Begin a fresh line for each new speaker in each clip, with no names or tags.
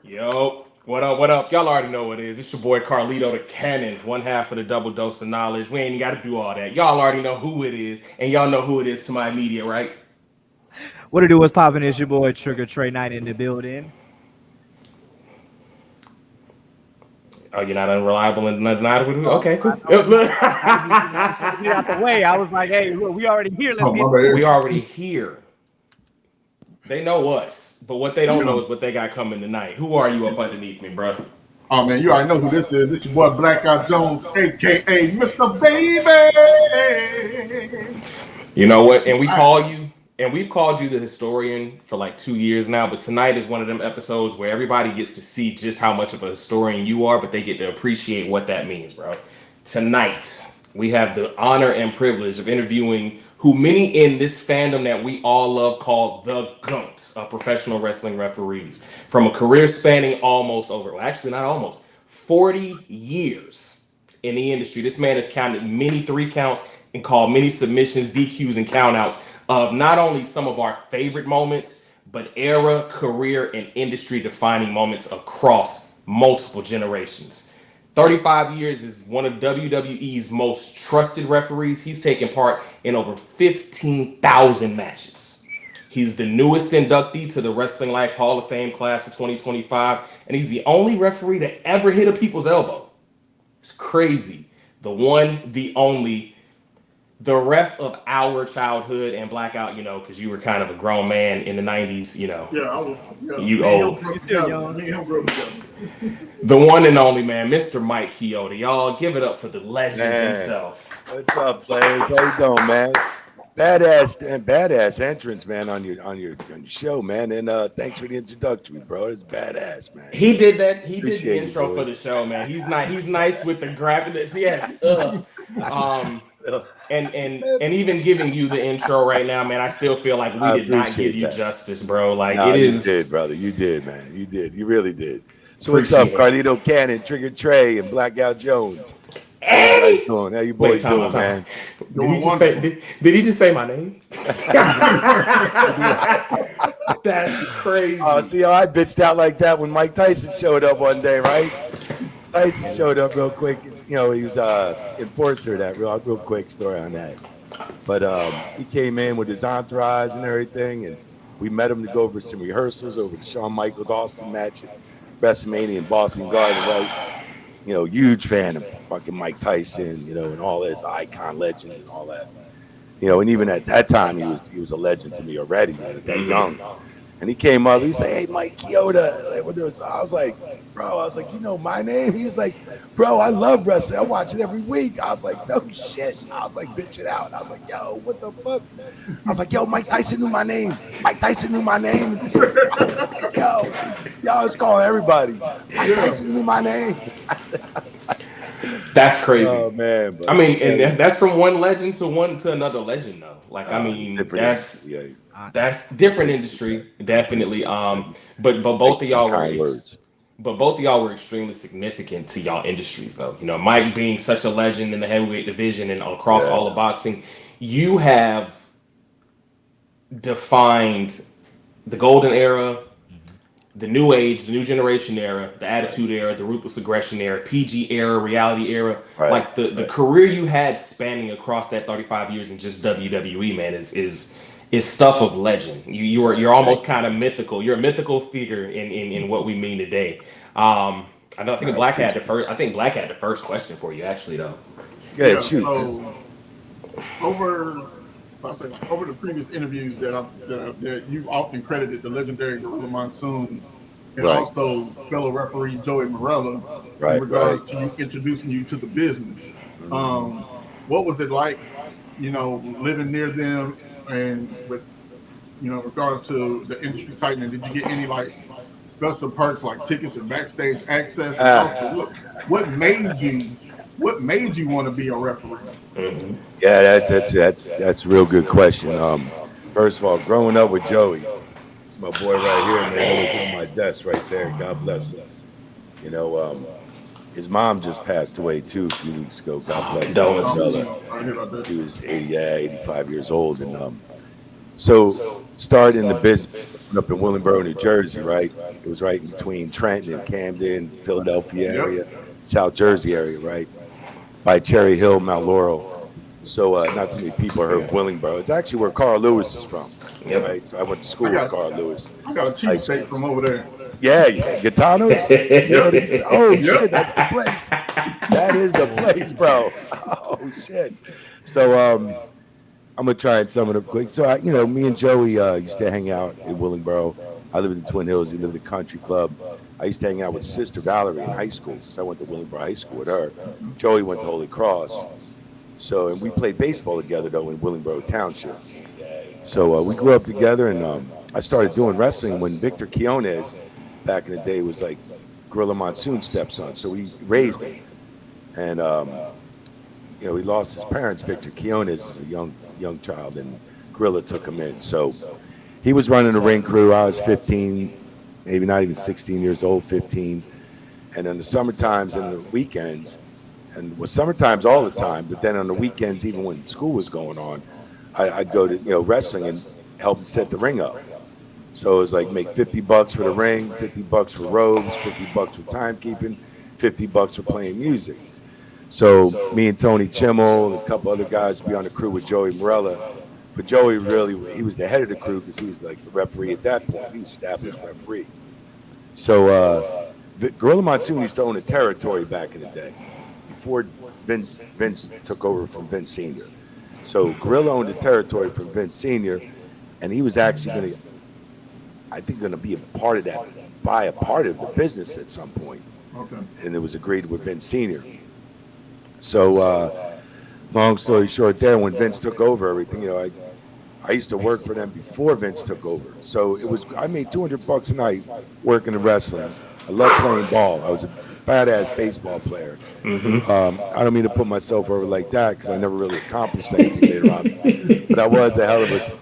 Yo, what up, what up? Y'all already know what it is. It's your boy Carlito the Cannon, one half of the double dose of knowledge. We ain't even got to do all that. Y'all already know who it is, and y'all know who it is to my immediate right.
What it do? What's popping? Is your boy Trigger Trey Knight in the building.
Oh, you're not unreliable and not with who?
Oh,
Okay, cool.
I get out the way. I was like, hey, look, we already here. Let's
Oh,
get.
my bad.
We already here. They know us, but what they don't
Yeah.
know is what they got coming tonight. Who are you up underneath me, bro?
Oh man, you already know who this is. This your boy Blackout Jones, aka Mr. Baby.
You know what? And we
Right.
call you, and we've called you the historian for like 2 years now. But tonight is one of them episodes where everybody gets to see just how much of a historian you are, but they get to appreciate what that means, bro. Tonight, we have the honor and privilege of interviewing who many in this fandom that we all love call the GOAT of professional wrestling referees. From a career spanning almost over, well, actually, not almost, 40 years in the industry. This man has counted many three counts and called many submissions, DQs, and countouts of not only some of our favorite moments, but era, career, and industry defining moments across multiple generations. 35 years is one of WWE's most trusted referees. He's taken part in over 15,000 matches. He's the newest inductee to the Wrestling Life Hall of Fame class of 2025, and he's the only referee to ever hit a people's elbow. It's crazy. The one, the only, the ref of our childhood and Blackout, because you were kind of a grown man in the 90s,
Yeah, I was. Yeah,
you
me and him
old.
grew up
You still
together.
young.
Me and him grew up together.
The one and only man, Mr. Mike Chioda. Y'all give it up for the legend
Man,
himself.
what's up, players? How you doing, man? Badass entrance, man, on your show, man. And thanks for the introductory, bro. It's badass, man.
He did that. He did the
Appreciate it,
intro for
boy.
the show, man. He's not. He's nice with the graphics. Yes. Um. And even giving you the intro right now, man, I still feel like we
I
did not give
appreciate
you
that.
justice, bro. Like
No,
it
you did,
is.
brother. You did, man. You did. You really did. So what's up,
Appreciate it.
Carlito Cannon, Trigger Trey, and Blackout Jones? How you guys
Hey.
doing? How you
Wait,
boys
time out,
doing,
time out.
man?
Did he
Doing
just say?
wonderful.
Did he just say my name? That's crazy.
Oh, see how I bitched out like that when Mike Tyson showed up one day, right? Tyson showed up real quick. You know, he was enforcer of that real quick story on that. But he came in with his entourage and everything, and we met him to go over some rehearsals over the Shawn Michaels Austin match at WrestleMania in Boston Garden, right? You know, huge fan of fucking Mike Tyson, you know, and all his icon legend and all that. You know, and even at that time he was a legend to me already, that young. And he came up, he said, "Hey, Mike Chioda." Like, what is- I was like, "Bro," I was like, "You know my name?" He was like, "Bro, I love wrestling. I watch it every week." I was like, "No shit." I was like, bitching out. I was like, "Yo, what the fuck?" I was like, "Yo, Mike Tyson knew my name. Mike Tyson knew my name." I was like, yo, I was calling everybody. Mike
Yeah.
Tyson knew my name.
That's crazy.
Oh man,
I
but
mean,
yeah,
and that's from one legend to another legend, though. Like, I mean,
different
that's
industry,
that's different industry, definitely. But
Thank
both
you
of
for the
y'all
kind words.
were extremely significant to y'all industries, though. You know, Mike being such a legend in the heavyweight division and across
Yeah,
all of boxing, you have defined the golden era, the new age, the new generation era, the attitude era, the ruthless aggression era, PG era, reality era.
right,
Like the
right.
career you had spanning across that 35 years in just WWE, man, is stuff of legend. You're
Thank
almost
you.
kind of mythical. You're a mythical figure in what we mean today. I think
I
Black had
appreciate
the first. I think Black had the first question for you, actually, though.
it. Go ahead,
Yeah.
shoot.
So over, so I say over the previous interviews that you've often credited the legendary Gorilla Monsoon and
Right,
also fellow referee Joey Morella in
right.
regards to you introducing you to the business.
Mhm.
Um, what was it like, living near them and with, regards to the industry tightening? Did you get any like special perks like tickets and backstage access? And
Ah,
also, what made you what made you want to be a referee?
Hmm.
yeah, that's a real good question. First of all, growing up with Joey, it's my boy right here, man. Always on my desk right there. God bless him. You know, his mom just passed away too a few weeks ago. God bless my little
Oh,
brother.
Condolences.
I hear about that.
He was 80, yeah, 85 years old, and so started in the business. up in Willingboro, New Jersey, right? It was right in between Trenton and Camden, Philadelphia
Yep.
area, South Jersey area, right? By Cherry Hill, Mount Laurel. So not too many people heard of Willingboro. It's actually where Carl Lewis is from,
Yep.
right? So I went to
I
school with
got
Carl Lewis.
I got a cheesesteak from over there.
Yeah, Gitanos. Oh
Yep.
shit, that's the place. That is the place, bro. Oh shit. So I'm gonna try and sum it up quick. So me and Joey used to hang out in Willingboro. I lived in Twin Hills. He lived in the country club. I used to hang out with his sister Valerie in high school, because I went to Willingboro High School with her. Joey went to Holy Cross. So, and we played baseball together though in Willingboro Township. So we grew up together, and I started doing wrestling when Victor Quiones, back in the day, was like Gorilla Monsoon's stepson. So we raised him, and he lost his parents. Victor Quiones is a young child, and Gorilla took him in. So he was running the ring crew. I was 15, maybe not even 16 years old, 15. And in the summer times and the weekends, and summer times all the time, but then on the weekends, even when school was going on, I'd go to wrestling and help set the ring up. So it was like make $50 for the ring, $50 for robes, $50 for timekeeping, $50 for playing music. So me and Tony Chimmel and a couple other guys would be on the crew with Joey Morella. But Joey he was the head of the crew because he was like the referee at that point. He was established referee. So Gorilla Monsoon used to own a territory back in the day before Vince took over from Vince Sr. So Gorilla owned the territory from Vince Sr. and he was actually going to be a part of that, buy a part of the business at some point.
Okay.
And it was agreed with Vince Sr. So long story short there, when Vince took over everything, I used to work for them before Vince took over. So I made $200 a night working in wrestling. I love playing ball. I was a badass baseball player.
Mm-hmm.
I don't mean to put myself over like that because I never really accomplished anything later on. But I was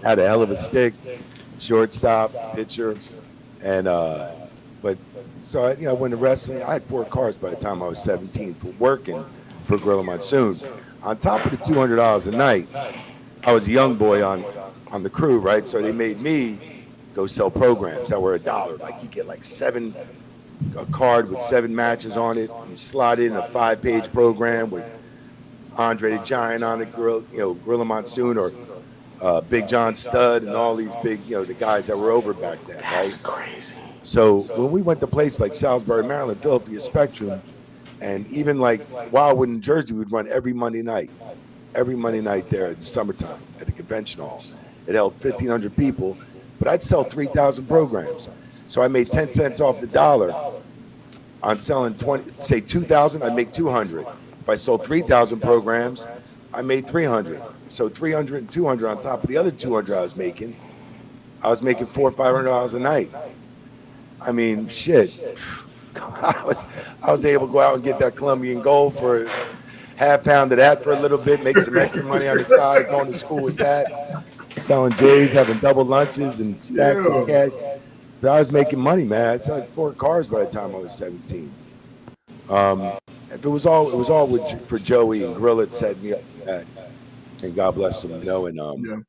had a hell of a stick, shortstop, pitcher, and but so I went to wrestling. I had 4 cars by the time I was 17 for working for Gorilla Monsoon. On top of the $200 a night, I was a young boy on the crew, right? So they made me go sell programs that were $1. Like you get like a card with 7 matches on it. You slot in a 5-page program with Andre the Giant on it, Gorilla Monsoon or Big John Studd and all these big, the guys that were over back then, right?
That's crazy.
So when we went to places like Salisbury, Maryland, Philadelphia Spectrum, and even like Wildwood, New Jersey, we'd run every Monday night there in the summertime at the convention hall. It held 1,500 people, but I'd sell 3,000 programs. So I made 10 cents off the dollar on selling 2,000, I'd make 200. If I sold 3,000 programs, I made 300. So 300 and 200 on top of the other 200 I was making $400 or $500 a night. I mean, shit. I was able to go out and get that Colombian gold for half pound of that for a little bit, make some extra money on the side, going to school with that, selling J's, having double lunches and stacks of cash. But I was making money, man. I sold 4 cars by the time I was 17. It was all for Joey and Gorilla that set me up for that. And God bless him, And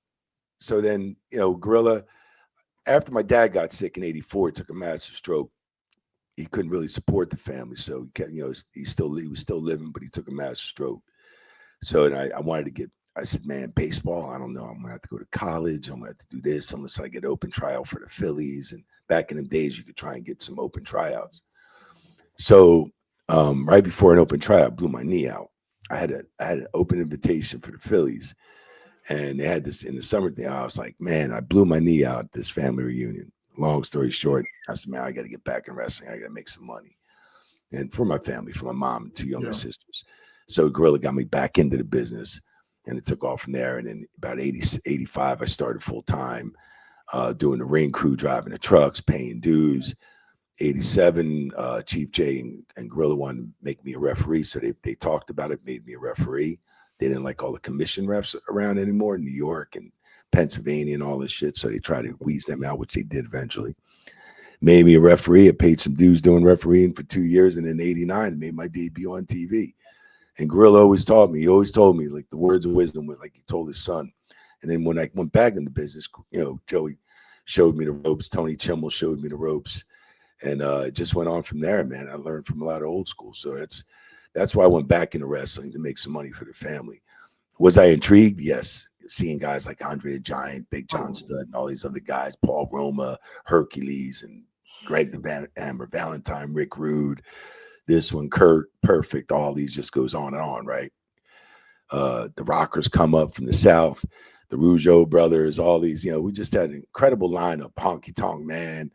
so then, Gorilla, after my dad got sick in '84, took a massive stroke. He couldn't really support the family, so he kept, he was still living, but he took a massive stroke. So and I wanted to get. I said, man, baseball. I don't know. I'm gonna have to go to college. I'm gonna have to do this unless I get an open tryout for the Phillies. And back in the days, you could try and get some open tryouts. So right before an open tryout, I blew my knee out. I had an open invitation for the Phillies, and they had this in the summer thing. I was like, man, I blew my knee out at this family reunion. Long story short, I said, man, I got to get back in wrestling. I got to make some money. And for my family, for my mom and 2 younger sisters. So Gorilla got me back into the business, and it took off from there. And then about 85, I started full time doing the ring crew, driving the trucks, paying dues. 87, Chief Jay and Gorilla wanted to make me a referee. So they talked about it, made me a referee. They didn't like all the commission refs around anymore in New York and Pennsylvania and all this shit. So they tried to wheeze them out, which they did eventually. Made me a referee. I paid some dues doing refereeing for 2 years. And in '89, I made my debut on TV. And Gorilla always told me like the words of wisdom, like he told his son. And then when I went back in the business, Joey showed me the ropes. Tony Chimmel showed me the ropes, and it just went on from there, man. I learned from a lot of old school, so that's why I went back into wrestling to make some money for the family. Was I intrigued? Yes. Seeing guys like Andre the Giant, Big John Studd, and all these other guys, Paul Roma, Hercules, and Greg the Hammer Valentine, Rick Rude, this one, Kurt, Perfect, all these just goes on and on, right? The Rockers come up from the South, the Rougeau brothers, all these, we just had an incredible lineup, Honky Tonk Man,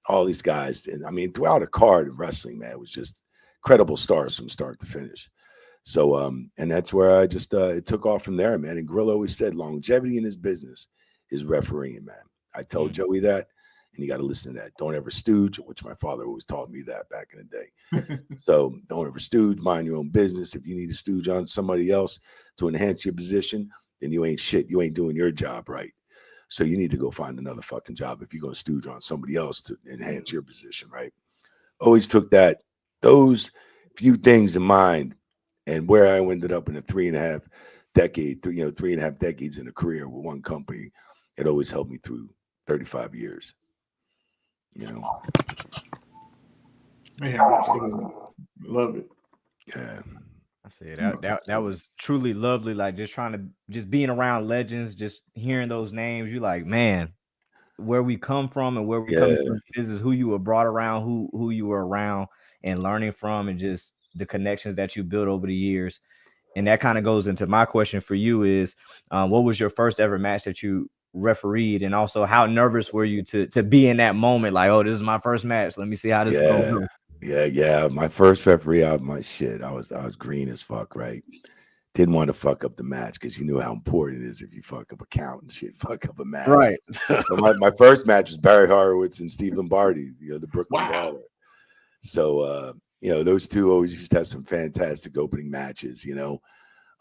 all these guys. And I mean, throughout a card in wrestling, man, it was just incredible stars from start to finish. So, and that's where I just, it took off from there, man. And Gorilla always said longevity in his business is refereeing, man. I told Joey that, and you got to listen to that. Don't ever stooge, which my father always taught me that back in the day. So don't ever stooge, mind your own business. If you need to stooge on somebody else to enhance your position, then you ain't shit. You ain't doing your job right. So you need to go find another fucking job if you're going to stooge on somebody else to enhance your position, right? Always took those few things in mind. And where I ended up in a 3.5 decades in a career with one company, it always helped me through 35 years.
Man, love it.
Yeah.
I said that was truly lovely. Like just being around legends, just hearing those names. You like, man, where we come from and where we come from. This is who you were brought around, who you were around, and learning from, and just the connections that you built over the years. And that kind of goes into my question for you is, what was your first ever match that you refereed? And also, how nervous were you to be in that moment? Like, oh, this is my first match. Let me see how this goes.
Yeah. My first referee out my shit. I was green as fuck, right? Didn't want to fuck up the match because you knew how important it is if you fuck up a count and shit, fuck up a match.
Right.
So my first match was Barry Horowitz and Steve Lombardi, the Brooklyn Brawler. So those two always used to have some fantastic opening matches,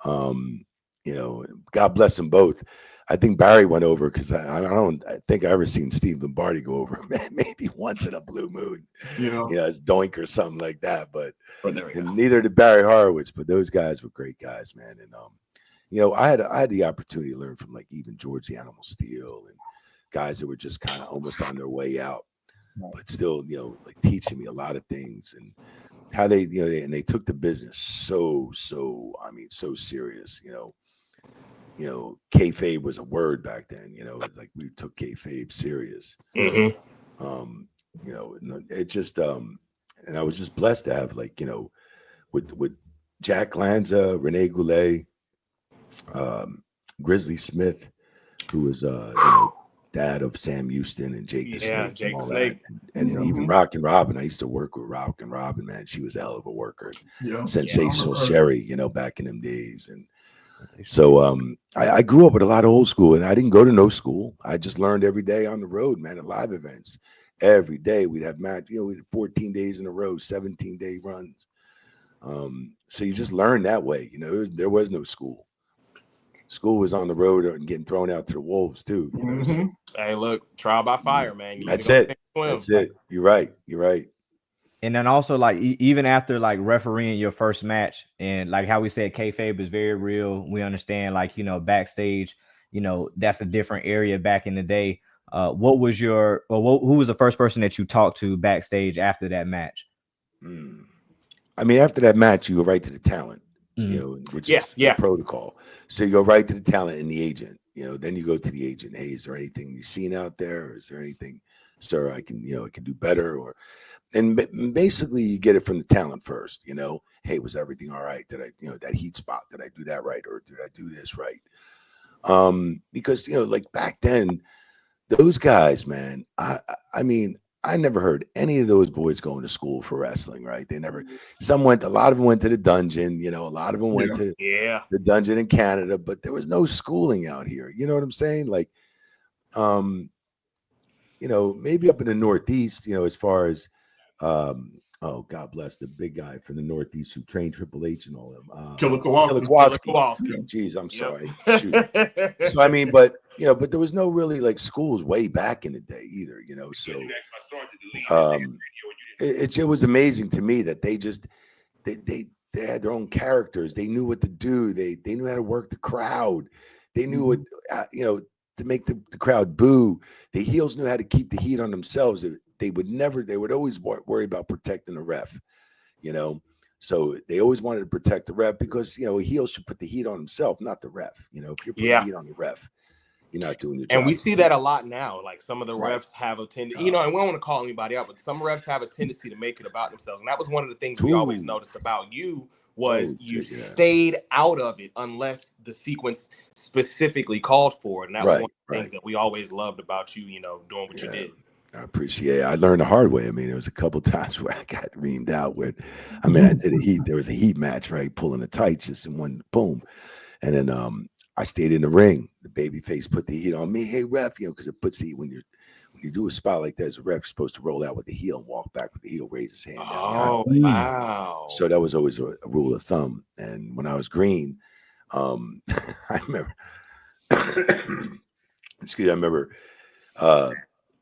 God bless them both. I think Barry went over because I don't think I ever seen Steve Lombardi go over, man, maybe once in a blue moon, as Doink or something like that. But neither did Barry Horowitz, but those guys were great guys, man. And I had the opportunity to learn from like even George the Animal Steel and guys that were just kind of almost on their way out, but still, like teaching me a lot of things and how they, they took the business so serious, kayfabe was a word back then, like we took kayfabe serious. It just, and I was just blessed to have with Jack Lanza, Rene Goulet, Grizzly Smith, who was, dad of Sam Houston and Jake the Snake and all that. And even Rockin' Robin. I used to work with Rockin' Robin, man. She was a hell of a worker. Sensational Sherry, back in them days. And so I grew up with a lot of old school, and I didn't go to no school. I just learned every day on the road, man, at live events. Every day we'd have match, we had 14 days in a row, 17-day runs. So you just learn that way. There was no school. School was on the road and getting thrown out to the wolves too. So,
hey, look, trial by fire, man.
That's it. You're right.
And then also, like, even after like refereeing your first match, and like how we said, kayfabe is very real. We understand, like, backstage, that's a different area back in the day. What was who was the first person that you talked to backstage after that match?
I mean, after that match, you go right to the talent, which is the protocol. So you go right to the talent and the agent, then you go to the agent. Hey, is there anything you've seen out there? Or is there anything, sir, I can do better? And basically you get it from the talent first, hey, was everything all right? Did I, that heat spot, did I do that right? Or did I do this right? Because, like back then, those guys, man, I mean, I never heard any of those boys going to school for wrestling, right? They never, a lot of them went to the dungeon, a lot of them went to the dungeon in Canada, but there was no schooling out here. You know what I'm saying? Like, maybe up in the Northeast, as far as, oh, God bless the big guy from the Northeast who trained Triple H and all them.
Killer Kowalski.
Jeez, I'm sorry. Shoot. So, I mean, but there was no really like schools way back in the day either, so it was amazing to me that they just, they had their own characters. They knew what to do. They knew how to work the crowd. They knew what, to make the crowd boo. The heels knew how to keep the heat on themselves. They would always worry about protecting the ref, you know. So they always wanted to protect the ref because, you know, a heel should put the heat on himself, not the ref. You know, if you're putting heat on the ref, you're not doing your job.
And we see that a lot now. Like some of the refs have a tendency, you know, and we don't want to call anybody out, but some refs have a tendency to make it about themselves. And that was one of the things we always noticed about you was you stayed out of it unless the sequence specifically called for it. And that was one of the things that we always loved about you, you know, doing what you did.
I appreciate it. I learned the hard way. I mean, there was a couple times where I got reamed out with, I mean, I did a heat. There was a heat match, right? Pulling the tights just in one boom. And then I stayed in the ring. The babyface put the heat on me. Hey, ref, you know, because it puts the heat when you do a spot like that as a ref, you're supposed to roll out with the heel and walk back with the heel, raise his hand.
Oh, wow.
So that was always a rule of thumb. And when I was green, I remember, I remember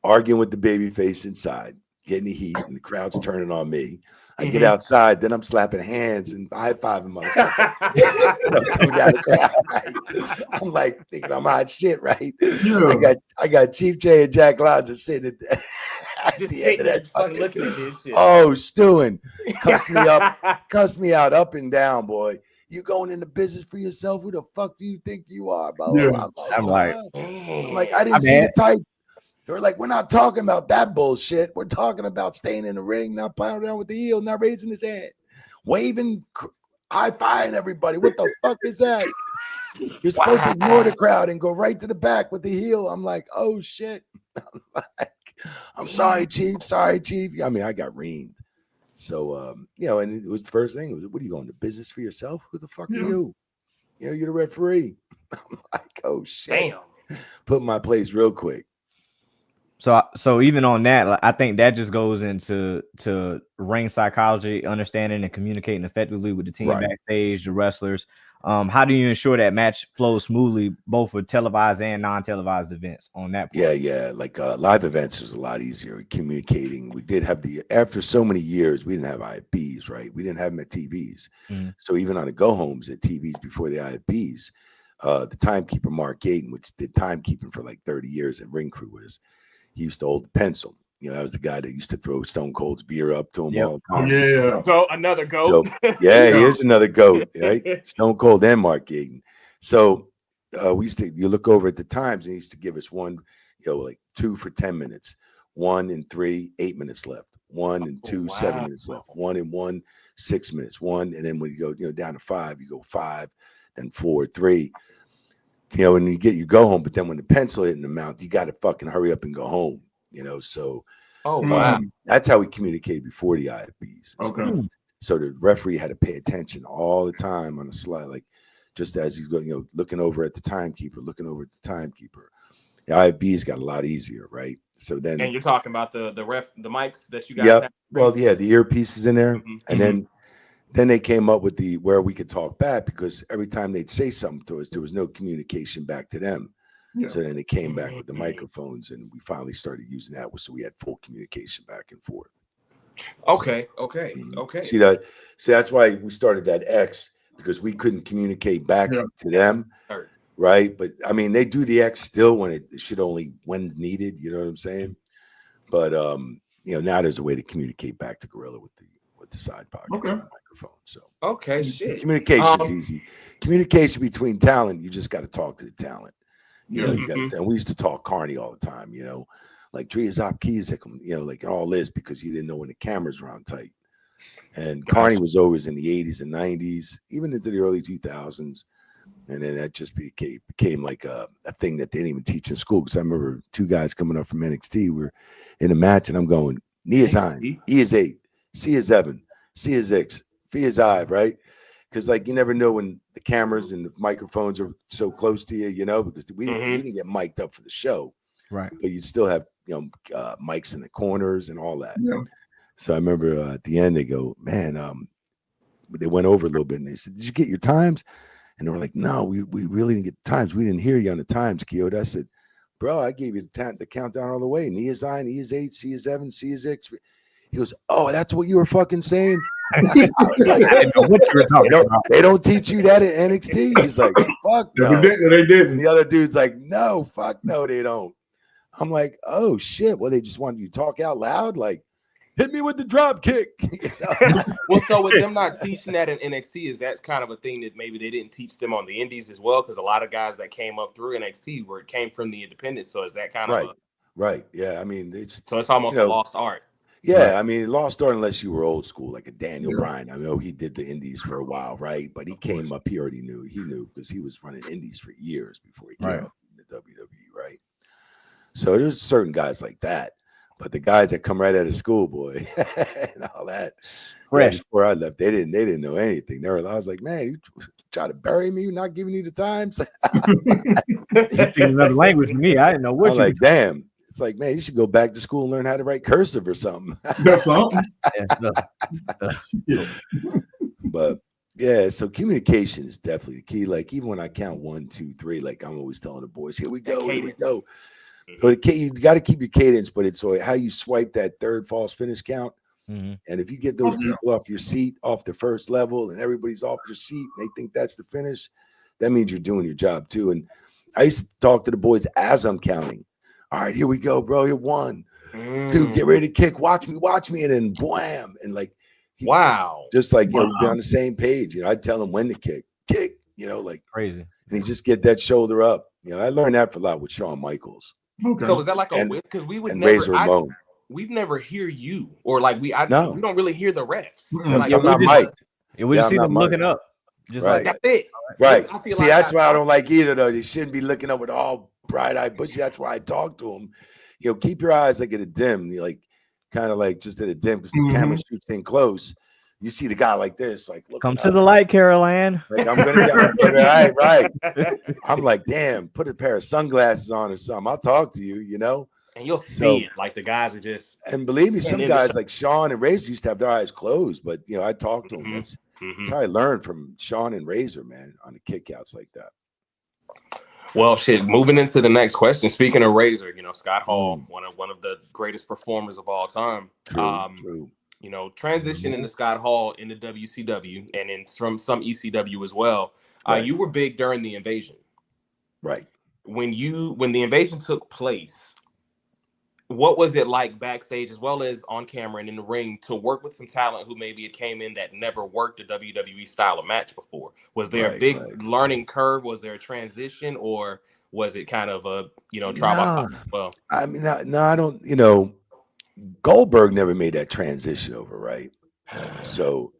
arguing with the babyface inside, getting the heat, and the crowd's turning on me. I get outside, then I'm slapping hands and high-fiving motherfuckers. Coming down the crowd, right? I'm like thinking I'm hot shit, right? Yeah. I got Chief J and Jack Lodge sitting at the end of that
fucking looking at this shit.
Oh, stewing. Cuss me out up and down, boy. You going into business for yourself? Who the fuck do you think you are? Blah, blah, blah.
I'm like,
I didn't see the tight. They were like, we're not talking about that bullshit. We're talking about staying in the ring, not piling down with the heel, not raising his hand, waving, high-fiving everybody. What the fuck is that? You're supposed to ignore the crowd and go right to the back with the heel. I'm like, oh, shit. I'm sorry, Chief. Sorry, Chief. I mean, I got reamed. So, you know, and it was the first thing. It was, what are you going to business for yourself? Who the fuck are you? You know, you're the referee. I'm like, oh, shit. Damn. Put my place real quick.
So even on that, I think that just goes into ring psychology, understanding and communicating effectively with the team backstage, the wrestlers. How do you ensure that match flows smoothly, both for televised and non-televised events on that point?
Yeah. Like live events is a lot easier communicating. We did have after so many years, we didn't have IFBs, right? We didn't have them at TVs. So even on the go-homes at TVs before the IFBs, the timekeeper, Mark Gayton, which did timekeeping for like 30 years and ring crew he used to hold the pencil. You know, that was the guy that used to throw Stone Cold's beer up to him all the time.
Yeah. Another goat.
So, he is another goat, right? Stone Cold and Mark Gayton. So you look over at the times and he used to give us one, you know, like 2 for 10 minutes, 1 and 3, 8 minutes left, 1 and 2, 7 minutes left, 1 and 1, 6 minutes, 1. And then when you go, you know, down to 5, you go 5, then 4, 3. You know, and you go home, but then when the pencil hit in the mouth, you got to fucking hurry up and go home, you know. So, that's how we communicated before the IFBs.
Okay.
So the referee had to pay attention all the time on the slide, like just as he's going, you know, looking over at the timekeeper. The IFBs got a lot easier, right? So then,
and you're talking about the mics that you guys have.
Well, the earpieces in there, and then they came up with where we could talk back, because every time they'd say something to us, there was no communication back to them. Yeah. So then they came back with the microphones, and we finally started using that. So we had full communication back and forth.
Okay.
See that's why we started that X, because we couldn't communicate back to them, right? But I mean, they do the X still when needed. You know what I'm saying? But you know, now there's a way to communicate back to Gorilla with the side pocket microphone. So communication is easy. Communication between talent, you just got to talk to the talent. You know, you got to. And we used to talk Carney all the time. You know, like Driazop Keys, you know, like all this, because you didn't know when the cameras were on tight. And Carney was always in the 80s and 90s, even into the early 2000s. And then that just became like a thing that they didn't even teach in school. Because I remember 2 guys coming up from NXT were in a match, and I'm going, Knee is 9, E is 8, C is 7, C is 6, F is I, right? Because like you never know when the cameras and the microphones are so close to you, you know, because we didn't get mic'd up for the show,
right?
But you'd still have, you know, mics in the corners and all that. Yeah. So I remember at the end they go, man, they went over a little bit and they said, did you get your times? And they were like, no, we really didn't get the times. We didn't hear you on the times, Chioda. I said, bro, I gave you the countdown all the way. And E is 9, E is 8, C is 7, C is 6. He goes, "Oh, that's what you were fucking saying." I was
I
like,
didn't know what you were talking about.
they don't teach you that at NXT. He's like, "Fuck no."
Evidently, they didn't.
The other dude's like, "No, fuck no, they don't." I'm like, "Oh shit!" Well, they just wanted you to talk out loud, like, "Hit me with the drop kick." You know?
Well, so with them not teaching that in NXT, is that kind of a thing that maybe they didn't teach them on the indies as well? Because a lot of guys that came up through NXT came from the independents. So is that kind of
right? Yeah, I mean,
so it's almost a lost art.
Yeah,
right.
I mean, lost art unless you were old school, like a Daniel Bryan. I know he did the indies for a while, right? But he came up, he already knew. He knew because he was running indies for years before he came up in the WWE, right? So there's certain guys like that. But the guys that come right out of school, boy, and all that, before I left, they didn't know anything. I was like, man, you try to bury me, not giving you the time.
You speak another language to me. I didn't know what
I'm
you.
like, damn. It's like, man, you should go back to school and learn how to write cursive or something.
That's something.
But yeah, so communication is definitely the key. Like even when I count 1, 2, 3, like I'm always telling the boys, here we go, here we go. So you got to keep your cadence, but it's how you swipe that third false finish count. And if you get those people off your seat, off the first level, and everybody's off their seat, and they think that's the finish, that means you're doing your job too. And I used to talk to the boys as I'm counting. All right, here we go, bro. You're 1, 2, get ready to kick. Watch me, and then wham, and like, just like be on the same page. I'd tell him when to kick, like
crazy,
and he just get that shoulder up. I learned that for a lot with Shawn Michaels.
Okay. So is that like a whip? Because we would
never,
we've never hear you or like we don't really hear the refs.
Like, I'm not mic'd.
We just see them looking up, just like
that's it.
Right. See, that's why I don't like either though. They shouldn't be looking up with all bright-eyed bushy. That's why I talk to them. Keep your eyes like at a dim, like kind of like just at a dim because the camera shoots in close. You see the guy like this, like look.
Come to the light, Caroline.
Like, I'm gonna get right. I'm like, damn, put a pair of sunglasses on or something. I'll talk to you,
And you'll see it. Like the guys are just.
And believe me, some guys like Sean and Razor used to have their eyes closed, but I talked to them. That's how I learned from Sean and Razor, man, on the kickouts like that.
Well, shit. Moving into the next question. Speaking of Razor, Scott Hall, one of the greatest performers of all time.
True.
Transition into Scott Hall in the WCW and in some ECW as well. You were big during the invasion,
right?
When the invasion took place, what was it like backstage as well as on camera and in the ring to work with some talent who maybe it came in that never worked a WWE style of match before? Was there a big learning curve? Was there a transition, or was it kind of a trial by fire? Well,
I mean, no, I don't. Goldberg never made that transition over, right? So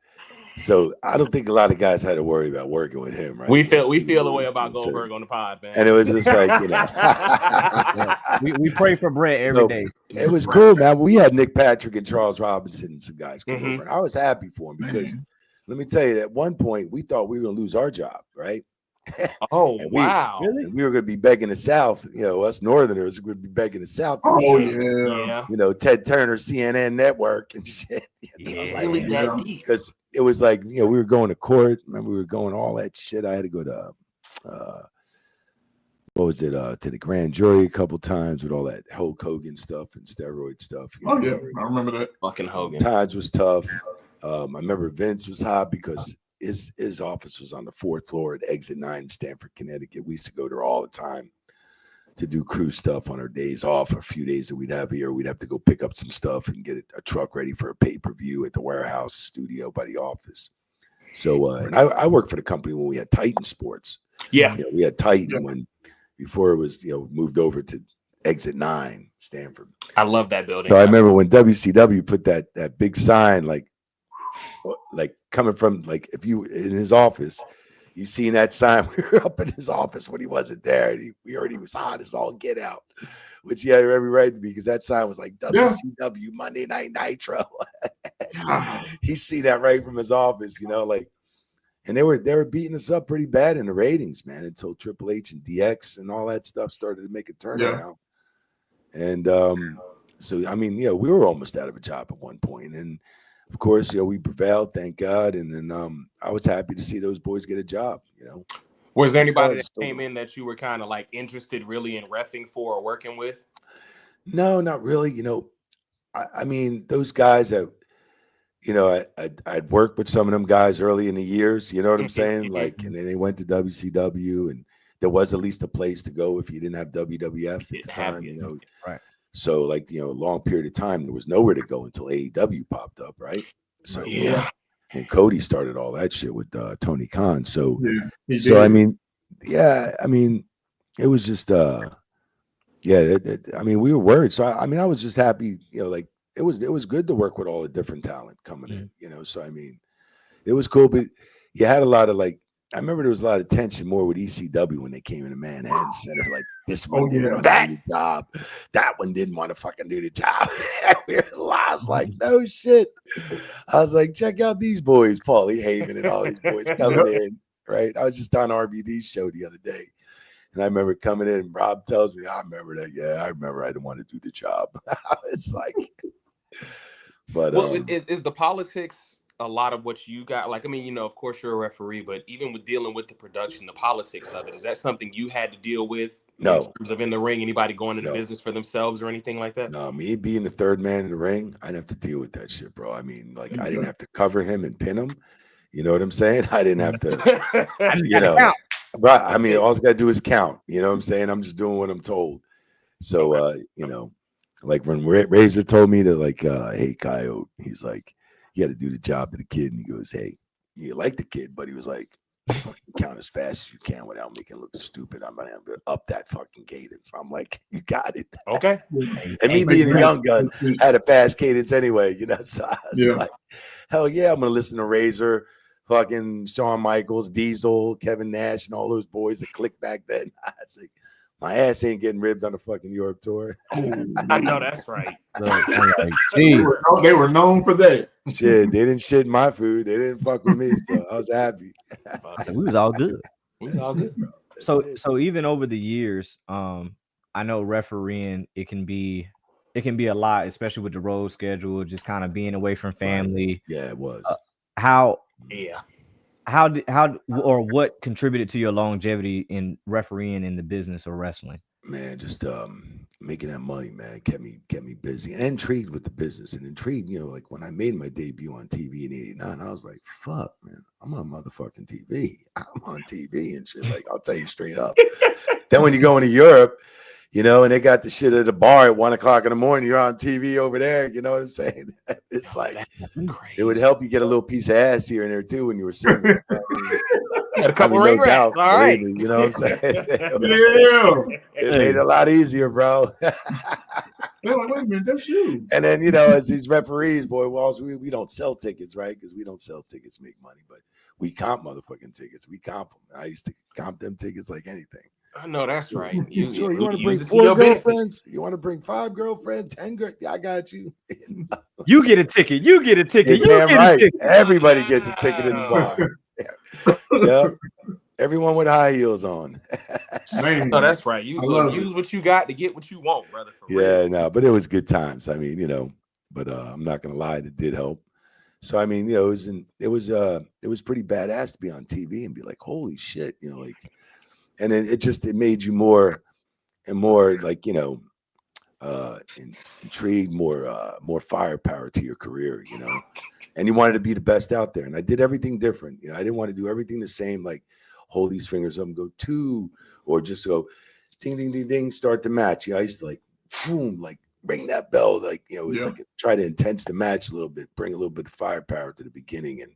I don't think a lot of guys had to worry about working with him, right?
We feel the way about Goldberg on the pod, man.
And it was just like,
we pray for Brett every day.
It was cool, man. We had Nick Patrick and Charles Robinson and some guys come over, and I was happy for him because let me tell you, at one point we thought we were gonna lose our job, right?
Oh, wow.
We were going to be begging the South, us Northerners would be begging the South.
Oh, yeah.
Ted Turner, CNN Network and shit. Because it was like, we were going to court. Remember, we were going all that shit. I had to go to, to the grand jury a couple times with all that Hulk Hogan stuff and steroid stuff.
I remember that.
Fucking Hogan.
Times was tough. I remember Vince was hot because his office was on the 4th floor at Exit 9 in Stamford, Connecticut. We used to go there all the time to do crew stuff on our days off, a few days that we'd have here. We'd have to go pick up some stuff and get a truck ready for a pay-per-view at the warehouse studio by the office. So, and I worked for the company when we had Titan Sports.
Yeah.
We had Titan when before it was, moved over to Exit 9, Stamford.
I love that building.
So I remember when WCW put that big sign, like coming from, like, if you in his office, you seen that sign. We were up in his office when he wasn't there, and we heard he was hot as all get out, which he had every right to be because that sign was like WCW Monday Night Nitro. He see that right from his office, and they were beating us up pretty bad in the ratings, man, until Triple H and DX and all that stuff started to make a turnaround. And so I mean, we were almost out of a job at one point, and of course, we prevailed, thank God. And then I was happy to see those boys get a job,
Was there anybody that came in that you were kind of like interested really in reffing for or working with?
No, not really. I mean, those guys that, you know, I'd worked with some of them guys early in the years, you know what I'm saying? Like, and then they went to WCW, and there was at least a place to go if you didn't have WWF at the time, you know.
Right.
So, like, you know, a long period of time, there was nowhere to go until AEW popped up, right? So,
Yeah.
and Cody started all that shit with Tony Khan. So,
yeah,
I mean, I mean, it was just, I mean, we were worried. So, I mean, I was just happy, you know, like, it was good to work with all the different talent coming in, you know. So, I mean, it was cool, but you had a lot of, like, I remember there was a lot of tension more with ECW when they came into Manhattan Center. Like, this one didn't want to do the job, that one didn't want to fucking do the job. We were lost, like, no shit. I was like, check out these boys, Paulie Heyman and all these boys coming in, right? I was just on RVD's show the other day, and I remember coming in, and Rob tells me, I remember that. Yeah, I remember I didn't want to do the job. It's like, but
well, is the politics a lot of what you got? Like, I mean, you know, of course you're a referee, but even with dealing with the production, the politics of it, is that something you had to deal with
No.
in terms of in the ring? Anybody going into business for themselves or anything like that?
No, me being the third man in the ring, I didn't have to deal with that shit, bro. I mean, like, I didn't have to cover him and pin him. You know what I'm saying? I didn't have to, you know, right? I mean, all I got to do is count. You know what I'm saying? I'm just doing what I'm told. So, you know, like when Razor told me to, like, hey, Coyote, he's like, you got to do the job to the kid. And he goes, hey, you like the kid, but he was like, count as fast as you can without making it look stupid. I'm gonna up that fucking cadence. I'm like, you got it.
Okay.
And me being a young gun had a fast cadence anyway, you know. So I was like, hell yeah, I'm gonna listen to Razor, fucking Shawn Michaels, Diesel, Kevin Nash, and all those boys that clicked back then. I was like, my ass ain't getting ribbed on the fucking Europe tour.
I know that's right.
Like,
they were known for that.
Shit, they didn't shit my food. They didn't fuck with me, so I was happy.
So we was all good.
We was all good.
So even over the years, I know refereeing it can be a lot, especially with the road schedule, just kind of being away from family.
Right. Yeah, it was.
How or what contributed to your longevity in refereeing in the business of wrestling?
Man, just making that money, man, kept me busy and intrigued with the business, and intrigued, you know, like when I made my debut on TV in '89, I was like, fuck, man, I'm on motherfucking TV. I'm on TV and shit. Like, I'll tell you straight up. Then when you go into Europe, you know, and they got the shit at the bar at 1 o'clock in the morning, you're on TV over there. You know what I'm saying? It's like, it would help you get a little piece of ass here and there too when you were single.
Had a couple ring rats. All right.
Me, you know what I'm saying? It made it a lot easier, bro.
They're like, wait a minute, that's you.
And then, you know, as these referees, boy, Walls, we don't sell tickets, right? Because we don't sell tickets, make money, but we comp motherfucking tickets. We comp them. I used to comp them tickets like anything.
I know that's right.
You want to bring 4 girlfriends? You want to bring 5 girlfriends? 10 girls? Yeah, I got you.
You get a ticket. You get a ticket.
Damn right. Everybody gets a ticket in the bar. Yep. Everyone with high heels on.
No, that's right. You use what you got to get what you want, brother.
Yeah, no, but it was good times. I mean, you know, but I'm not gonna lie, it did help. So I mean, you know, it was pretty badass to be on TV and be like, holy shit, you know, like, and it made you more and more, like, you know, intrigued, more firepower to your career, you know. And you wanted to be the best out there. And I did everything different. You know, I didn't want to do everything the same, like hold these fingers up and go 2, or just go ding, ding, ding, ding, start the match. You know, I used to like, boom, like ring that bell. Like, you know, it was like try to intense the match a little bit, bring a little bit of firepower to the beginning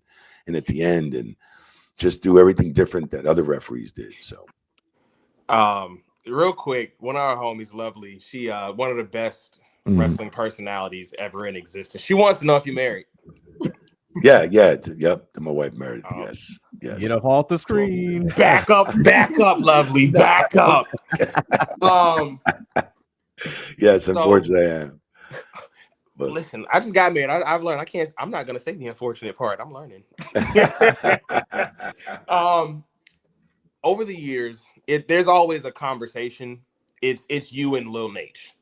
and at the end, and just do everything different that other referees did. So,
real quick, one of our homies, Lovely, she one of the best wrestling personalities ever in existence. She wants to know if you're married.
Yeah, yep. To my wife, married. Yes.
Get up off the screen.
Back up, Lovely. Back up.
Yes, unfortunately, I am. But
listen, I just got married. I've learned I'm not gonna say the unfortunate part. I'm learning. Over the years, there's always a conversation. It's you and Lil Nate.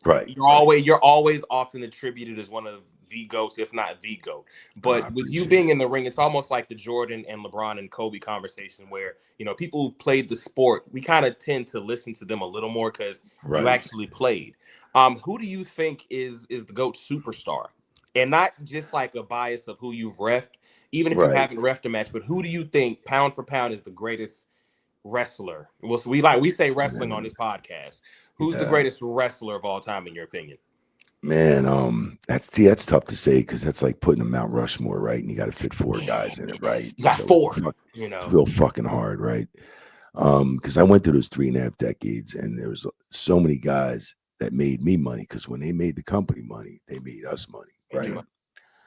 Right.
You're always often attributed as one of the GOATs, if not the GOAT. But with you being in the ring, it's almost like the Jordan and LeBron and Kobe conversation where, you know, people who played the sport, we kind of tend to listen to them a little more because you actually played. Who do you think is the GOAT superstar? And not just like a bias of who you've refed, even if you haven't refed a match, but who do you think pound for pound is the greatest wrestler? Well, so we say wrestling on this podcast. Who's the greatest wrestler of all time in your opinion?
Man, that's tough to say because that's like putting a Mount Rushmore, right? And you got to fit 4 guys in it, right?
You got 4, you know,
real fucking hard, right? Because I went through those 3.5 decades, and there was so many guys that made me money because when they made the company money, they made us money, right?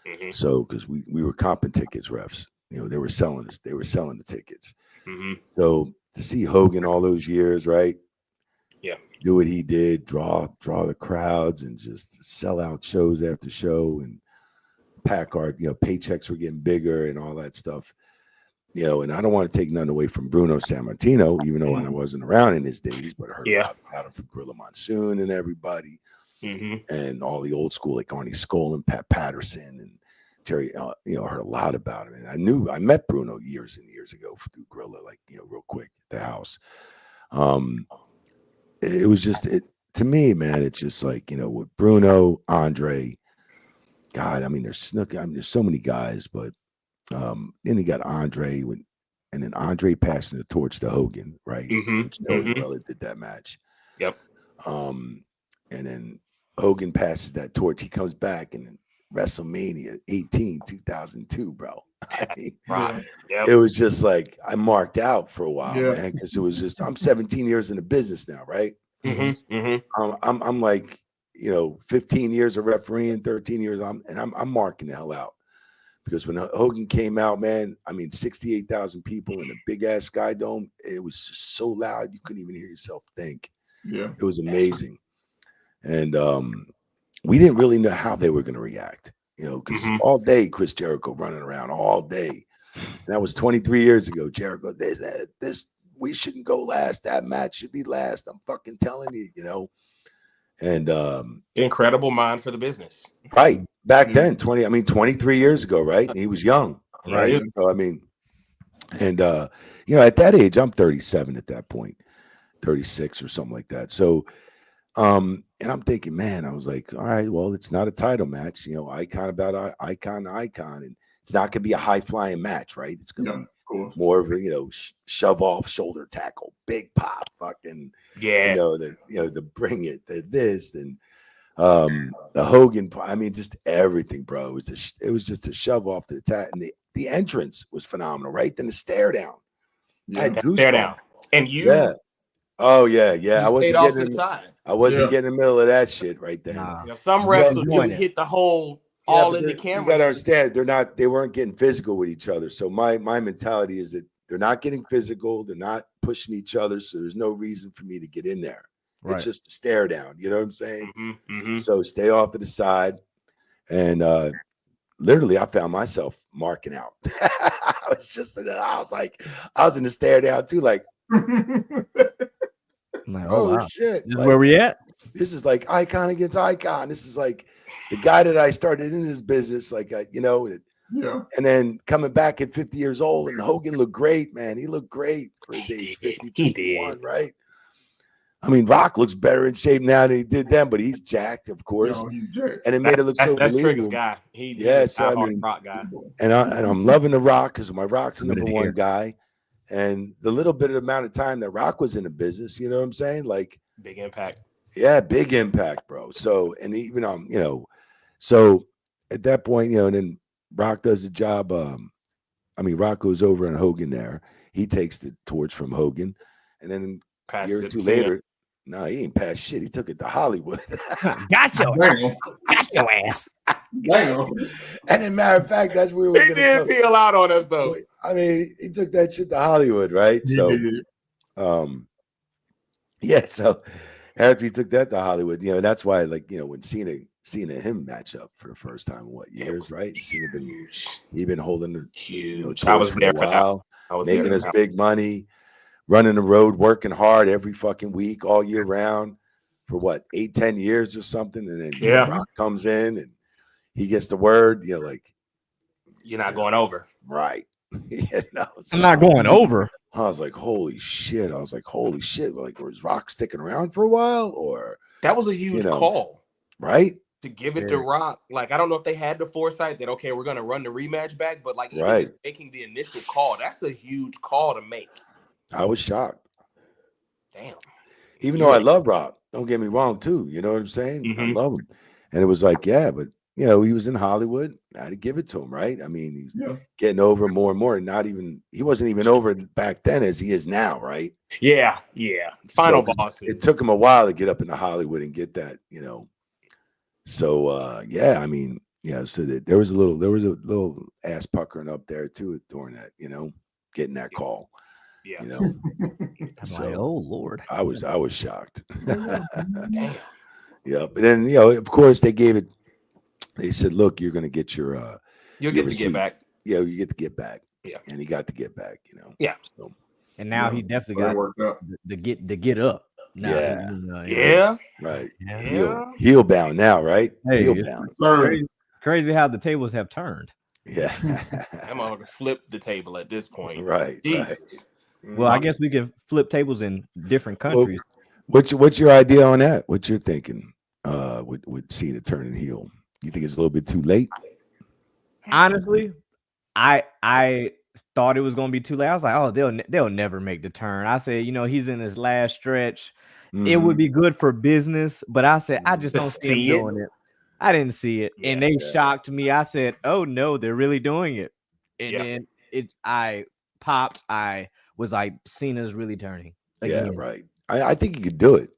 Mm-hmm.
So because we were comping tickets, refs, you know, they were selling the tickets.
Mm-hmm.
So to see Hogan all those years, right?
Yeah.
Do what he did, draw the crowds and just sell out shows after show and pack our, you know, paychecks were getting bigger and all that stuff. You know, and I don't want to take nothing away from Bruno Sammartino, even though I wasn't around in his days, but I heard a lot about him from Gorilla Monsoon and everybody. And all the old school like Arnie Skoll and Pat Patterson and Jerry, you know, I heard a lot about him. And I met Bruno years and years ago through Gorilla, like, you know, real quick at the house. It was just to me, man. It's just like, you know, with Bruno, Andre, God, I mean, there's so many guys, but then you got Andre and then Andre passing the torch to Hogan, right? Which Joey Bella did that match.
Yep.
And then Hogan passes that torch. He comes back and then WrestleMania 18, 2002, bro. I mean, it was just like I marked out for a while, man, because it was just I'm 17 years in the business now, right? I'm like, you know, 15 years of refereeing, 13 years. I'm marking the hell out because when Hogan came out, man, I mean, 68,000 people in a big ass Sky Dome. It was just so loud you couldn't even hear yourself think.
Yeah,
it was amazing, and we didn't really know how they were going to react. You know, because all day Chris Jericho running around all day. And that was 23 years ago. Jericho, this we shouldn't go last. That match should be last. I'm fucking telling you, you know. And
incredible mind for the business.
Right. Back then, 23 years ago, right? And he was young, right?
Yeah.
So I mean, and you know, at that age, I'm 37 at that point, 36 or something like that. So and I'm thinking, man, I was like, all right, well, it's not a title match, you know, icon about icon, and it's not gonna be a high flying match, right? It's gonna be more of a, you know, shove off, shoulder tackle, big pop, fucking, you know, the bring it, the this, and the Hogan, I mean, just everything, bro. It was just a shove off the attack, and the entrance was phenomenal, right? Then the stare down, I had goosebumps.
Stare down, and you,
oh yeah, I wasn't
off to the side.
I wasn't getting in the middle of that shit right then.
You know, some refs will just hit the whole all in the camera.
You gotta understand, they weren't getting physical with each other. So my mentality is that they're not getting physical, they're not pushing each other, so there's no reason for me to get in there. Right. It's just a stare down, you know what I'm saying? So stay off to the side. And literally I found myself marking out. I was in the stare down too, like oh wow. Shit.
This is where we at?
This is like icon against icon. This is like the guy that I started in this business, like you know, and then coming back at 50 years old, and Hogan looked great, man. He looked great for his age, 50, 51, right? I mean, Rock looks better in shape now than he did then, but he's jacked, of course. And it made it look so believable.
Trigger's guy.
So I mean,
Rock guy.
And I'm loving the Rock because my Rock's the number one guy. And the little bit of amount of time that Rock was in the business, you know what I'm saying? Like
big impact.
Yeah, big impact, bro. So, and even you know, so at that point, you know, and then Rock does the job. I mean, Rock goes over and Hogan there. He takes the torch from Hogan, and then a year or two later, no, he ain't passed shit. He took it to Hollywood.
Got your ass.
Damn.
And as a matter of fact, that's where we
he did peel out on us though.
I mean, he took that shit to Hollywood, right? So, yeah. So after he took that to Hollywood, you know, that's why, like, you know, when Cena and him match up for the first time in what years, right? Cena been holding the huge.
I was there for
while, making us big money, running the road, working hard every fucking week, all year round for what 8-10 years or something, and then Rock comes in and he gets the word, you know, like
you're not going over,
right? You know, so
I'm not going over.
I was like, holy shit! Like, was Rock sticking around for a while, or
That was a huge call.
Right?
To give it to Rock. Like, I don't know if they had the foresight that, okay, we're going to run the rematch back, but like even just making the initial call, that's a huge call to make.
I was shocked.
Damn.
Even though I love Rock, don't get me wrong, too. You know what I'm saying?
Mm-hmm.
I love him. And it was like, yeah, but, you know, he was in Hollywood. I had to give it to him, right? I mean, he's getting over more and more. He wasn't even over back then as he is now, right?
Yeah. Final bosses.
It took him a while to get up into Hollywood and get that, you know. So, I mean, so there was a little ass puckering up there, too, during that, you know, getting that call.
Yeah.
You know,
I'm like, oh Lord,
I was shocked.
Damn.
Yeah, but then of course they gave it. They said, "Look, you're going to get your
you'll get to get back.
Yeah, you get to get back.
Yeah,
and he got to get back. You know.
Yeah.
So,
and now he definitely got the get up.
Now,
yeah.
Right.
Yeah.
Heel bound now, right?
Hey,
heel bound.
Crazy how the tables have turned.
Yeah.
I'm going to flip the table at this point.
Right.
Jesus.
Right.
Well, I guess we can flip tables in different countries.
Well, what's your idea on that? What you're thinking with Cena turning heel? You think it's a little bit too late?
Honestly, I thought it was going to be too late. I was like, oh, they'll never make the turn. I said, he's in his last stretch. Mm-hmm. It would be good for business, but I said, I just don't see him doing it. I didn't see it, and they shocked me. I said, oh no, they're really doing it. And then I popped. I was like, Cena's really turning.
Again. Yeah, right. I think he could do it.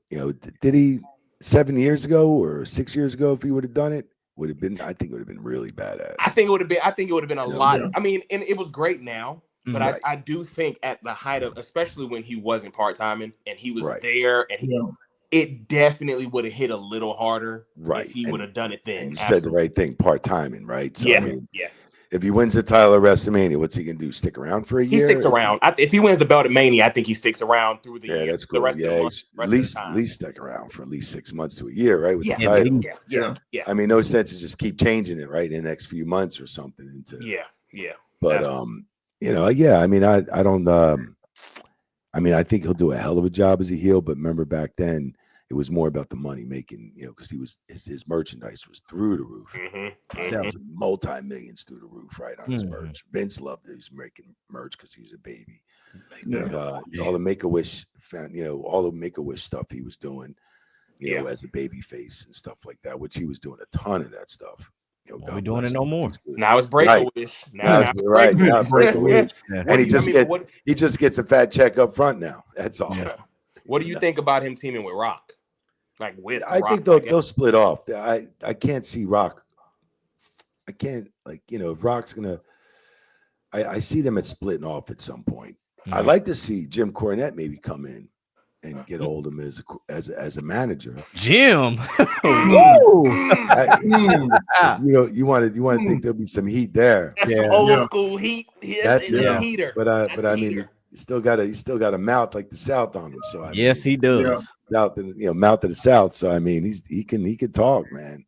Did he 7 years ago or 6 years ago? If he would have done it, would have been. I think it would have been really badass.
I think it would have been a lot. Yeah. I mean, and it was great now, but I do think at the height of, especially when he wasn't part-timing and he was there, and it definitely would have hit a little harder if he would have done it then.
And you said the right thing, part-timing, right? So,
yeah,
I mean, if he wins the title at WrestleMania, what's he gonna do? Stick around for a year?
He sticks around. If he wins the belt at Mania, I think he sticks around through the year.
That's cool.
The rest of the month,
at least stick around for at least 6 months to a year, right? With the title.
Yeah.
I mean, no sense to just keep changing it, right? In the next few months or something. But I mean, I don't. I mean, I think he'll do a hell of a job as a heel. But remember, back then it was more about the money making, because his merchandise was through the roof. Selling multi-millions through the roof, right, on his merch. Vince loved it. He was making merch because he was a baby. And, all the Make-A-Wish, all the Make-A-Wish stuff he was doing, as a baby face and stuff like that, which he was doing a ton of that stuff.
We're doing it no more.
Now it's Break-A-Wish.
Now it's Break-A-Wish. And he just gets a fat check up front now. That's all.
Yeah. What do you think about him teaming with Rock? Like with
I
Rock,
think they'll split off. I can't see Rock. I can't, if Rock's gonna. I see them at splitting off at some point. I'd like to see Jim Cornette maybe come in and get hold of him as a manager.
Jim,
you want to think there'll be some heat there.
That's old school heat.
That's
a heater.
But I mean, he still got a mouth like the South on him. So
he does.
South and mouth of the South. So I mean, he can talk, man.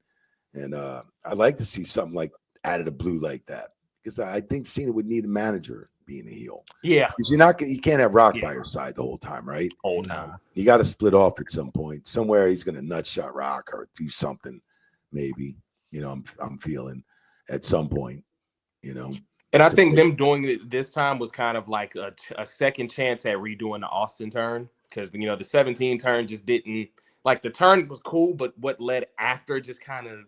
And I'd like to see something like out of the blue like that, because I think Cena would need a manager being a heel.
Yeah,
because you can't have Rock by your side the whole time, right?
Whole time.
You got to split off at some point. Somewhere he's going to nut shot Rock or do something. Maybe I'm feeling at some point.
And I think them doing it this time was kind of like a second chance at redoing the Austin turn, because the 17 turn just didn't, like, the turn was cool, but what led after just kind of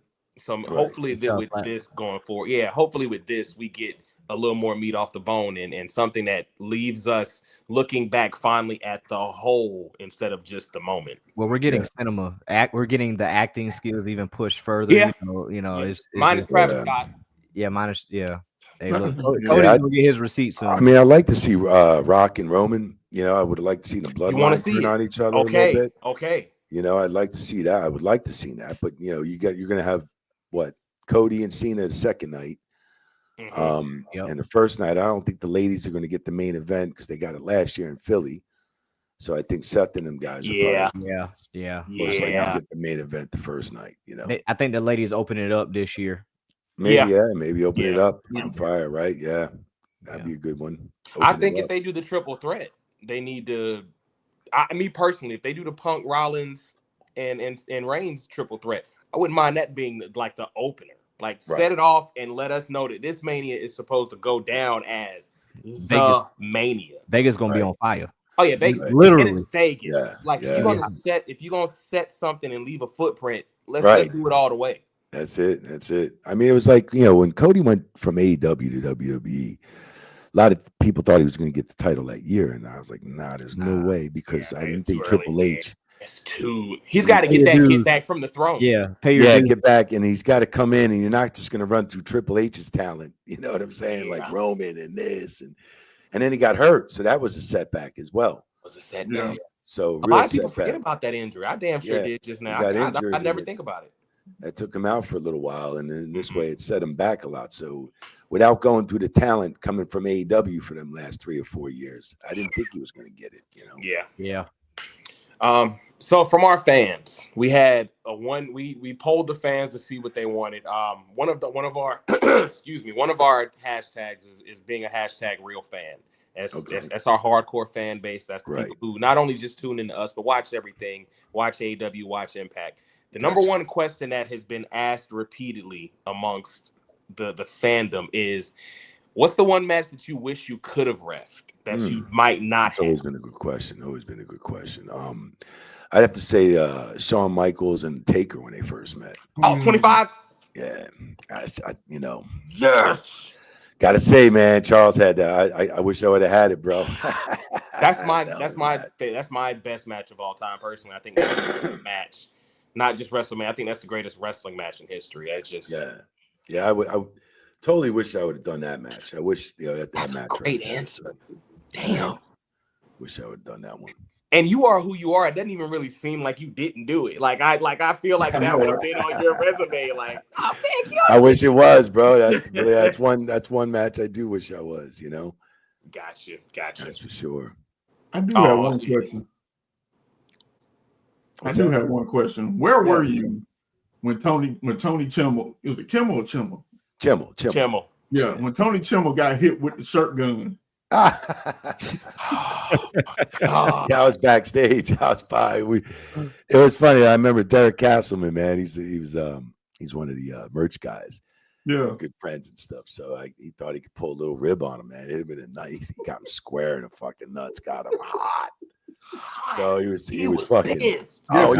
hopefully with this going forward, hopefully with this we get a little more meat off the bone and something that leaves us looking back fondly at the whole instead of just the moment.
Well, we're getting cinema. We're getting the acting skills even pushed further. It's
minus Travis Scott.
Hey, look, Cody's gonna get his receipt soon.
I mean, I'd like to see Rock and Roman. I would like to see the bloodline turn on each other a little bit.
Okay.
I'd like to see that. I would like to see that. But you're gonna have Cody and Cena the second night. And the first night, I don't think the ladies are going to get the main event because they got it last year in Philly. So I think Seth and them guys are probably get the main event the first night.
I think the ladies open it up this year.
Maybe open it up on fire, right? Yeah, that'd be a good one.
I think if they do the triple threat, they need to. Me personally, if they do the Punk Rollins and Reigns triple threat. I wouldn't mind that being like the opener. Like set it off and let us know that this Mania is supposed to go down as the Mania.
Vegas gonna be on fire.
Oh yeah, Vegas.
Literally.
And it's Vegas.
Yeah,
like
yeah.
if you're gonna set something and leave a footprint, let's do it all the way.
That's it. I mean, it was like, when Cody went from AEW to WWE, a lot of people thought he was going to get the title that year, and I was like, nah, there's no way, because I didn't think Triple H.
He's got to get back from the throne.
Yeah,
get back, and he's got to come in, and you're not just going to run through Triple H's talent. You know what I'm saying? Like Roman and this, and then he got hurt, so that was a setback as well.
Was a setback.
So
a lot of people forget about that injury. I damn sure did just now. I never think about it.
That took him out for a little while, and then this way it set him back a lot. So without going through the talent coming from AEW for them last 3 or 4 years, I didn't think he was going to get it.
Yeah.
So from our fans, we had we polled the fans to see what they wanted. One of our one of our hashtags is being a hashtag real fan. That's our hardcore fan base. That's the people who not only just tune into us, but watch everything, watch AEW, watch Impact. The number one question that has been asked repeatedly amongst the fandom is, what's the one match that you wish you could have refed that you might not have?
Always been a good question. I'd have to say Shawn Michaels and Taker when they first met.
Oh, 25?
Yeah.
Yes.
Gotta say, man, Charles had that. I wish I would have had it, bro.
That's my best match of all time. Personally, I think that's the greatest match, not just WrestleMania. I think that's the greatest wrestling match in history.
I totally wish I would have done that match. I wish that
that's
match.
A great answer. Damn.
Wish I would have done that one.
And you are who you are. It doesn't even really seem like you didn't do it. I feel like that would have been on your resume. Like, oh man,
I wish it was, bro. That's one match I do wish I was.
Gotcha.
That's for sure.
I do have one question. Have one question. Where were you when Tony Chimmel? Is it Kimmel or Chimmel?
Chimmel.
Yeah, when Tony Chimmel got hit with the shirt gun.
Yeah, I was backstage. It was funny. I remember Derek Castleman, man. He's one of the merch guys.
Yeah,
good friends and stuff. So he thought he could pull a little rib on him, man. It'd have been a night. He got him square in the fucking nuts. Got him hot. So he was fucking pissed. Oh,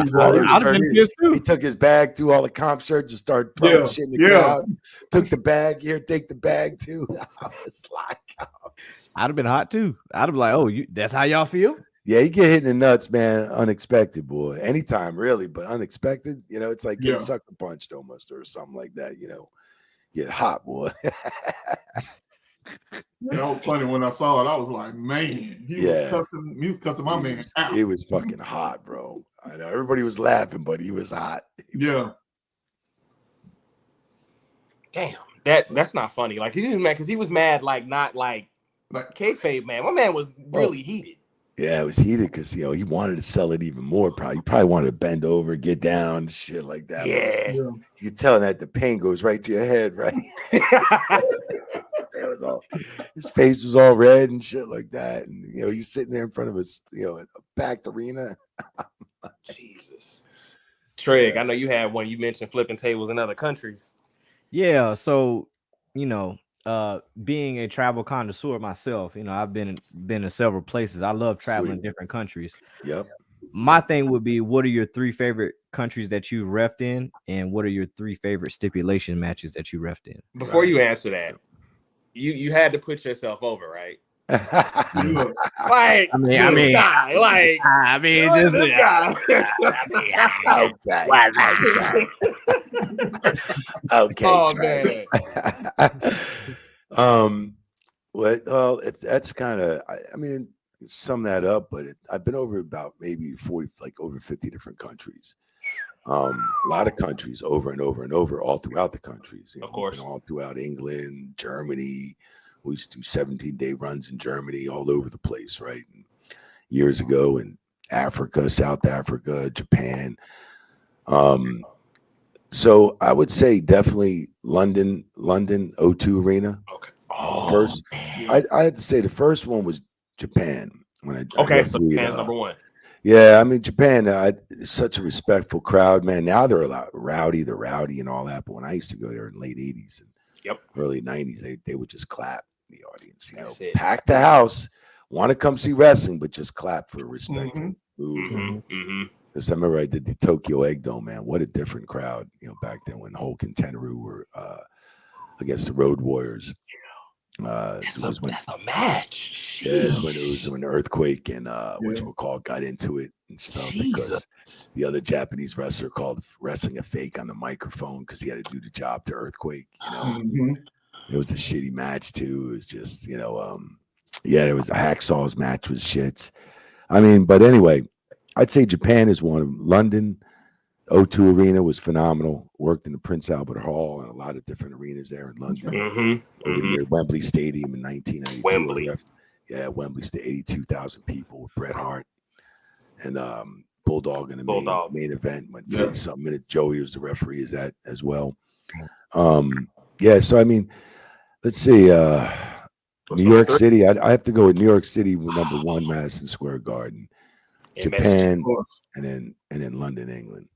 he took his bag through all the comp shirts and started throwing shit in the crowd. Took the bag. Here, take the bag too. I was like,
I'd have been hot too. I'd have been like, that's how y'all feel?
Yeah, you get hit in the nuts, man. Unexpected, boy. Anytime, really, but unexpected. It's like getting sucker punched almost or something like that. Get hot, boy.
That was funny when I saw it. I was like, man, he was cussing my man out.
He was fucking hot, bro. I know everybody was laughing, but he was hot.
Yeah.
Damn, that's not funny. Like he was mad because he was mad, not like kayfabe, man. My man was really heated.
Yeah, it was heated because he wanted to sell it even more. He probably wanted to bend over, get down, shit like that.
Yeah.
You can tell that the pain goes right to your head, right? His face was all red and shit like that, and you're sitting there in front of us, a packed arena.
Jesus. Treg, I know you had one. You mentioned flipping tables in other countries.
Yeah, so being a travel connoisseur myself, I've been in several places. I love traveling different countries.
Yep.
My thing would be, what are your 3 favorite countries that you refed in, and what are your 3 favorite stipulation matches that you refed in?
Before you answer that, you had to put yourself over, right? Like, this guy.
Okay.
Oh man.
Well, that's kind of. I mean, sum that up, but I've been over about maybe 40, over 50 different countries. A lot of countries, over and over and over, all throughout the countries.
Of course,
all throughout England, Germany. We used to do 17-day runs in Germany, all over the place, right? And years ago in Africa, South Africa, Japan. So I would say definitely London O2 Arena.
Okay.
I had to say the first one was Japan.
So Japan's number one.
Yeah, I mean Japan, such a respectful crowd, man. Now they're a lot rowdy, and all that. But when I used to go there in the late '80s and
Yep.
early '90s, they would just clap the audience,
That's it.
pack the house, want to come see wrestling, but just clap for a respectful move. Because I remember I did the Tokyo Egg Dome, man. What a different crowd, back then when Hulk and Tenryu were against the Road Warriors.
That's a match.
Yeah, it was when Earthquake and whatchamacallit got into it and stuff because the other Japanese wrestler called wrestling a fake on the microphone because he had to do the job to Earthquake. It was a shitty match too. It was just, there was a Hacksaw's match was shits. I mean, but anyway, I'd say Japan is one of them. London, O2 Arena was phenomenal. Worked in the Prince Albert Hall and a lot of different arenas there in London. Over the year, Wembley Stadium in 1992.
Wembley.
Wembley's to 82,000 people with Bret Hart and Bulldog in the main event. Went 40-something minutes. Joey was the referee as well. So I mean, let's see. New York City. I have to go with New York City with number 1, Madison Square Garden. Japan, and then London, England.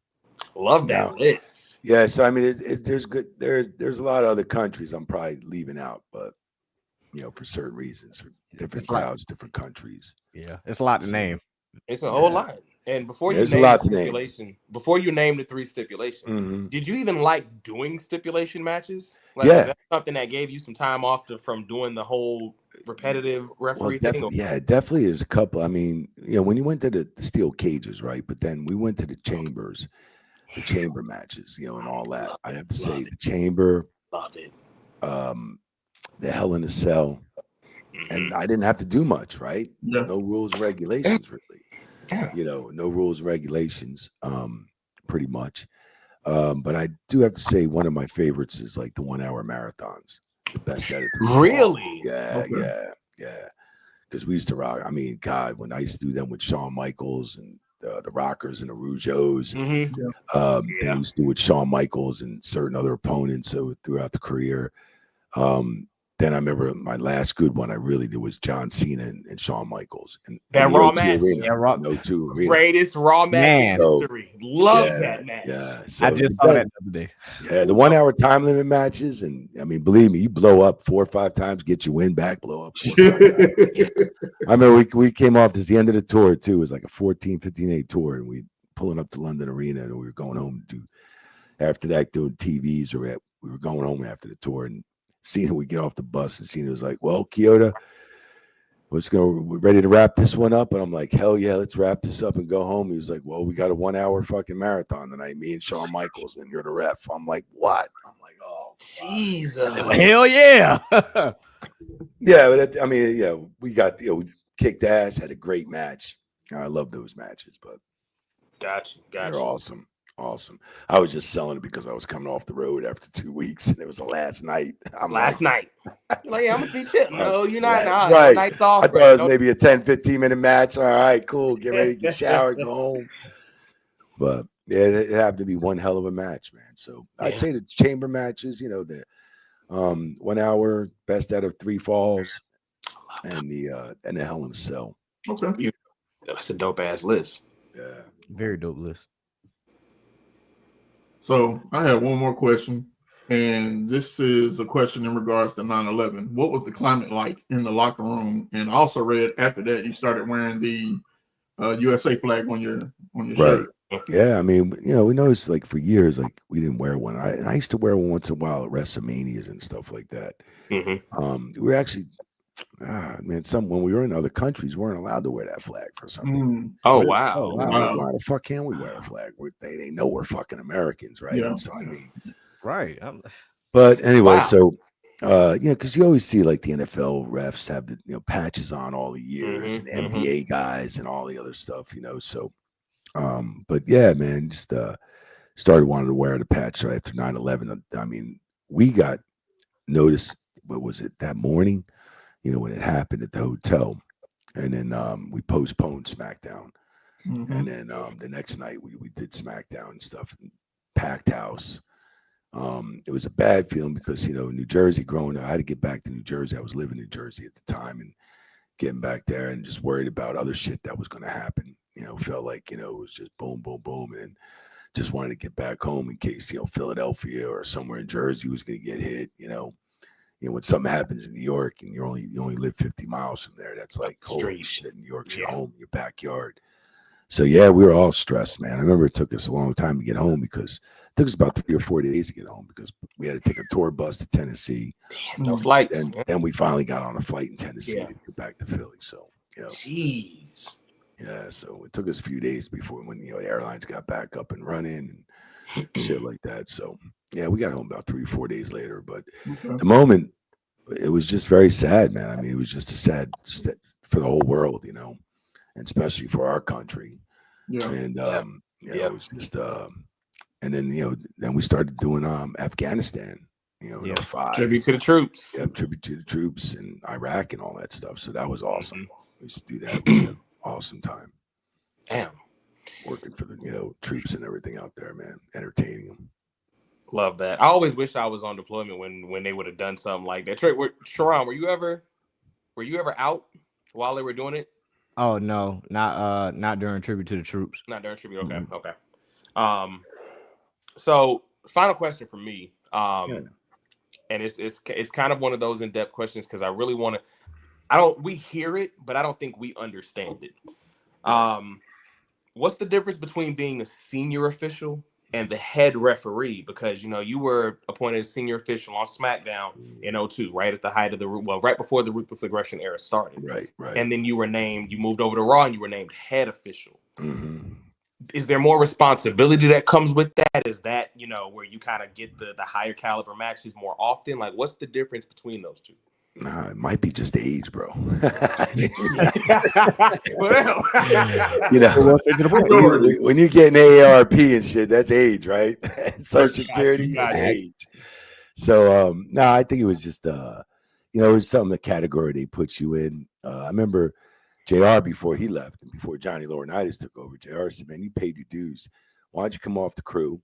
Love that list.
Yeah, so I mean, there's a lot of other countries I'm probably leaving out, but for certain reasons, for different crowds, different countries.
Yeah, it's a lot to name.
It's a whole lot. And before you name the 3 stipulations, did you even like doing stipulation matches? Like, is that something that gave you some time off from doing the whole repetitive referee thing?
Yeah, definitely. There's a couple. I mean, when you went to the steel cages, right? But then we went to the chambers, the chamber matches, and all that. I'd have to say the chamber.
Love it.
The Hell in a Cell. And I didn't have to do much, right? Yeah. No rules and regulations, really. No rules and regulations, pretty much. But I do have to say one of my favorites is like the 1-hour marathons. The best out of 3.
Really?
Yeah. Because we used to rock. I mean, God, when I used to do them with Shawn Michaels and the Rockers and the Rougeaus, they used to do with Shawn Michaels and certain other opponents throughout the career. Then I remember my last good one I really did was John Cena and Shawn Michaels. And
that Raw match.
O2 Arena.
Greatest Raw match in history. Love that match.
Yeah. So
I just saw that the other day.
Yeah, the 1-hour time limit matches. And I mean, believe me, you blow up 4 or 5 times, get your win back, blow up 4 or 5 times. I remember we came off this the end of the tour too. It was like a 15-8 tour. And we pulling up to London Arena and we were going home to after that doing TVs we were going home after the tour and Cena, we get off the bus and Cena was like, well, Chioda, we're ready to wrap this one up. And I'm like, hell yeah, let's wrap this up and go home. He was like, well, we got a 1-hour fucking marathon tonight, me and Shawn Michaels, and you're the ref. I'm like, what? I'm like, oh,
Jesus.
Hell yeah.
Yeah, but we got, we kicked ass, had a great match. I love those matches, but
Gotcha.
They're awesome. I was just selling it because I was coming off the road after 2 weeks and it was the last night.
Last night. You're like, I'm going to be shit. No, you're not.
Right.
Night's off.
I thought it was maybe a 10-15 minute match. All right, cool. Get ready, get showered, go home. But yeah, it happened to be one hell of a match, man. So I'd say the chamber matches, the 1 hour, best out of 3 falls, and the Hell in a Cell.
Okay.
That's a dope ass list.
Yeah.
Very dope list.
So I have one more question, and this is a question in regards to 9/11. What was the climate like in the locker room? And I also read after that you started wearing the USA flag on your shirt.
Yeah, I mean, we noticed like for years, like we didn't wear one. I used to wear one once in a while at Wrestlemanias and stuff like that. We were actually, when we were in other countries, we weren't allowed to wear that flag for some reason.
Oh wow!
Why the fuck can't we wear a flag? They know we're fucking Americans, right?
Yeah.
So I mean,
right.
But anyway, so because you always see like the NFL refs have the patches on all the years, and NBA guys and all the other stuff, So, but yeah, man, just started wanting to wear the patch right after 9/11. I mean, we got noticed. What was it that morning? When it happened at the hotel, and then we postponed SmackDown, and then the next night we did SmackDown and stuff, and packed house. It was a bad feeling because New Jersey growing up, I had to get back to New Jersey. I was living in New Jersey at the time, and getting back there, and just worried about other shit that was going to happen. felt like, it was just boom, boom, boom. And just wanted to get back home in case, Philadelphia or somewhere in Jersey was going to get hit, when something happens in New York and you only live 50 miles from there, that's like, holy shit, New York's your home, your backyard. So yeah, we were all stressed, man. I remember it took us a long time to get home because it took us about 3 or 4 days to get home because we had to take a tour bus to Tennessee.
Damn, no flights.
And then we finally got on a flight in Tennessee to get back to Philly. So,
Jeez.
Yeah, so it took us a few days before when the airlines got back up and running and shit like that. So yeah, we got home about 3 or 4 days later. But the moment, it was just very sad, man. I mean, it was just a sad for the whole world, and especially for our country.
Yeah.
And it was just and then then we started doing Afghanistan, in 05.
Tribute to the troops.
Yeah, tribute to the troops in Iraq and all that stuff. So that was awesome. We used to do that. It was an awesome time.
Damn.
Working for the troops and everything out there, man. Entertaining them.
Love that. I always wish I was on deployment when they would have done something like that. Sharon, were you ever out while they were doing it?
Oh no, not during tribute to the troops.
Not during tribute. Okay, okay. So final question for me. And it's kind of one of those in-depth questions because I really want to. We hear it, but I don't think we understand it. What's the difference between being a senior official and the head referee? Because you were appointed as senior official on SmackDown in 2002, right at the height of right before the Ruthless Aggression era started.
Right.
And then you moved over to Raw and you were named head official.
Mm-hmm.
Is there more responsibility that comes with that? Is that, where you kind of get the higher caliber matches more often? Like, what's the difference between those two?
Nah, it might be just age, bro. When you get an AARP and shit, that's age, right? Social Security, that's age. So, no, I think it was just, it was something, the category they put you in. I remember JR before he left and before Johnny Laurinaitis took over, JR said, man, you paid your dues. Why don't you come off the crew?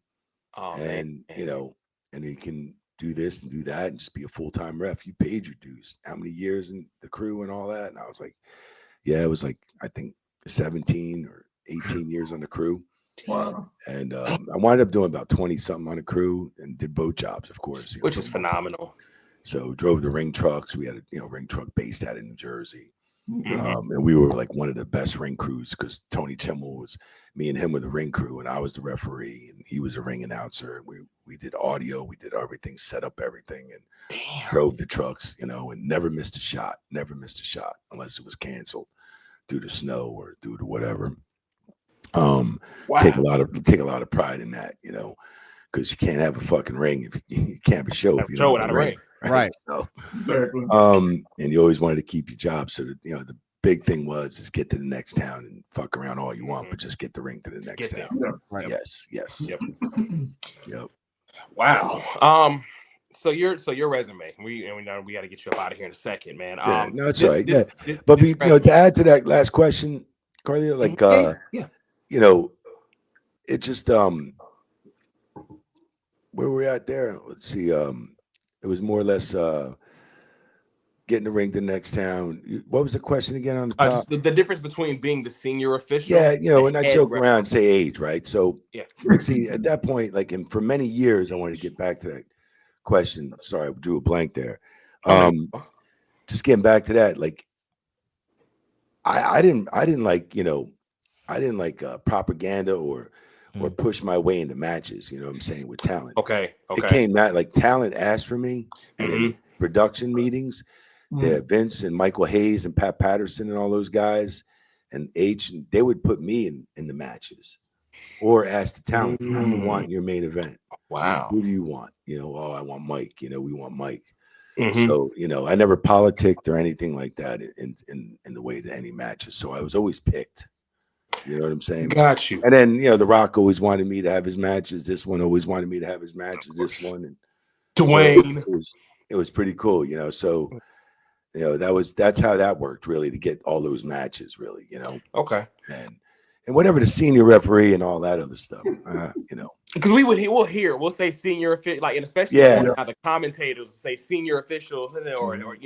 And you can do this and do that and just be a full-time ref. You paid your dues. How many years in the crew and all that? And I was like, yeah, it was like, I think 17 or 18 years on the crew.
Wow.
And I wound up doing about 20 something on the crew and did boat jobs, of course.
Which is phenomenal.
So drove the ring trucks. We had a ring truck based out of New Jersey.
Mm-hmm.
And we were like one of the best ring crews because Tony Chimmel was, me and him were the ring crew and I was the referee and he was a ring announcer. And we did audio, we did everything, set up everything and drove the trucks, and never missed a shot unless it was canceled due to snow or due to whatever. Wow. Take a lot of pride in that, because you can't have a fucking ring if you can't have a show if you don't have a ring. Right. So,
exactly.
And you always wanted to keep your job. So that, the big thing is get to the next town and fuck around all you want, but just get the ring to the next town.
Yeah.
Right. Yes.
Yep.
Yep.
Wow. So your resume. We know we got to get you up out of here in a second, man.
No, it's all right. But to add to that last question, Carly, like it just where we're at there. Let's see. It was more or less getting the ring to the next town. What was the question again on the top?
Just the difference between being the senior official.
Yeah, and I joke around and say age, right? So see, at that point, like, and for many years, I wanted to get back to that question. Sorry, I drew a blank there. Just getting back to that, like, I didn't like propaganda or push my way into matches, you know what I'm saying, with talent.
Okay.
It came that like talent asked for me and in production meetings. Vince and Michael Hayes and Pat Patterson and all those guys and they would put me in the matches or ask the talent, who do you want in your main event?
Wow.
Who do you want? I want Mike, we want Mike. So, I never politicked or anything like that in the way to any matches. So I was always picked. You know what I'm saying?
Got you.
And then, The Rock always wanted me to have his matches. This one always wanted me to have his matches. This one. And
Dwayne.
So it was pretty cool, So, that's how that worked, really, to get all those matches, really,
Okay.
And whatever the senior referee and all that other stuff,
Because we'll say senior official, like, and especially how the commentators say senior officials, or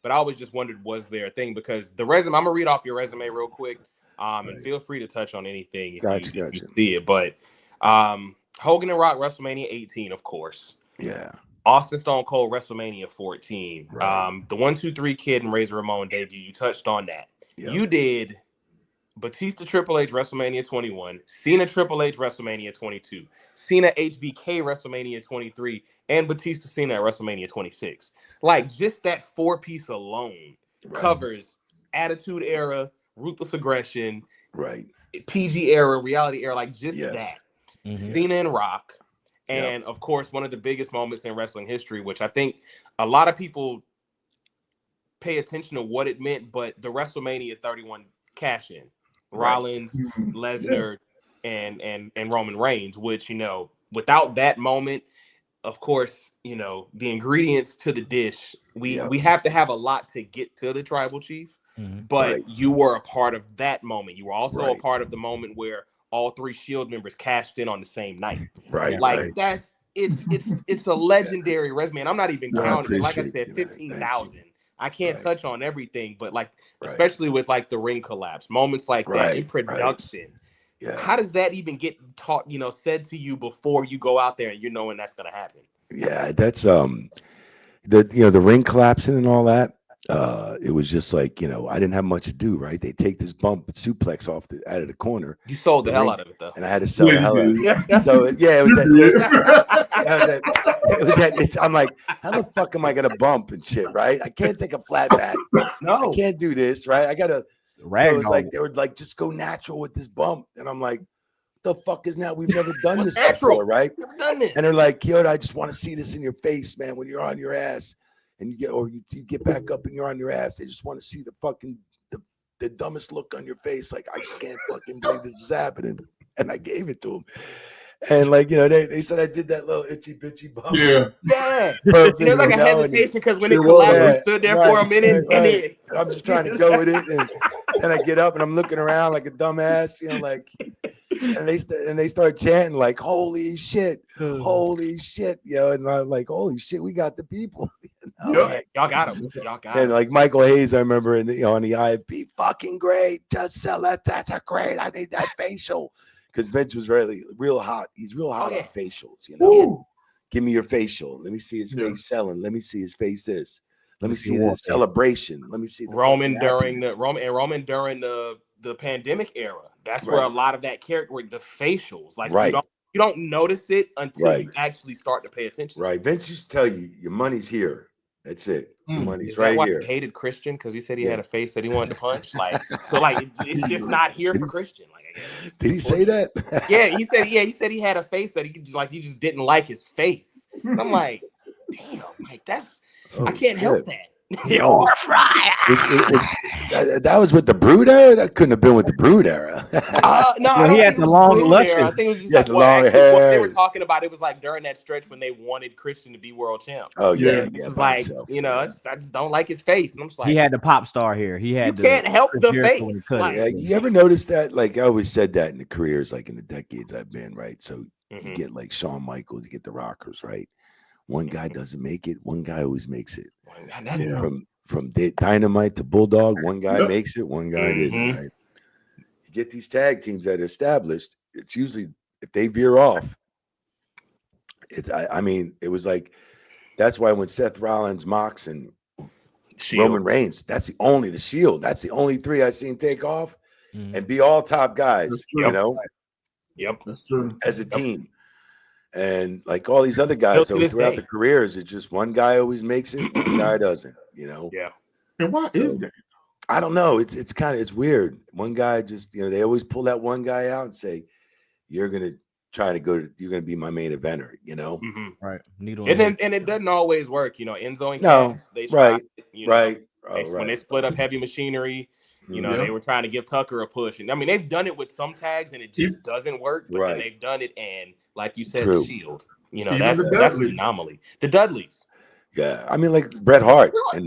but I always just wondered, was there a thing? Because the resume, I'm gonna read off your resume real quick. And feel free to touch on anything if
Gotcha.
you see it. But Hogan and Rock WrestleMania 18, of course.
Yeah.
Austin Stone Cold WrestleMania 14.
Right.
The 1-2-3 Kid and Razor Ramon debut. You touched on that.
Yep.
You did Batista Triple H WrestleMania 21, Cena Triple H WrestleMania 22, Cena HBK WrestleMania 23, and Batista Cena at WrestleMania 26. Like, just that 4-piece alone covers Attitude Era, Ruthless Aggression, PG era, reality era, like just that. Cena and Rock. And of course, one of the biggest moments in wrestling history, which I think a lot of people pay attention to what it meant, but the WrestleMania 31 cash in. Rollins, Lesnar, and Roman Reigns, which, you know, without that moment, of course, you know, the ingredients to the dish, we have to have a lot to get to the Tribal Chief, but you were a part of that moment. You were also a part of the moment where all 3 Shield members cashed in on the same night. That's it's a legendary resume, and I'm not even counting. Like I said, 15,000. I can't touch on everything, but like especially with like the ring collapse, moments like that in production. How does that even get taught, you know, said to you before you go out there and you knowing that's gonna happen?
Yeah, that's the ring collapsing and all that. It was just like, you know, I didn't have much to do, right? They take this bump and suplex out of the corner.
You sold the hell out of it though.
And I had to sell the hell out of it. So yeah, it was that. It was that. I'm like, how the fuck am I gonna bump and shit, right? I can't take a flat back. No, I can't do this, right? I gotta. So it was like they were like, just go natural with this bump, and I'm like, the fuck is that? We've never done this before, right?
Never done this.
And they're like, Chioda, I just want to see this in your face, man. When you're on your ass, and you get back up and you're on your ass, they just want to see the fucking the dumbest look on your face. Like, I just can't fucking believe this is happening. And I gave it to them. And like, you know, they said I did that little itchy bitchy bump.
Yeah. There's like a hesitation because when it collapsed, we stood there for a minute, and then
I'm just trying to go with it, and then I get up and I'm looking around like a dumbass, you know, like, and they start chanting like, "Holy shit, holy shit," you know, and I'm like, "Holy shit, we got the people." You know?
Y'all got them. Y'all got them.
And like Michael Hayes, I remember on the IFB, fucking great, just sell that. That's a great. I need that facial. Because Vince was really real hot. He's real hot on facials, you know. Ooh. Give me your facial. Let me see his face selling. Let me see his face this. Let me see the celebration. Let me see the
Roman during the pandemic era. That's where a lot of that character, the facials, like you don't notice it until you actually start to pay attention.
Right. Vince used to tell you your money's here. That's it. The money's
Is
right
that why
here.
He hated Christian because he said he had a face that he wanted to punch. Like, so like it's just not here for Christian. Like, I guess.
Did he say that?
He said he had a face that he just didn't like his face. And I'm like, damn, like that's I can't help that.
That was with the Brood era? That couldn't have been with the Brood era.
No,
he had the long luscious.
I think it was just like what they were talking about. It was like during that stretch when they wanted Christian to be world champ.
Oh yeah,
it was like you know, I just don't like his face, and I'm just like,
he had the pop star here. He had.
You can't help the face.
Like, you ever notice that? Like I always said that in the careers, like in the decades I've been, right? So you get like Shawn Michaels, you get the Rockers, right? One guy doesn't make it, one guy always makes it. From Dynamite to Bulldog, one guy makes it, one guy didn't. Right? You get these tag teams that are established. It's usually if they veer off. I mean, it was like that's why when Seth Rollins, Mox, and Roman Reigns, that's the Shield. That's the only 3 I've seen take off and be all top guys. You know,
that's true.
As a team. And like all these other guys throughout the careers, it's just one guy always makes it, one guy doesn't, you know?
Yeah.
And why is that?
I don't know. It's weird. One guy just, you know, they always pull that one guy out and say, you're going to you're going to be my main eventer, you know?
Right.
And it doesn't always work, you know, Enzo and Cass, they tried, when they split up Heavy Machinery, you know, they were trying to give Tucker a push. And I mean, they've done it with some tags and it just doesn't work, but then they've done it. And like you said, the Shield, you know, that's an anomaly. The Dudleys.
Yeah. I mean, like Bret Hart and,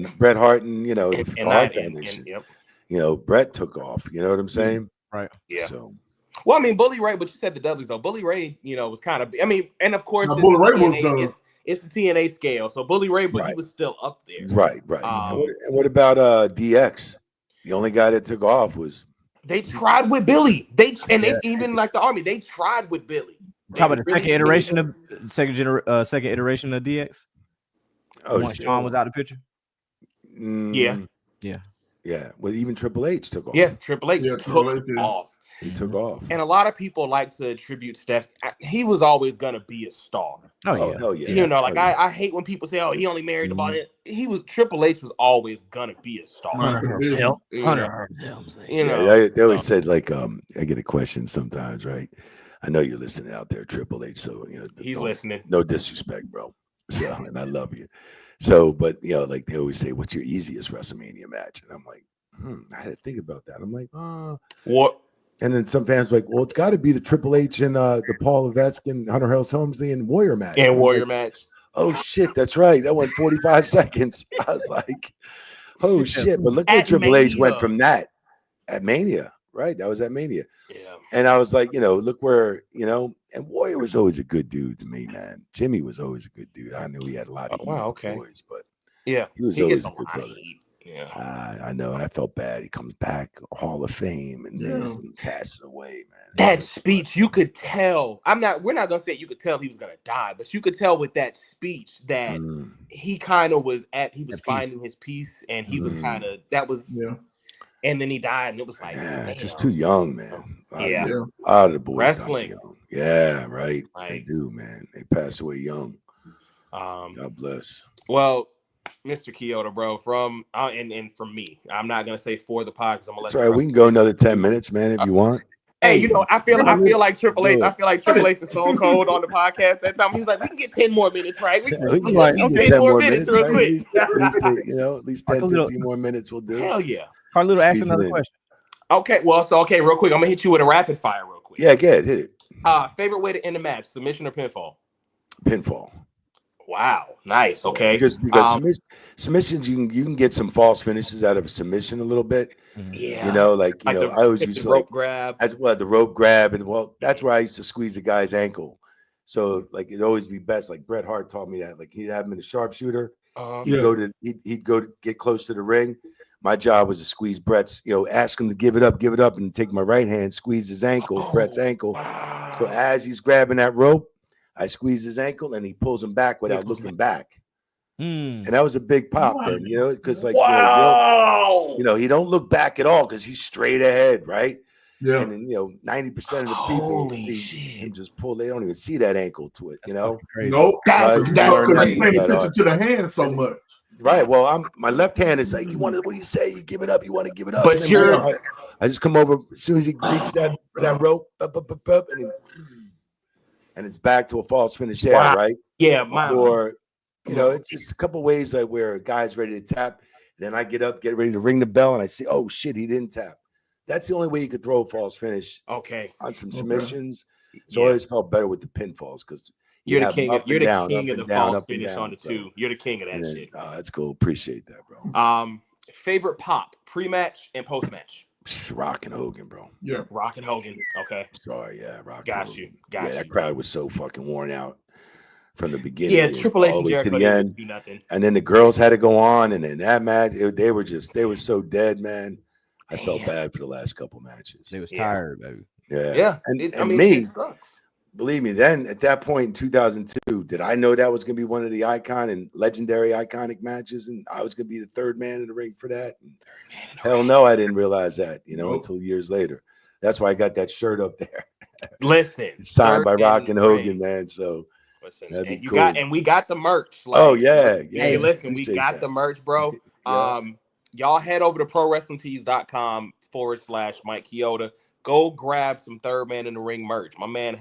you know, the Hart Foundation. You know, Bret took off. You know what I'm saying?
Right.
Yeah.
So,
well, I mean, Bully Ray, but you said the Dudleys, though. Bully Ray, you know, was kind of, I mean, and of course,
Bully Ray was
it's the TNA scale. So Bully Ray, but he was still up there.
Right. And what about DX? The only guy that took off was
They tried with Billy. They even like the Army. They tried with Billy.
Talk about the second iteration of second iteration of DX.
Oh,
once Shawn was out of the picture.
Yeah.
Well, even Triple H took off.
Yeah, Triple H took off.
He took off.
And a lot of people like to attribute Steph. He was always gonna be a star.
Oh hell yeah.
You know, like I hate when people say, "Oh, he only married the ball." Triple H was always gonna be a star.
Hunter.
You know,
they always said like I get a question sometimes, right? I know you're listening out there, Triple H. So
he's listening.
No disrespect, bro. So and I love you. So, but like they always say, "What's your easiest WrestleMania match?" And I'm like, I had to think about that. I'm like,
what?
And then some fans like, well, it's got to be the Triple H and the Paul Levesque and Hunter Hearst Helmsley and Warrior match.
And Warrior match.
Oh shit, that's right. That went 45 seconds. I was like, oh shit. But look where Triple H went from that at Mania, right? That was at Mania.
Yeah.
And I was like, look where, and Warrior was always a good dude to me, man. Jimmy was always a good dude. I knew he had a lot of boys, but
yeah,
he was always a good brother.
Yeah,
I know, and I felt bad. He comes back, Hall of Fame, and this, and passes away, man.
That speech, you could tell. We're not gonna say you could tell he was gonna die, but you could tell with that speech that he kind of was finding his peace, and he was kind of and then he died, and it was like,
just too young, man.
Out
of the boys,
wrestling.
Yeah, right. They do, man. They pass away young. God bless.
Well, Mr. Chioda, bro, from and from me, I'm not gonna say for the pod because I'm gonna let.
Sorry, we can go another 10 minutes, man, if you want.
Hey, I feel like Triple H. I feel like Triple H is Stone Cold on the podcast that time. He's like, we can get 10 more minutes, right? We can get 10 more minutes real quick.
At least 10, 15 more minutes will do.
Hell yeah.
Carlito, ask another question.
Okay, real quick. I'm gonna hit you with a rapid fire real quick.
Yeah, go ahead, hit it.
Favorite way to end a match: submission or pinfall?
Pinfall.
Wow, nice. Okay,
because submissions you can get some false finishes out of a submission a little bit.
Yeah,
I always used to
rope grab
as well, the rope grab, and that's where I used to squeeze a guy's ankle. So it'd always be best. Like Bret Hart taught me that. Like he'd have him in a sharpshooter. He'd go to get close to the ring. My job was to squeeze Bret's. Ask him to give it up, and take my right hand, squeeze his ankle, Bret's ankle. Wow. So as he's grabbing that rope, I squeeze his ankle and he pulls him back without looking back. And that was a big pop then, because he don't look back at all because he's straight ahead, right? Yeah. And then, 90% of the people just pull, they don't even see that ankle to it,
Nope. That's because they pay attention to the hand so much.
Right. Well, my left hand is like, what do you say? You give it up, you want to give it up.
But
I just come over as soon as he reaches that rope, and it's back to a false finish there, right?
Yeah,
or it's just a couple ways like where a guy's ready to tap, then I get up, get ready to ring the bell, and I see, oh shit, he didn't tap. That's the only way you could throw a false finish.
Okay.
On some submissions. So I always felt better with the pinfalls because
you're the king of the false finish on the two. You're the king of that shit.
That's cool. Appreciate that, bro.
Favorite pop, pre-match and post-match.
Rock and Hogan, bro.
Yeah,
Rock and Hogan. Okay.
Sorry, yeah, Rock.
Got you.
That crowd was so fucking worn out from the beginning.
Yeah, Triple H and Jericho
to the end.
Do nothing.
And then the girls had to go on, and then that match, they were so dead, man. I felt bad for the last couple matches.
They was tired, baby.
Yeah.
It sucks.
Believe me, then at that point in 2002, did I know that was going to be one of the legendary iconic matches, and I was going to be the third man in the ring for that? Hell no, I didn't realize that, until years later. That's why I got that shirt up there.
Listen,
signed by Rock and Hogan, man. So
that'd be cool. And we got the merch. Hey, listen, we got the merch, bro. Y'all head over to prowrestlingtees.com/Mike Chioda. Go grab some third man in the ring merch. My man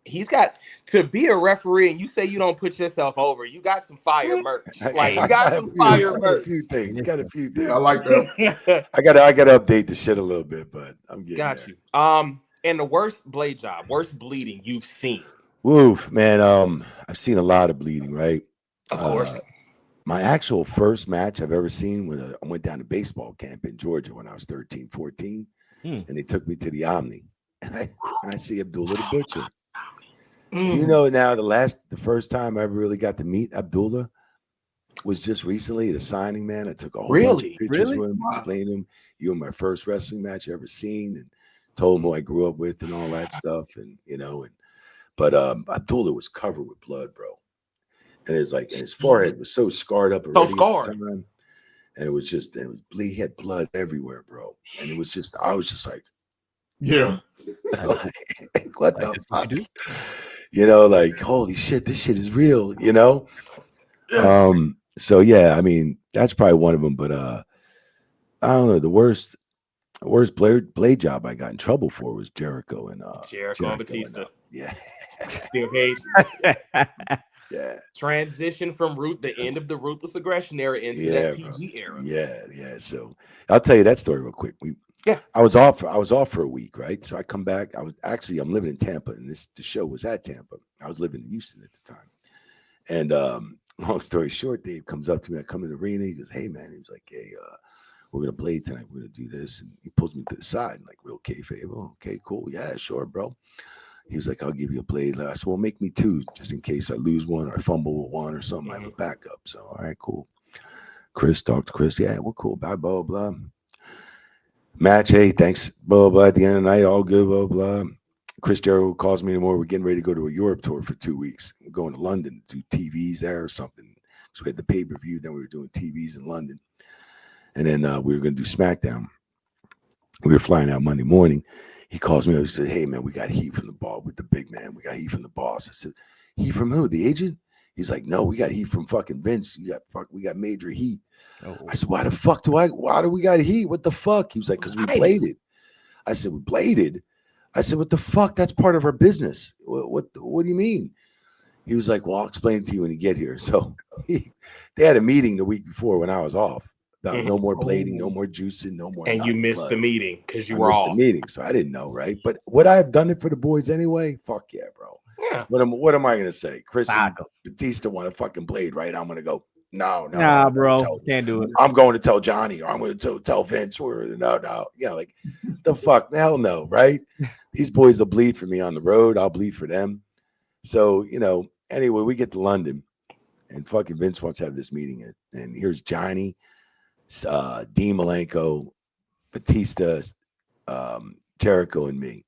he's got to be a referee, and you say you don't put yourself over. You got some fire merch. Like you got some fire merch.
Got a few things.
I like that.
I gotta update the shit a little bit, but I'm getting
got
there.
you. And the worst blade job, worst bleeding you've seen.
Woo, man. I've seen a lot of bleeding, right?
Of course.
My actual first match I've ever seen was I went down to baseball camp in Georgia when I was 13, 14. And they took me to the Omni, and I see Abdullah the Butcher. Do you know now the first time I ever really got to meet Abdullah? was just recently at a signing, man. I took a whole bunch
Really?
of pictures
Really?
with him, explained to him, you were my first wrestling match I ever seen, and told him who I grew up with and all that stuff. And but Abdullah was covered with blood, bro. And it's like, and his forehead was so scarred up already at the time. And it was he had blood everywhere, bro. And it was just, I was just like,
Yeah.
like, what the fuck? Like, holy shit, this shit is real, So yeah, I mean, that's probably one of them, but I don't know, the worst blade job I got in trouble for was Jericho and
Batista.
Yeah.
Steel cage.
Yeah.
Transition from the end of the ruthless aggression era into that PG era.
Yeah. So I'll tell you that story real quick. I was off for a week, right? So I come back. I'm living in Tampa, and the show was at Tampa. I was living in Houston at the time. And long story short, Dave comes up to me. I come in the arena. He goes, "Hey man," he was like, "Hey, we're gonna blade tonight. We're gonna do this." And he pulls me to the side, and like real kayfabe. "Oh, okay, cool. Yeah, sure, bro." He was like, "I'll give you a blade." I said, "Well, make me two, just in case I lose one or I fumble with one or something. I have a backup." So, all right, cool. Chris, talk to Chris. Yeah, we're cool. Bye, blah, blah. Match, hey, thanks, blah, blah. At the end of the night, all good, blah, blah. Chris Jericho calls me tomorrow. We're getting ready to go to a Europe tour for 2 weeks. We're going to London to do TVs there or something. So we had the pay-per-view. Then we were doing TVs in London. And then we were going to do SmackDown. We were flying out Monday morning. He calls me up. He said, "Hey, man, we got heat from the boss with the big man. We got heat from the boss." I said, "Heat from who? The agent?" He's like, "No, we got heat from fucking Vince. We got major heat." Oh. I said, "Why do we got heat? What the fuck?" He was like, "Because we bladed." I said, "We bladed?" I said, "What the fuck? That's part of our business. What do you mean?" He was like, "Well, I'll explain it to you when you get here." So they had a meeting the week before when I was off. About no more blading, no more juicing, no more.
And you missed the meeting because you
I
were
missed
off.
the meeting, so I didn't know, right? But would I have done it for the boys anyway? Fuck yeah, bro. Yeah. What am I gonna say? Chris and Batista want a fucking blade, right? I'm gonna go. No,
nah, bro, can't do it.
I'm going to tell Johnny, or I'm going to tell Vince, or no. Yeah, like the fuck, hell no, right? These boys will bleed for me on the road. I'll bleed for them. So anyway, we get to London, and fucking Vince wants to have this meeting, and here's Johnny. Dean Malenko, Batista, Jericho, and me.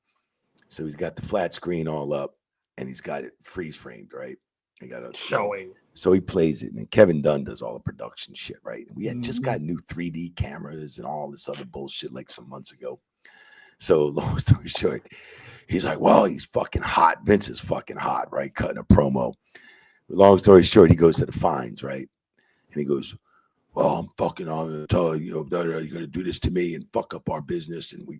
So he's got the flat screen all up, and he's got it freeze framed, right? He got it
showing.
So he plays it, and Kevin Dunn does all the production shit, right? We had just got new 3D cameras and all this other bullshit like some months ago. So long story short, he's like, "Well, he's fucking hot. Vince is fucking hot, right? Cutting a promo." Long story short, he goes to the fines, right? And he goes, "Well, I'm fucking on the tell you, you're going to do this to me and fuck up our business." And we,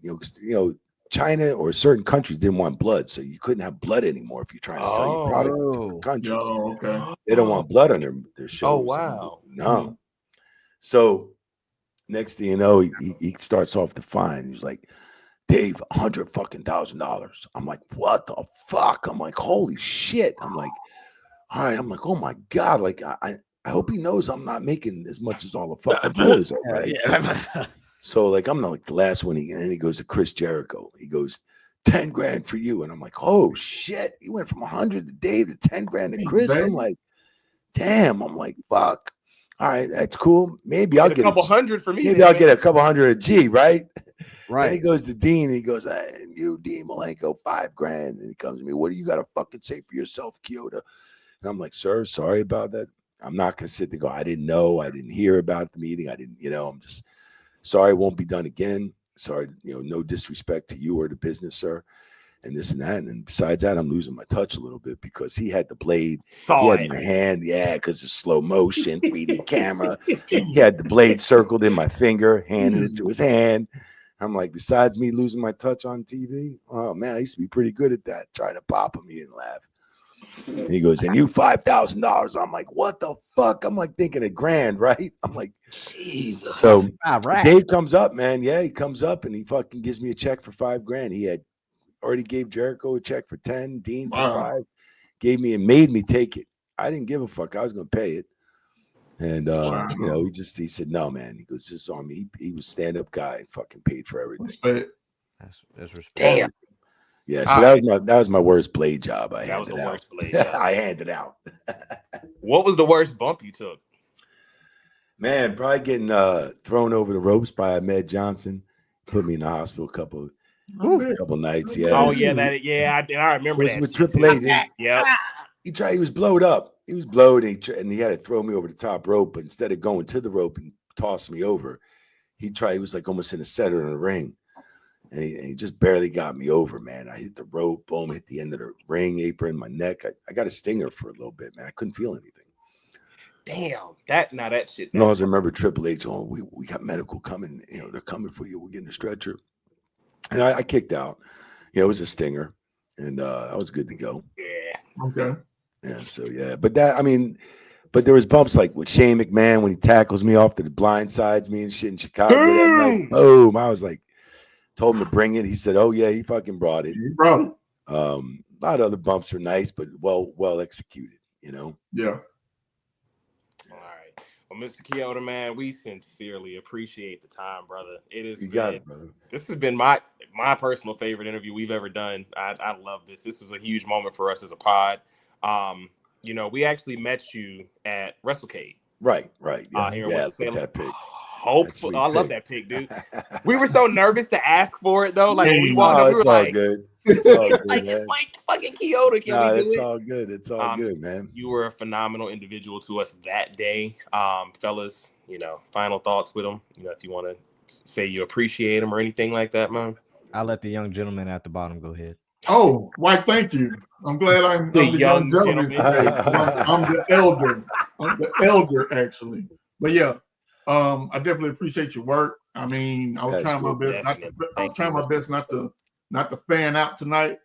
China or certain countries didn't want blood, so you couldn't have blood anymore if you're trying to sell your product to different countries.
Okay.
They don't want blood on their shows.
Oh wow.
No. So next thing you know, he starts off the fine. He's like, "Dave, $100,000." I'm like, "What the fuck?" I'm like, "Holy shit." I'm like, all right. I'm like, "Oh my God." Like I hope he knows I'm not making as much as all the fucking boys are, right? Yeah. So like I'm not like the last one. And then he goes to Chris Jericho. He goes, $10,000 for you. And I'm like, oh shit. He went from 100 to Dave to $10,000 to Chris. I'm like, damn. I'm like, fuck. All right, that's cool. Maybe I'll get
a couple hundred for me.
Maybe I'll get a couple hundred a G, right?
Right.
And he goes to Dean. He goes, "Hey, you, Dean Malenko, $5,000." And he comes to me, "What do you got to fucking say for yourself, Chioda?" And I'm like, "Sir, sorry about that. I'm not going to sit there and go, I didn't know. I didn't hear about the meeting. I didn't, I'm just sorry. It won't be done again. Sorry, no disrespect to you or the business, sir." And this and that. And then besides that, I'm losing my touch a little bit because he had the blade. He had my hand. Yeah, because it's slow motion, 3D camera. He had the blade circled in my finger, handed it to his hand. I'm like, besides me losing my touch on TV, oh, man, I used to be pretty good at that. Try to pop him. He didn't laugh. And he goes, "And you $5,000. I'm like, "What the fuck?" I'm like thinking $1,000, right? I'm like, Jesus. So Dave comes up, man. Yeah, he comes up and he fucking gives me a check for $5,000. He had already gave Jericho a check for 10, Dean for 5, gave me and made me take it. I didn't give a fuck. I was gonna pay it. And he said, "No, man." He goes, "This is on me." He was a stand-up guy and fucking paid for everything.
That's respect.
Damn.
Yeah, so that was my worst blade job.
That was the worst blade job.
I handed out.
What was the worst bump you took?
Man, probably getting thrown over the ropes by Ahmed Johnson. Put me in the hospital a couple nights. Yeah.
Oh yeah, I remember
was
that.
with
shit,
Triple
too.
H.
Yep.
He was blowed up. He was blowed, and he had to throw me over the top rope. But instead of going to the rope and toss me over, he was like almost in the center of the ring. And he just barely got me over, man. I hit the rope, boom, hit the end of the ring apron, my neck. I got a stinger for a little bit, man. I couldn't feel anything.
Damn, that shit.
And always remember Triple H, we got medical coming. They're coming for you. We're getting a stretcher. And I kicked out. It was a stinger. And I was good to go.
Yeah.
Okay.
Yeah, so yeah. But there was bumps like with Shane McMahon when he tackles me off to the blindsides me and shit in Chicago that night. Boom. I was like, told him to bring it. He said, "Oh yeah, he fucking brought it."
He brought it.
A lot of other bumps are nice, but well executed.
Yeah.
All right. Well, Mr. Chioda, man, we sincerely appreciate the time, brother.
You got it, brother.
This has been my personal favorite interview we've ever done. I love this. This is a huge moment for us as a pod. We actually met you at WrestleCade.
Right. Yeah.
Here
yeah,
with
that pick.
Hopefully, I love that pick, dude. We were so nervous to ask for it though. Like when we walked up, we were like,
good. It's all good,
like
man.
it's like fucking Chioda. Can we do
it's
it?
all good. It's all good, man.
You were a phenomenal individual to us that day. Fellas, final thoughts with him. If you want to say you appreciate him or anything like that, man.
I'll let the young gentleman at the bottom go ahead.
Oh, why? Thank you. I'm glad I'm the young gentleman today. I'm the elder. I'm the elder, actually. But yeah, I definitely appreciate your work. I mean, I was trying my best not to fan out tonight,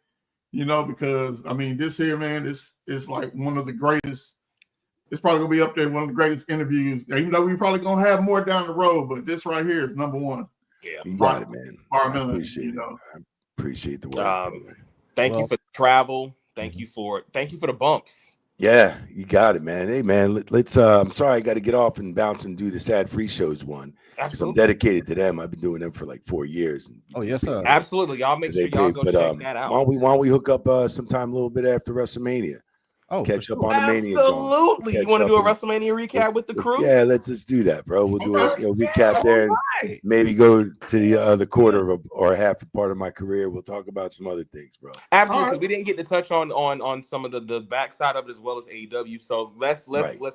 because I mean, this here, man, this is like one of the greatest. It's probably gonna be up there, one of the greatest interviews. Even though we're probably gonna have more down the road, but this right here is number one.
Yeah,
you got it, man.
I
appreciate the work.
Thank you for the travel. Thank you for the bumps.
Yeah, you got it, man. Hey, man, let's. I'm sorry, I got to get off and bounce and do the Sad Free Shows one because I'm dedicated to them. I've been doing them for like 4 years.
Oh yes, sir.
Absolutely, y'all make sure y'all go check that out.
Why don't we hook up sometime a little bit after WrestleMania?
Oh,
catch up on the Mania.
Absolutely, you want to do a WrestleMania recap with the crew?
Yeah, let's do that, bro. We'll do a recap there, and maybe go to the other quarter or half a part of my career. We'll talk about some other things, bro.
Absolutely, because we didn't get to touch on some of the backside of it as well as AEW. So let's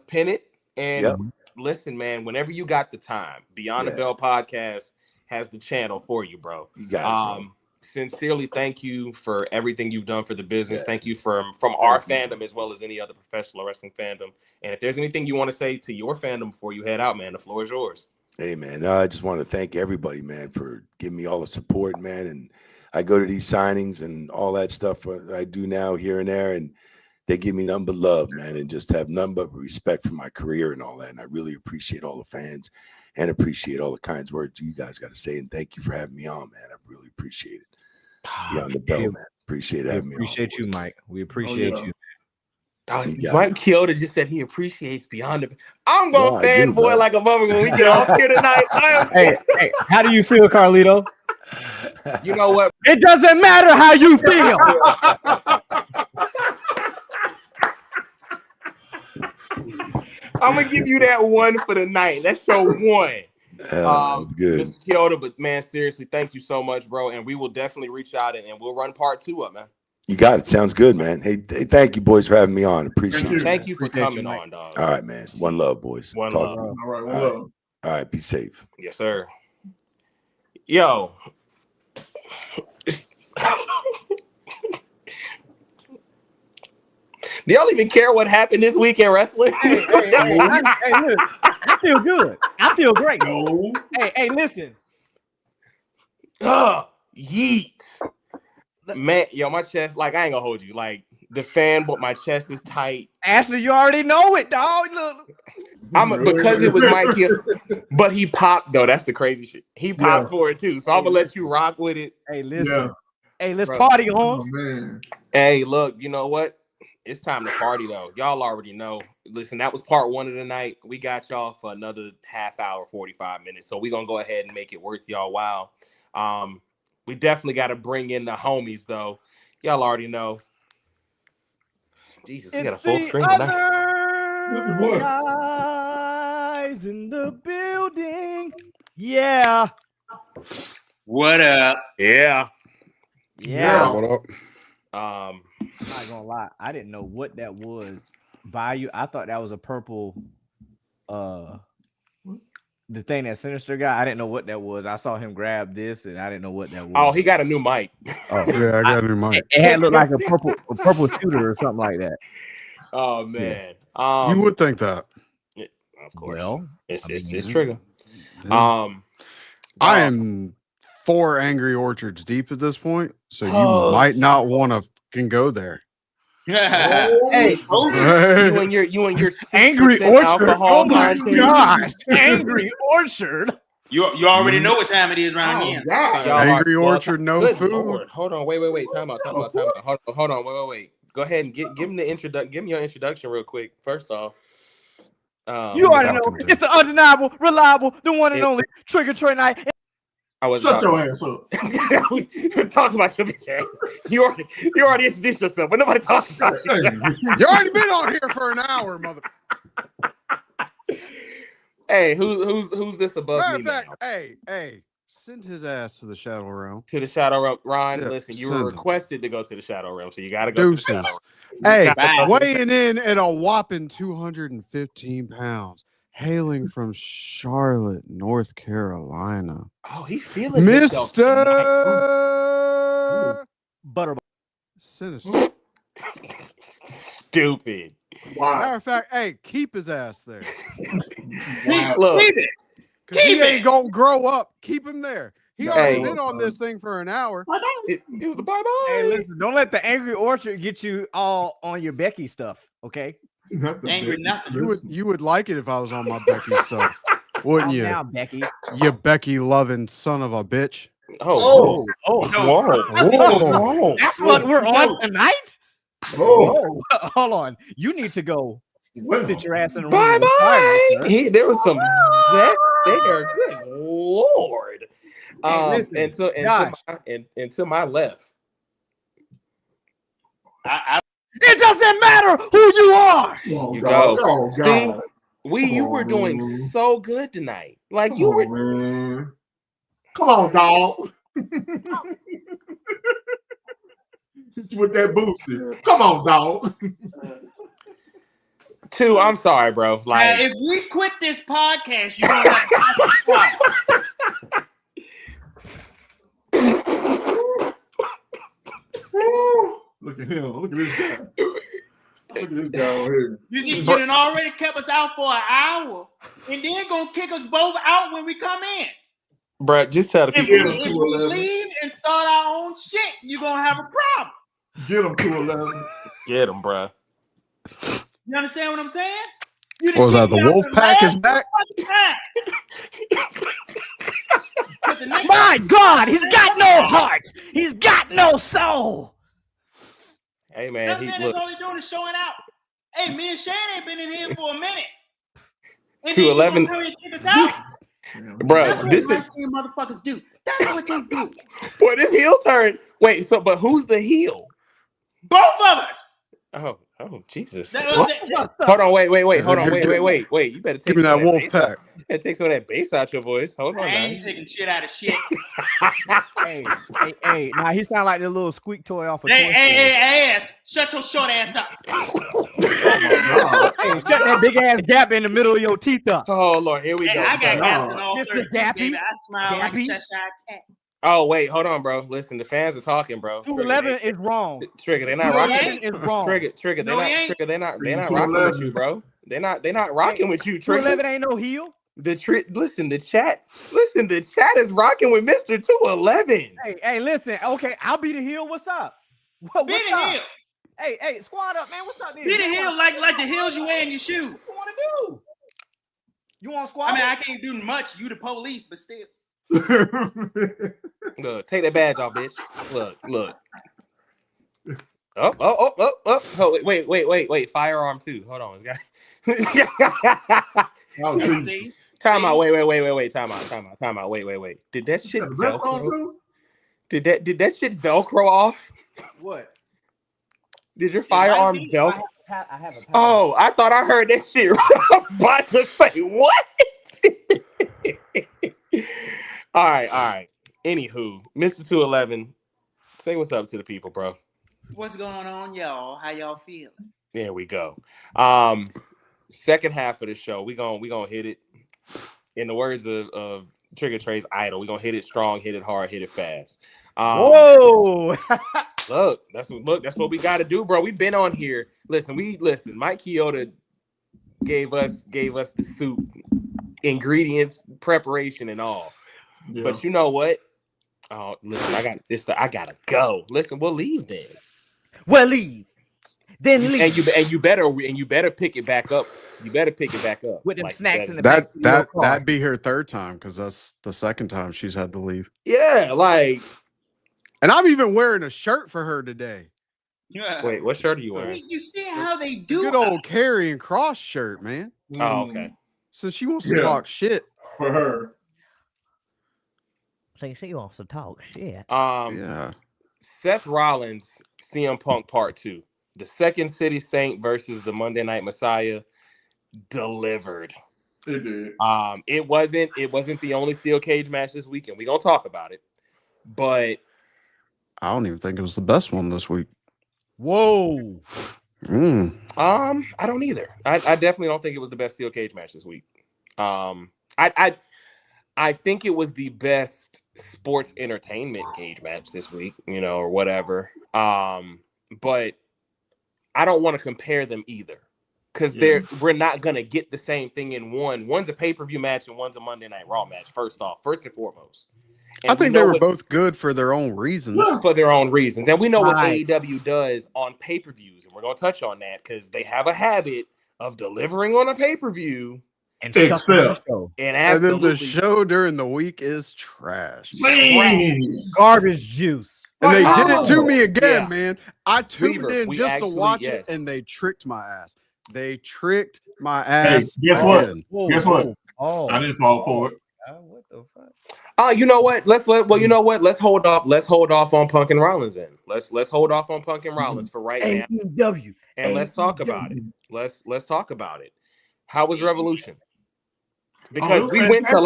pin it and listen, man. Whenever you got the time, Beyond the Bell podcast has the channel for you, bro.
You got it, bro.
Sincerely, thank you for everything you've done for the business. Thank you from our fandom as well as any other professional wrestling fandom. And if there's anything you want to say to your fandom before you head out, man, the floor is yours.
Hey, man, I just want to thank everybody, man, for giving me all the support, man. And I go to these signings and all that stuff I do now here and there, and they give me nothing but love, man, and just have nothing but respect for my career and all that. And I really appreciate all the fans and appreciate all the kind words you guys got to say. And thank you for having me on, man. I really appreciate it. Beyond the Bell, man. Appreciate having me on.
Appreciate you, Mike. We appreciate you.
Mike Chioda just said he appreciates Beyond the Bell. I'm going to fanboy like a mother when we get off here tonight.
Hey, how do you feel, Carlito?
You know what?
It doesn't matter how you feel.
I'm going to give you that one for the night. That's your one.
That's good.
Mr. Chioda, but man, seriously, thank you so much, bro. And we will definitely reach out and we'll run part 2 up, man.
You got it. Sounds good, man. Hey, thank you, boys, for having me on. Appreciate it.
Thank you for coming on, dog.
All right, man. One love, boys.
One love.
All right, one love.
All right, be safe.
Yes, sir. Yo. Do y'all even care what happened this week in wrestling?
Hey, look, I feel good. I feel great. Hey, listen.
Yeet. Man, yo, my chest, like, I ain't gonna hold you. Like, the fan, but my chest is tight.
Ashley, you already know it, dog. Look.
Because it was Mike Hill, but he popped, though. That's the crazy shit. He popped for it, too. So I'm gonna let you rock with it.
Hey, listen. Yeah. Hey, let's party on.
Oh, man.
Hey, look, you know what? It's time to party, though. Y'all already know. Listen, that was part 1 of the night. We got y'all for another half hour, 45 minutes. So we're going to go ahead and make it worth y'all while. We definitely got to bring in the homies, though. Y'all already know. Jesus, we got a full screen tonight.
boys in the building. Yeah.
What up?
Yeah.
What up?
I'm not gonna lie, I didn't know what that was. Bayou, I thought that was a purple. The thing that Sinister got, I didn't know what that was. I saw him grab this, and I didn't know what that was.
Oh, he got a new mic.
Oh, yeah, I got a new mic.
It had looked like a purple shooter or something like that.
Oh man,
You would think that.
of course.
Well,
it's Trigger.
Yeah. I am 4 Angry Orchards deep at this point, so you might not want to can go there.
Hey, you and your
Angry
6%
Orchard.
alcohol
Oh my
content.
gosh, Angry Orchard.
You already know what time it is around here.
God.
Y'all
Angry
are-
Orchard, no
Good
food.
Lord. Hold on, wait. Time out. Hold on, wait. Go ahead and give him the introduction. Give me your introduction real quick. First off,
You already know it's the undeniable, reliable, the one and only Trigger Troy Knight.
I was
Shut your ass up.
we talking about your bitch ass. You already introduced yourself, but nobody talking about you.
You already been on here for an hour, mother.
Hey, who's this above
Matter
me
of fact,
now?
hey, send his ass to the Shadow Realm.
To the Shadow Realm. Ron,
Yeah,
listen, you
send
were
him.
requested to go to the Shadow Realm, so you got to go to the Shadow
Deuces.
Realm.
Hey, weighing in at a whopping 215 pounds, hailing from Charlotte, North Carolina.
Oh, he feeling himself tonight.
Mr.
Butter.
Sinister.
Stupid.
Wow.
Matter of fact, hey, keep his ass there.
Wow.
Look,
Keep it.
Because he
Keep
ain't
it.
gonna grow up. Keep him there. He already
Hey.
been on this thing for an hour.
it was the bye-bye.
Hey, listen, don't let the Angry Orchard get you all on your Becky stuff, okay?
Angry nothing.
You would like it if I was on my Becky stuff, wouldn't
Calm
you?
down, Becky.
You Becky loving son of a bitch.
Oh,
Oh,
whoa.
that's what we're on tonight?
Oh,
Oh, hold on. You need to go
well.
sit your ass in a room.
Bye-bye. There was some Zach there. Good Lord.
Listen,
and to my left.
It doesn't matter who you are.
Oh,
You
God.
go.
Oh,
See,
God.
you were doing
man.
so good tonight. Like
Come
you
on,
were.
man. Come on, dog. With that boosted. Come on, dog.
Two, I'm sorry, bro.
Now,
Like,
if we quit this podcast, you're gonna have to stop.
Look at him. Look at this guy. Look at this guy over here.
You done already kept us out for an hour, and then gonna kick us both out when we come in.
bro, just tell the
If
people.
we leave and start our own shit, you're gonna have a problem.
Get him to 11.
Get them, bro.
You understand what I'm saying? You
What was that? The wolf pack is back?
My God, he's got no heart. He's got no soul.
Hey,
You
man.
know what I'm saying?
Look,
That's all he's doing is showing out. Hey, me and Shane ain't been in here for a minute. And
211.
then you gonna come here and kick us out?
bro,
That's what
this is.
light-skinned motherfuckers do. That's what they do.
Boy, this heel turn. Wait, but who's the heel?
Both of us.
Oh, Jesus.
That-
Hold on, wait. Hold on, wait. You better take
Give me
some
that
of
wolf
bass out.
pack.
You better take some of that bass out your voice. Hold
I
on,
ain't
now.
taking shit out of shit.
Hey. Now he sound like the little squeak toy off of Toy Story.
Hey, ass. Shut your short ass up.
Hey, shut that big ass gap in the middle of your teeth up.
Oh Lord, here we
Hey,
go.
I got
No.
gaps in all
Mr.
32,
Dappy.
baby. I smile like a
Dappy.
Cheshire cat.
Oh wait, hold on, bro. Listen, the fans are talking, bro.
211 is wrong.
Trigger, they're not
211
rocking.
is wrong.
Trigger,
No, he ain't.
they're not
211.
rocking with you, bro. They're not rocking with you, Trigger.
211 ain't no heel.
The chat is rocking with Mr. 211.
Hey, listen. Okay, I'll be the heel. What's up? What's
Be the
up?
heel.
Hey, squad up, man. What's up?
Be the heel like the heels you wear in your shoes.
What you want to do? You want squad?
I mean, I can't do much. You the police, but still.
Look, take that badge off, bitch. Look. Oh, wait. Firearm too. Hold on.
See?
Time out. Wait. Time out. Wait. Did that shit Velcro? Did that shit Velcro off?
What?
Did your firearm Velcro?
have a.
Oh, I thought I heard that shit. I'm about to say what? All right. Anywho, Mr. 211, say what's up to the people, bro.
What's going on, y'all? How y'all feeling?
There we go. Second half of the show, we gonna hit it. In the words of Trigger Trey's idol, we gonna hit it strong, hit it hard, hit it fast.
Whoa!
Look, that's what we got to do, bro. We've been on here. Listen. Mike Chioda gave us the soup, ingredients, preparation, and all. Yeah. But you know what? Oh, listen, I got this. I gotta go. Listen, we'll leave then.
Well, leave. Then leave.
And you better pick it back up. You better pick it back up
with them snacks in the back.
That'd be her third time because that's the second time she's had to leave.
Yeah, like.
And I'm even wearing a shirt for her today.
Yeah.
Wait, what shirt are you wearing?
You see how they do?
Good old Karrion Kross shirt, man.
Oh, okay.
So she wants to talk shit
for her.
So she wants to talk shit.
Yeah.
Seth Rollins, CM Punk Part 2. The Second City Saint versus the Monday Night Messiah delivered.
It did.
It wasn't the only steel cage match this weekend. We're gonna talk about it. But
I don't even think it was the best one this week.
Whoa.
I don't either. I definitely don't think it was the best steel cage match this week. I think it was the best sports entertainment cage match this week, or whatever. But I don't want to compare them either. Because we're not gonna get the same thing in one. One's a pay-per-view match and one's a Monday Night Raw match, first and foremost. And
I think they were both good for their own reasons.
For their own reasons. And we know what AEW does on pay-per-views. And we're going to touch on that because they have a habit of delivering on a pay-per-view.
And then the show during the week is trash.
Garbage juice.
And they did it to me again, man. I tuned in just to watch it, and they tricked my ass. They tricked my ass.
Hey, guess what? Guess what?
Oh,
I didn't fall for it.
What the fuck?
You know what? Let's hold off on Punk and Rollins then. Let's hold off on Punk and Rollins for right now.
AEW.
And let's talk about it. Let's talk about it. How was Revolution? Because we went to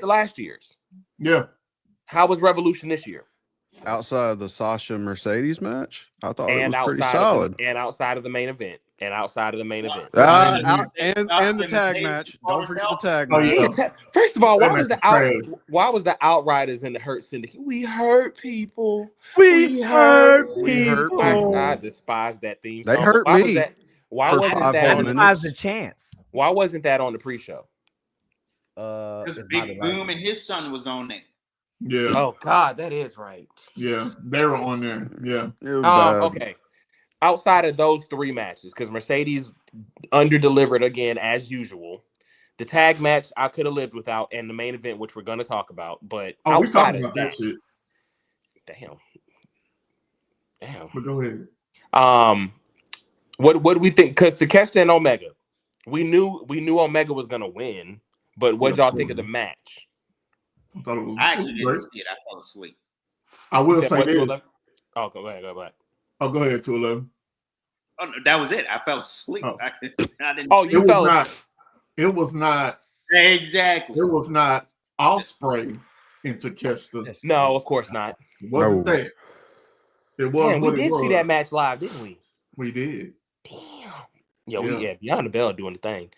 last year's.
Yeah.
How was Revolution this year?
Outside of the Sasha Mercedes match, I thought it was pretty solid.
And outside of the main event. And the
tag match. Don't forget the tag match.
First of all, why was the Outriders in the Hurt Syndicate? We hurt people.
We hurt people.
I despise that theme song.
They hurt me.
Why wasn't
the chance?
Why wasn't that on the pre-show?
Because Big Boom and his son was on there.
Yeah.
Oh God, that is right.
Yeah, they were on there. Yeah.
Okay. Outside of those three matches, because Mercedes under-delivered again as usual. The tag match I could have lived without, and the main event, which we're going to talk about. But
we talking about that shit.
Damn.
But go ahead.
What do we think? Because Takeshita and Omega, we knew Omega was going to win. But what y'all think of the match?
I actually didn't see it. I fell asleep.
I will say this.
Oh, go ahead.
Oh, go ahead, 211.
Oh, no, that was it. I fell asleep.
Oh.
I didn't.
Oh, you fell asleep.
It was not.
Exactly.
It was not Ospreay into Takeshita.
No, of course not.
It wasn't that. It was.
Man, we did see that match live, didn't we?
We did.
Damn. We had Beyond the Bell doing the thing.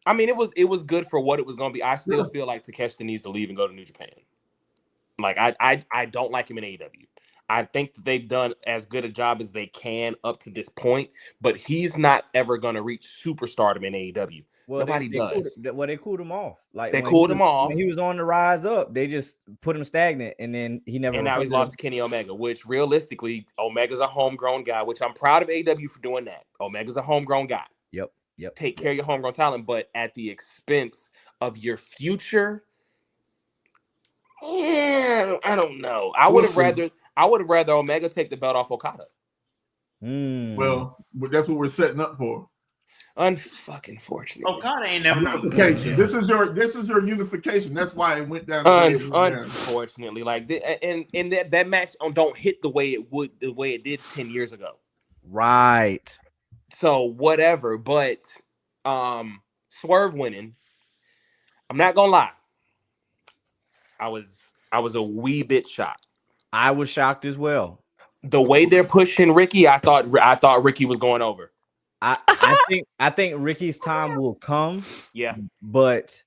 I mean, it was good for what it was going to be. I still feel like Takeshita needs to leave and go to New Japan. Like I don't like him in AEW. I think that they've done as good a job as they can up to this point, but he's not ever going to reach superstardom in AEW. Well, Nobody does.
They cooled him off. Like
they cooled him off.
When he was on the rise up, they just put him stagnant, and then he never.
And now he's lost to Kenny Omega, which realistically, Omega's a homegrown guy, which I'm proud of AEW for doing that. Omega's a homegrown guy.
Yep.
Take care of your homegrown talent, but at the expense of your future. Yeah, I don't know. I would have rather Omega take the belt off Okada.
Well, that's what we're setting up for.
Unfucking fortunately.
Okada ain't never gonna
Unification. This is your unification. That's why it went down the way it went down.
Unfortunately, like and that match don't hit the way it did 10 years ago.
Right.
So whatever, but Swerve winning. I'm not gonna lie. I was a wee bit shocked.
I was shocked as well.
The way they're pushing Ricky, I thought Ricky was going over.
I think Ricky's time will come.
Yeah,
but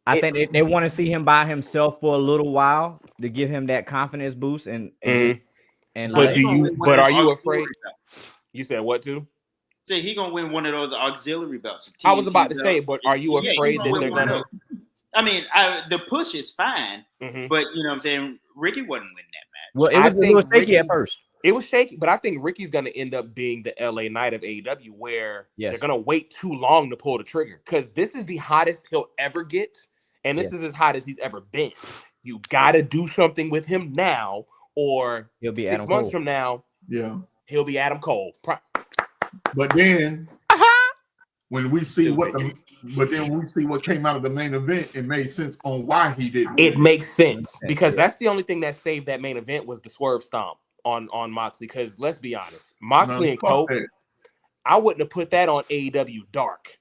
I think they want to see him by himself for a little while to give him that confidence boost and
but are you afraid? You said what too?
Say he gonna win one of those auxiliary belts.
I was about to say, but are you afraid that they're gonna?
I mean, the push is fine, but you know what I'm saying. Ricky wouldn't win that match.
Well, it was shaky at first.
It was shaky, but I think Ricky's going to end up being the LA Knight of AEW, where they're going to wait too long to pull the trigger, because this is the hottest he'll ever get, and this is as hot as he's ever been. You got to do something with him now, or
he'll be
6 months from now.
Yeah,
he'll be Adam Cole.
But then when we see what came out of the main event, it made sense on why he didn't.
It makes sense because that's the only thing that saved that main event was the swerve stomp on Moxley. Because let's be honest, Moxley and Cope, I wouldn't have put that on AEW Dark.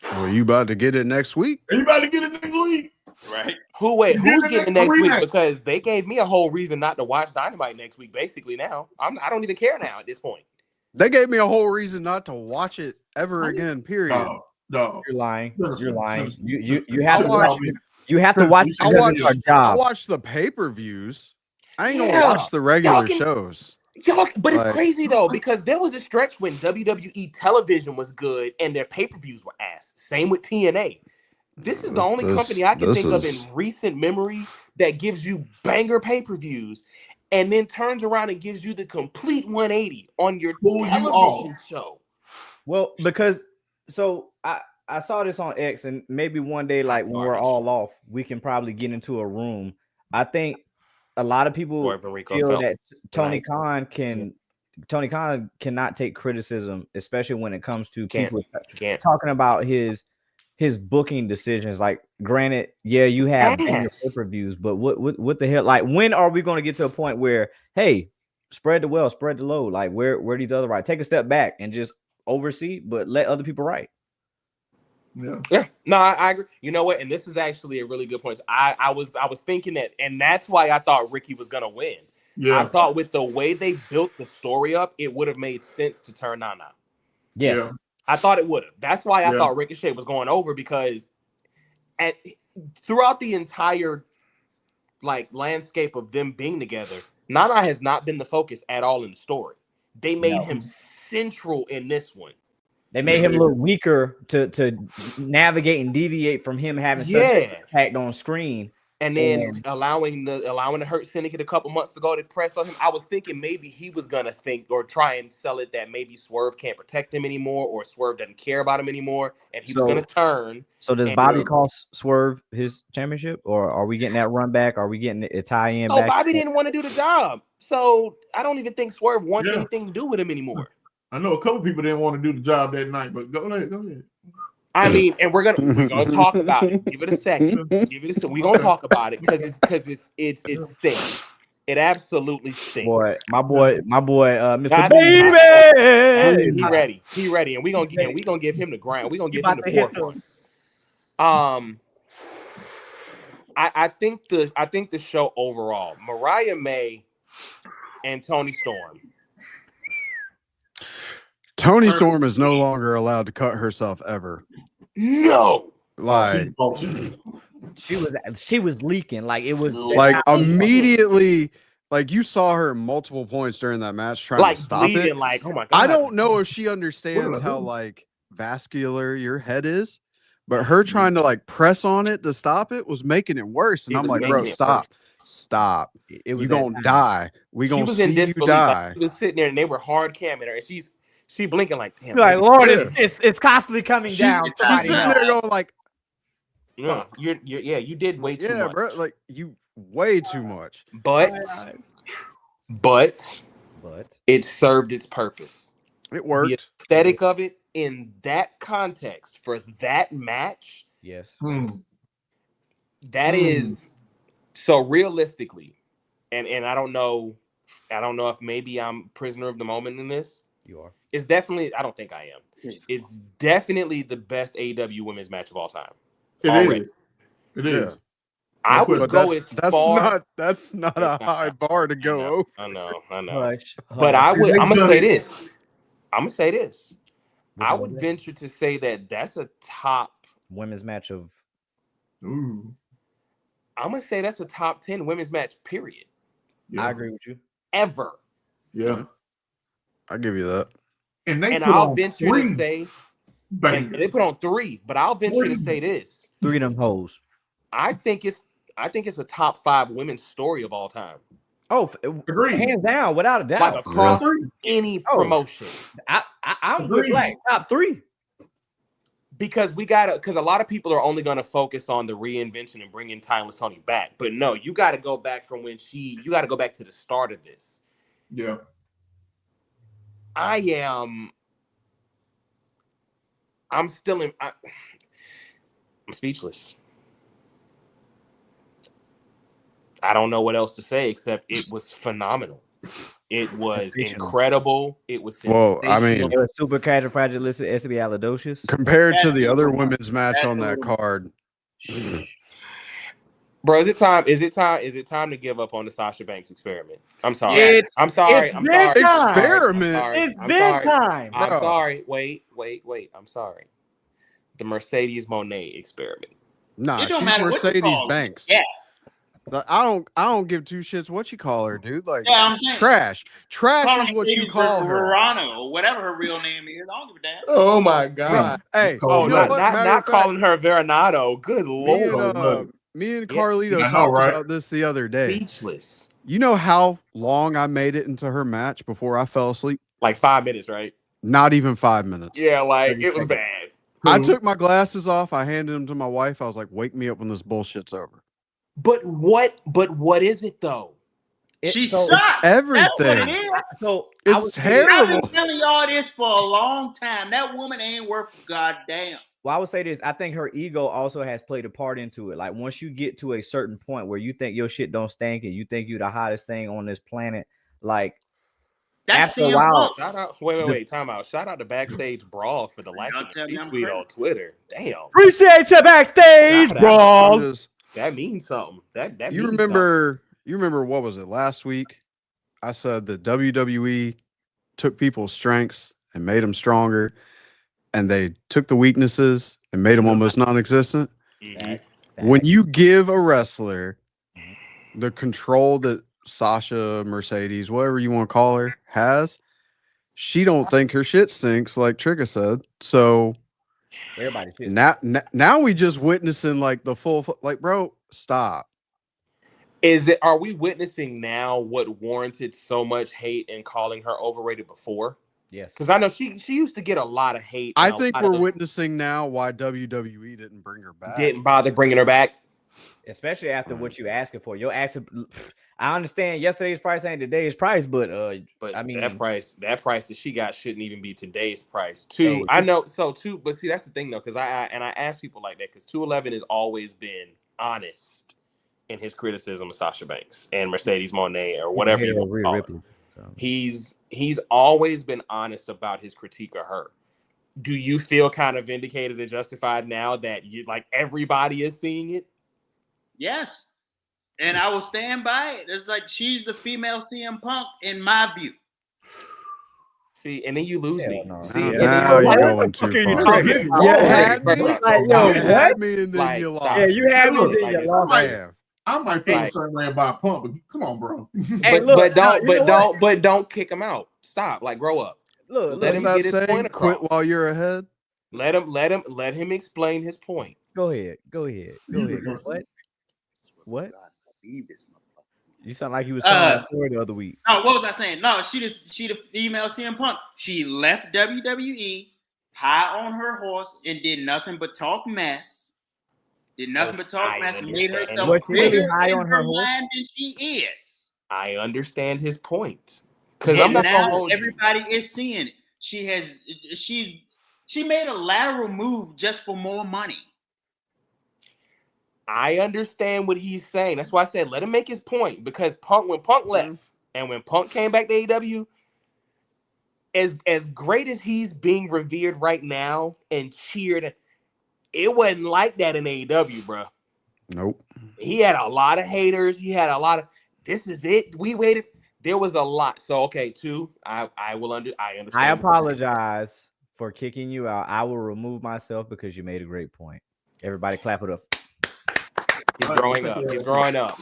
Well, you about to get it next week?
You about to get it next week,
right?
Who's getting it next week? Because they gave me a whole reason not to watch Dynamite next week. Basically, now I don't even care now at this point.
They gave me a whole reason not to watch it ever again. Period.
No,
you're lying. You're lying. You have to watch. You have to watch.
I watch the pay-per-views. I ain't gonna watch the regular shows.
But it's crazy though, because there was a stretch when WWE television was good and their pay-per-views were ass. Same with TNA. This is the only company I can think of in recent memory that gives you banger pay-per-views and then turns around and gives you the complete 180 on your television show.
Well, because I saw this on X, and maybe one day, like when we're all off, we can probably get into a room. I think a lot of people feel that Tony Khan cannot take criticism, especially when it comes to people talking about his booking decisions. Like, granted, you have pay-per-views, but what the hell? Like, when are we going to get to a point where, hey, spread the wealth, spread the load? Like, where these other right? Take a step back and just oversee, but let other people write.
Yeah. No, I agree. You know what? And this is actually a really good point. I was thinking that, and that's why I thought Ricky was gonna win. Yeah. I thought with the way they built the story up, it would have made sense to turn Nana.
Yeah.
I thought it would have. That's why I thought Ricochet was going over, because throughout the entire landscape of them being together, Nana has not been the focus at all in the story. They made him central in this one.
They made him look weaker to navigate and deviate from him having such an impact on screen.
And then allowing the Hurt Syndicate a couple months ago to press on him. I was thinking maybe he was gonna think or try and sell it that maybe Swerve can't protect him anymore, or Swerve doesn't care about him anymore, and he was gonna turn.
So does Bobby cost Swerve his championship, or are we getting that run back? Are we getting a tie-in?
Oh, Bobby didn't want to do the job, so I don't even think Swerve wants anything to do with him anymore.
I know a couple people didn't want to do the job that night, but go ahead.
I mean, and we're gonna talk about it. Give it a second. We're gonna talk about it because it stinks. It absolutely stinks.
My boy, Mr. Baby.
He ready, and we gonna give him the ground. We gonna give him the forefront. I think the show overall, Mariah May and Toni Storm.
Toni Storm is no longer allowed to cut herself ever.
No,
she was leaking. Like, it was
immediately. Like, you saw her multiple points during that match trying to stop it.
Like, oh my god!
I don't know if she understands how vascular your head is, but her trying to press on it to stop it was making it worse. And I'm like, bro, stop! You're gonna die. We gonna see you die.
She was sitting there and they were hard camming her, and she blinking like, damn.
Like, Lord, it's constantly coming down.
She's sitting there going like,
you did way too much.
Yeah, bro, like, you way too much.
But it served its purpose.
It worked.
The aesthetic of it in that context for that match,
Yes.
that is so realistically, and I don't know if maybe I'm prisoner of the moment in this.
You are.
It's definitely, I don't think I am. It's definitely the best AEW women's match of all time.
It is.
Yeah.
I would go as far.
That's not a high bar to go over.
I know.
Hush,
But
hush.
I'm gonna say this. I would
one?
venture to say that that's a top
Women's match of.
Ooh.
I'm gonna say that's a top 10 women's match, period.
Yeah.
I agree with you.
Ever.
Yeah.
I'll give you that.
And
I'll venture to say
bangers.
they put on 3, but I'll venture to say this.
3 of them hoes.
I think it's a top 5 women's story of all time.
Oh,
Agreed.
hands down, without a doubt.
Like across any promotion.
I'm with Black. Top 3.
Because because a lot of people are only going to focus on the reinvention and bringing Timeless Tony back. But no, you got to go back from you got to go back to the start of this.
Yeah.
I'm speechless. I don't know what else to say except it was phenomenal. It was incredible. It was sensational.
Well, I mean,
It was super califragilisticexpialidocious.
compared to the other women's match on that card.
Bro, is it time to give up on the Sasha Banks experiment? I'm sorry. I'm sorry.
Experiment.
It's been time.
I'm sorry. Wait. I'm sorry. The Mercedes Moné experiment.
Nah,
It don't
she's
matter what you
Mercedes
call it.
Banks.
Yes.
I don't give 2 shits what you call her, dude. Like
Yeah, I'm saying.
trash. Trash
Call
is
her
what you
Mercedes
call her.
Verano or whatever her real name is. I don't give a damn.
Oh my God.
Hey,
Oh,
you know
not
what? Matter of fact,
calling her Veronado. Good Lord.
me and Carlito
I know,
talked
right?
about this the other day.
Speechless.
You know how long I made it into her match before I fell asleep?
Like 5 minutes, right?
Not even 5 minutes.
Yeah, like it was bad.
I took my glasses off. I handed them to my wife. I was like, "Wake me up when this bullshit's over."
But what is it though?
She
so-
sucks.
Everything.
That's what it is.
So
It's
I've
terrible.
been telling y'all this for a long time. That woman ain't worth a goddamn.
Well, I would say this. I think her ego also has played a part into it. Like once you get to a certain point where you think your shit don't stink and you think you're the hottest thing on this planet, like
That's
after a
CM
while,
Punk.
Shout out. Wait. Time out. Shout out to Backstage Brawl for the like
Y'all tell me I'm
tweet
crazy.
on Twitter. Damn,
appreciate you, Backstage
Shout out.
Brawl.
I'm just-
that means something. That
you
means
remember what was it last week? I said that WWE took people's strengths and made them stronger, and they took the weaknesses and made them almost non-existent.
something.
When you give a wrestler the control that Sasha, Mercedes, whatever you want to call her, has, she don't think her shit stinks, like Trigger said. So
Everybody shit.
now we just witnessing like the full, like, bro, stop.
Are we witnessing now what warranted so much hate and calling her overrated before?
Yes.
Because I know she used to get a lot of hate.
I
and a
think
lot
we're
of
witnessing now why WWE didn't bring her back.
didn't bother bringing her back.
Especially after what you asking for. You're asking. I understand yesterday's price ain't today's price, but I mean
that price that she got shouldn't even be today's price. Too,
Hey,
I know. So too, but see, that's the thing though, because I ask people like that because 211 has always been honest in his criticism of Sasha Banks and Mercedes Moné or whatever you want to call her.
So.
He's always been honest about his critique of her. Do you feel kind of vindicated and justified now that you like everybody is seeing it?
Yes. And I will stand by it. It's like she's the female CM Punk in my view.
See, and then you lose me.
no.
See,
Now you're going too far. You had me, and then
Like,
you
stop.
lost.
Yeah, you had me,
Look,
then
like,
you lost.
Man.
I might feel
Like-
the same way about Punk, but come on, bro.
Hey,
but don't kick him out. Stop. Like, grow up.
Look,
Let
What's
him
that
get his
saying?
point across.
Quit while you're ahead.
Let him explain his point.
Go ahead. What? You sound like you was telling that story the other week.
No, what was I saying? No, she the female CM Punk. She left WWE high on her horse and did nothing but talk mess. Did nothing but talk
I
mess. Made
understand.
herself
Was she really
bigger
high
in
on
her
her horse?
mind than she is.
I understand his point. Because
And
I'm not gonna
now
hold you.
everybody is seeing it. She's She made a lateral move just for more money.
I understand what he's saying. That's why I said let him make his point. Because when Punk left and when Punk came back to AEW, as great as he's being revered right now and cheered, it wasn't like that in AEW, bro.
Nope.
He had a lot of haters. He had a lot of, this is it. We waited. There was a lot. So okay, I understand.
I apologize for kicking you out. I will remove myself because you made a great point. Everybody clap it up.
He's growing up. He's growing up.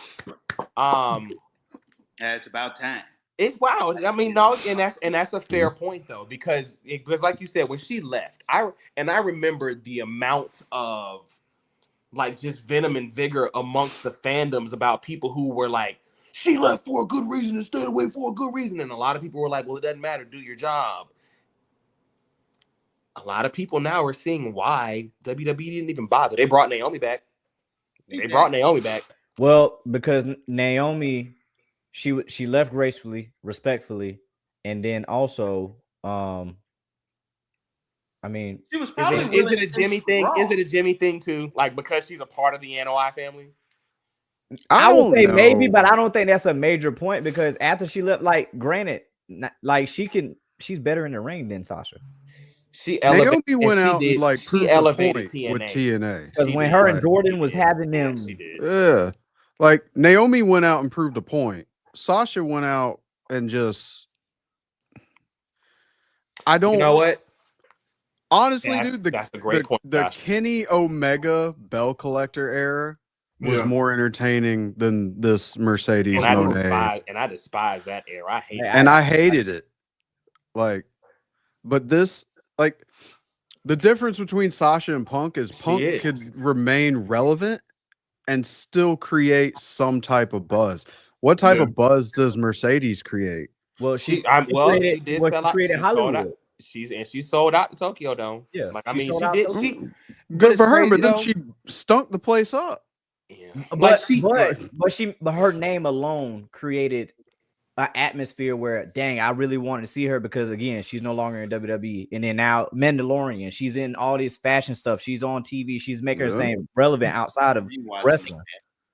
It's about time.
It's wild. I mean, no, and that's a fair point though, because like you said, when she left, I remember the amount of like just venom and vigor amongst the fandoms about people who were like, she left for a good reason and stayed away for a good reason. And a lot of people were like, well, it doesn't matter. Do your job. A lot of people now are seeing why WWE didn't even bother. They brought Naomi back.
Well, because Naomi, she left gracefully, respectfully, and then also, I mean,
she was probably
is it a Jimmy thing? Is it a Jimmy thing too? Like because she's a part of the NOI family?
I would say maybe, but I don't think that's a major point because after she left, like, granted, like she's better in the ring than Sasha.
Naomi went out and like proved a point with TNA.
Because when her and Jordan was having them,
yeah, like Naomi went out and proved a point. Sasha went out and just, I don't.
You know what?
Honestly, dude,
that's a great point.
The Kenny Omega bell collector era was more entertaining than this Mercedes Moné.
And I despise that era.
I hated it. Like, but this, like, the difference between Sasha and Punk is Punk could remain relevant and still create some type of buzz. What type of buzz does Mercedes create?
Well, she did
sell out.
Created Hollywood.
She sold out the Tokyo Dome.
Yeah,
like I mean, she did.
Good for her, but then she stunk the place up.
Yeah, but her name alone created an atmosphere where, dang, I really wanted to see her because again, she's no longer in WWE, and then now Mandalorian, she's in all this fashion stuff. She's on TV. She's making her saying relevant outside of wrestling.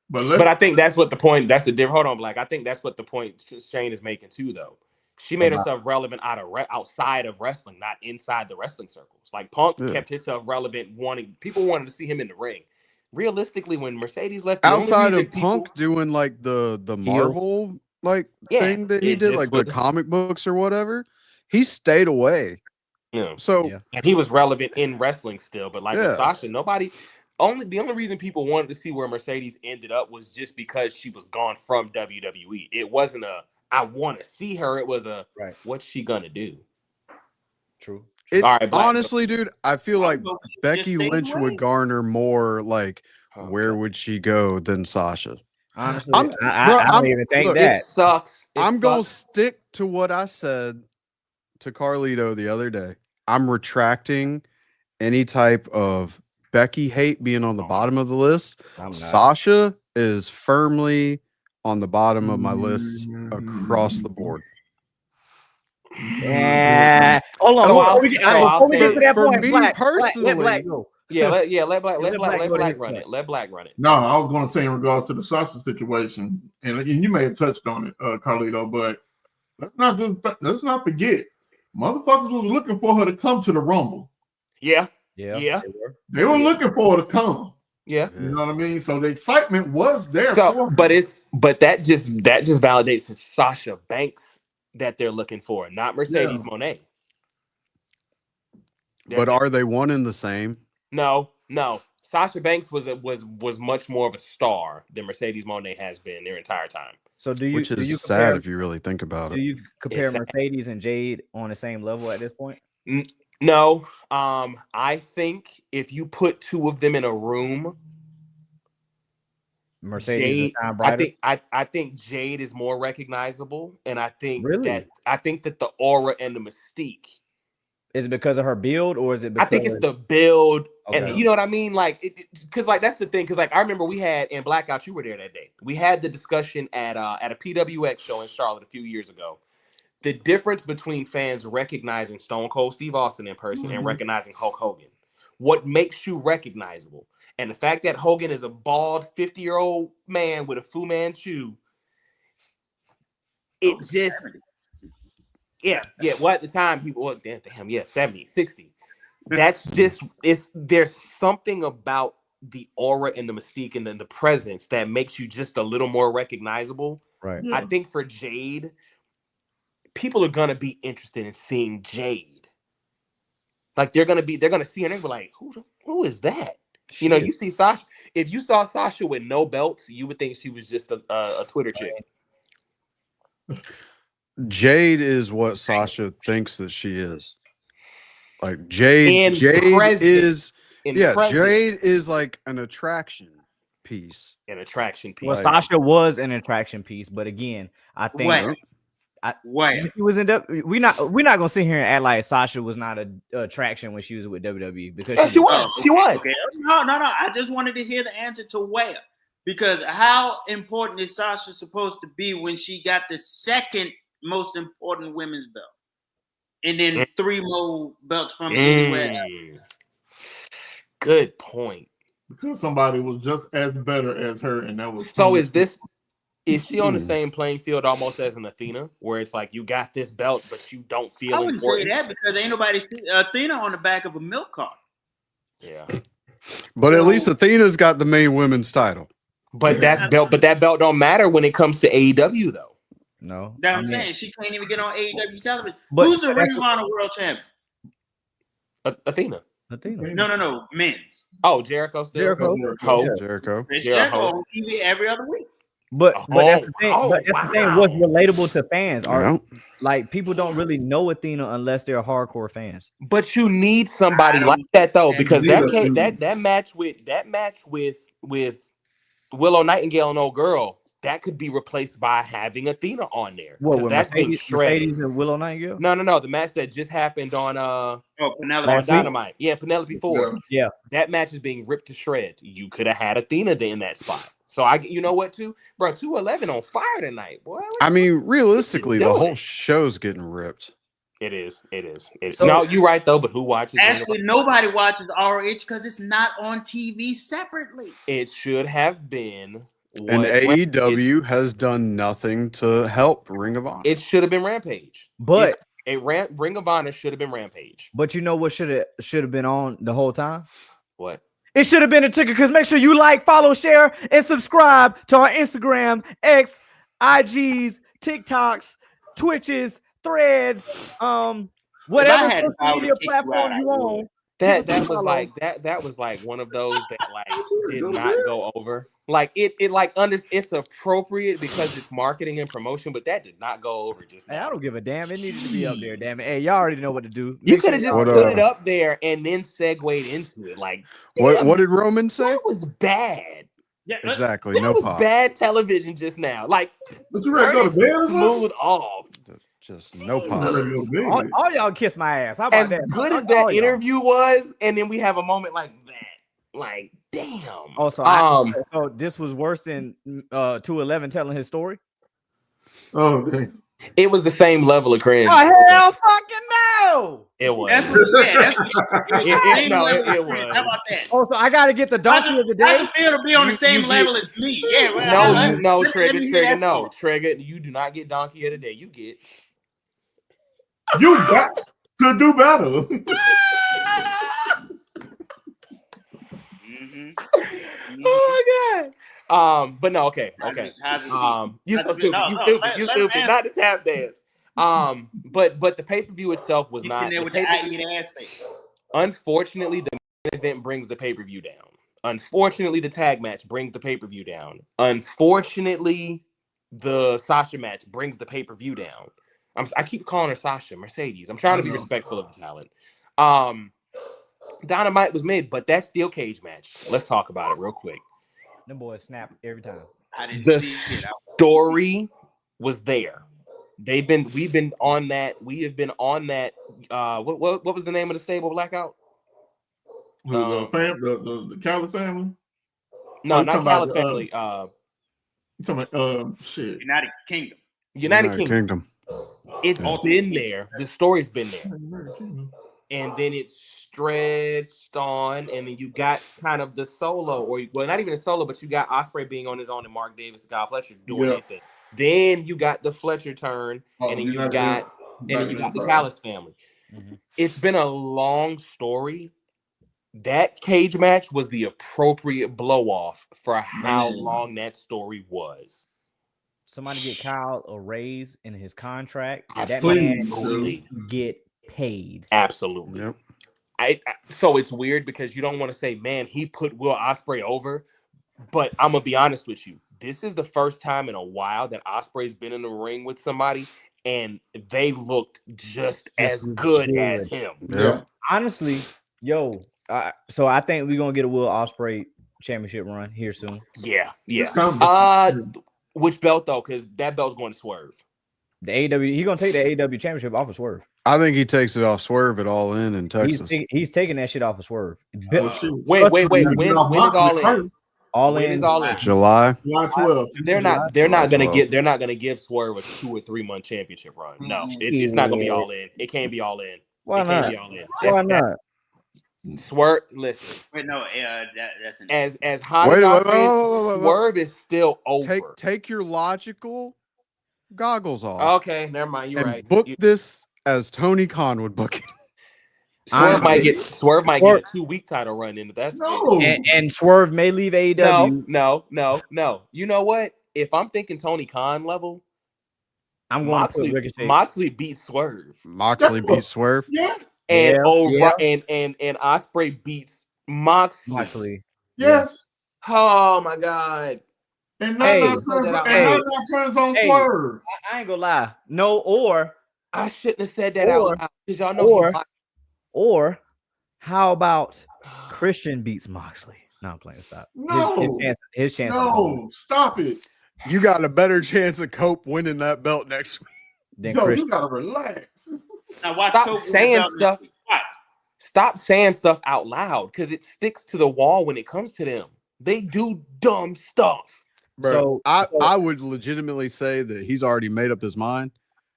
But I think that's what the point. That's the difference. Hold on, Black. I think that's what the point Shane is making too, though. She made herself relevant outside of wrestling, not inside the wrestling circles. Like Punk kept himself relevant, people wanted to see him in the ring. Realistically, when Mercedes left,
outside of Punk doing like the Marvel thing that he did, like the comic books or whatever, he stayed away.
Yeah.
So
and he was relevant in wrestling still, but like with Sasha, the only reason people wanted to see where Mercedes ended up was just because she was gone from WWE. It wasn't I want to see her. It was what's she gonna do?
True.
All right, honestly, dude, I feel like Becky Lynch would garner more like where would she go than Sasha.
Honestly, I don't even think that.
It sucks.
I'm gonna stick to what I said to Carlito the other day. I'm retracting any type of Becky hate being on the bottom of the list. Sasha is firmly on the bottom of my list across the board.
Yeah. Hold on. Before we get to that point,
me
Black,
personally,
let Black go.
Let Black run it. Let Black run it.
No, I was going to say in regards to the Sasha situation, and you may have touched on it, Carlito, but let's not forget, motherfuckers was looking for her to come to the Rumble.
Yeah.
They were looking for her to come.
Yeah,
you know what I mean. So the excitement was there.
But that just validates it's Sasha Banks that they're looking for, not Mercedes Moné.
But are they one and the same?
No. Sasha Banks was much more of a star than Mercedes Moné has been their entire time.
So
which is sad if you really think about it.
Do you compare Mercedes and Jade on the same level at this point?
No, I think if you put two of them in a room,
Mercedes
Jade, I think Jade is more recognizable, and I think that the aura and the mystique.
Is it because of her build, or is it?
I think it's the build, and you know what I mean. Like, because like that's the thing. Because like I remember we had in Blackout, you were there that day. We had the discussion at a PWX show in Charlotte a few years ago. the difference between fans recognizing Stone Cold Steve Austin in person and recognizing Hulk Hogan. What makes you recognizable? And the fact that Hogan is a bald 50-year-old man with a Fu Manchu, it just
70.
yeah. Well, at the time he was damn, 70, 60. That's just there's something about the aura and the mystique and then the presence that makes you just a little more recognizable.
Right.
I think for Jade, people are gonna be interested in seeing Jade. Like they're gonna see her and be like, who is that? You know, you see Sasha. If you saw Sasha with no belts, you would think she was just a Twitter chick.
Jade is what Sasha thinks that she is. Like Jade is Jade is like an attraction piece.
An attraction piece.
Well, Sasha was an attraction piece, but again, I think
when
she was in we're not gonna sit here and act like Sasha was not an attraction when she was with WWE because
she was. She was.
Okay. No. I just wanted to hear the answer to where, because how important is Sasha supposed to be when she got the second most important women's belt, and then 3 more belts from anywhere else?
Good point.
Because somebody was just as better as her, and that was
so. Is she on the same playing field almost as an Athena, where it's like you got this belt, but you don't feel
I wouldn't
important?
say that because ain't nobody see Athena on the back of a milk cart.
Yeah,
but at least Athena's got the main women's title.
But that belt don't matter when it comes to AEW though.
No,
That's what I'm saying. She can't even get on AEW television.
But
who's the Ring of Honor world champion?
Athena.
No, men's.
Oh, Jericho still.
Jericho.
Jericho on TV every other week.
But that's the thing. The thing. What's relatable to fans are like people don't really know Athena unless they're hardcore fans.
But you need somebody like that though, because that match with Willow Nightingale and Old Girl, that could be replaced by having Athena on there.
What with
that's
Mercedes and Willow Nightingale?
No. The match that just happened on
Penelope
on Dynamite. Yeah, Penelope Ford.
Yeah.
That match is being ripped to shreds. You could have had Athena in that spot. So you know what, too, bro? 211 on fire tonight, boy.
I mean, realistically, the whole show's getting ripped.
It is. So, no, you're right though. But who watches?
Actually, nobody watches ROH because it's not on TV separately.
It should have been.
And AEW has done nothing to help Ring of Honor.
It should have been Rampage.
But
Ring of Honor should have been Rampage.
But you know what should have been on the whole time?
What?
It should have been a ticker, because make sure you like, follow, share, and subscribe to our Instagram, X, IGs, TikToks, Twitches, Threads, whatever social media platform you own.
That was like one of those that like did not go over. Like it's appropriate because it's marketing and promotion, but that did not go over just now.
Hey, I don't give a damn. It needed to be up there, damn it. Hey, y'all already know what to do.
You could have just put it up there and then segued into it. Like
what did Roman say?
That was bad.
Yeah, exactly.
That
no
was
pop.
Bad television just now. Like
you ready to go to bed or
smooth off.
Just no pop.
All y'all kiss my ass. How about
as
that?
Good as that interview was, and then we have a moment like that. Like, damn.
Also, so this was worse than 211 telling his story.
Oh, okay.
It was the same level of cringe.
Oh hell, fucking no!
It was.
That's what it
was.
How about that?
Also, I gotta get the donkey of the day.
I feel to be on the same level as me. Yeah.
No, Trigger. No, Trigger. You do not get donkey of the day. You get.
You got to do better.
Oh my god. But no, okay. You stupid. Not the tap dance. But the pay-per-view itself was not. Unfortunately, the main event brings the pay-per-view down. Unfortunately, the tag match brings the pay-per-view down. Unfortunately, the Sasha match brings the pay-per-view down. I keep calling her Sasha, Mercedes. I'm trying to be respectful of the talent. Dynamite was mid, but that steel cage match. Let's talk about it real quick.
Them boys snap every time.
The story was there. We've been on that. We have been on that. What was the name of the stable Blackout?
The Callis family?
No, not Callis family.
You talking about shit.
United Kingdom.
United Kingdom. It's been there. The story's been there. And then it's stretched on, and then you got kind of the solo, or well, not even a solo, but you got Ospreay being on his own and Mark Davis and Kyle Fletcher doing their thing. Then you got the Fletcher turn, and then you got the Callis family. Mm-hmm. It's been a long story. That cage match was the appropriate blow off for how long that story was.
Somebody get Kyle a raise in his contract.
Absolutely.
That man get paid.
Absolutely. Yep. So it's weird because you don't want to say, man, he put Will Ospreay over, but I'm gonna be honest with you. This is the first time in a while that Ospreay's been in the ring with somebody and they looked just as good as him.
Yeah.
Honestly, so I think we're gonna get a Will Ospreay championship run here soon.
Yeah. Which belt though? Because that belt's going to Swerve.
The AEW, he's gonna take the AEW championship off of Swerve.
I think he takes it off Swerve at All In Texas.
He's taking that shit off of Swerve.
Wait. When is All In?
All In
is All In?
July
12th.
They're not gonna give Swerve a 2 or 3 month championship run. No, it's not gonna be All In. It can't be All In.
Why
it
not?
Can't be All In.
Why not?
Swerve, listen.
Wait, no, that's an
as hot as Swerve is still over.
Take your logical goggles off.
Okay, never mind. You're right.
Book this as Tony Khan would book it.
Swerve might get a 2-week title run into that.
No.
And Swerve may leave AEW.
No. You know what? If I'm thinking Tony Khan level,
I'm going
Moxley beats Swerve.
Moxley beats Swerve.
Yeah.
And and Ospreay beats Moxley.
Yes.
Oh my God.
And not turns on Swerve.
I ain't gonna lie. No, or
I shouldn't have said that out loud because y'all know.
Or how about Christian beats Moxley? No, I'm playing. Stop.
No.
His chance.
No, stop it.
You got a better chance of Cope winning that belt next week.
You gotta relax.
Now watch
Stop saying stuff. Stop saying stuff out loud because it sticks to the wall when it comes to them. They do dumb stuff.
Bro, I would legitimately say that he's already made up his mind.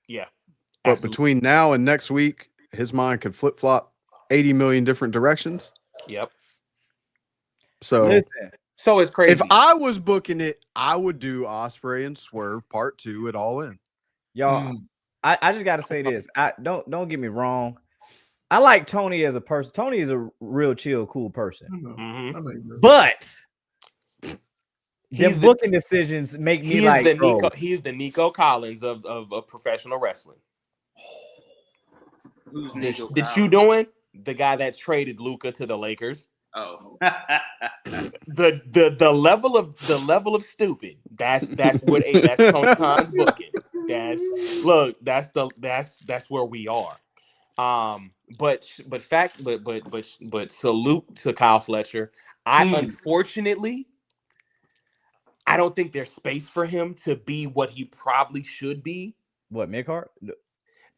Yeah.
But
absolutely.
between now and next week, his mind could flip-flop 80 million different directions.
Yep.
So
it's crazy.
If I was booking it, I would do Ospreay and Swerve Part 2 at All In.
Y'all, I just gotta say this. Don't get me wrong. I like Tony as a person. Tony is a real chill, cool person.
Mm-hmm.
But the booking decisions make me like
he's the Nico Collins of professional wrestling.
Who's
that you doing? The guy that traded Luka to the Lakers.
Oh.
the level of stupid. That's Tony Khan's booking. That's where we are. But salute to Kyle Fletcher. Unfortunately, I don't think there's space for him to be what he probably should be.
What, mid-card?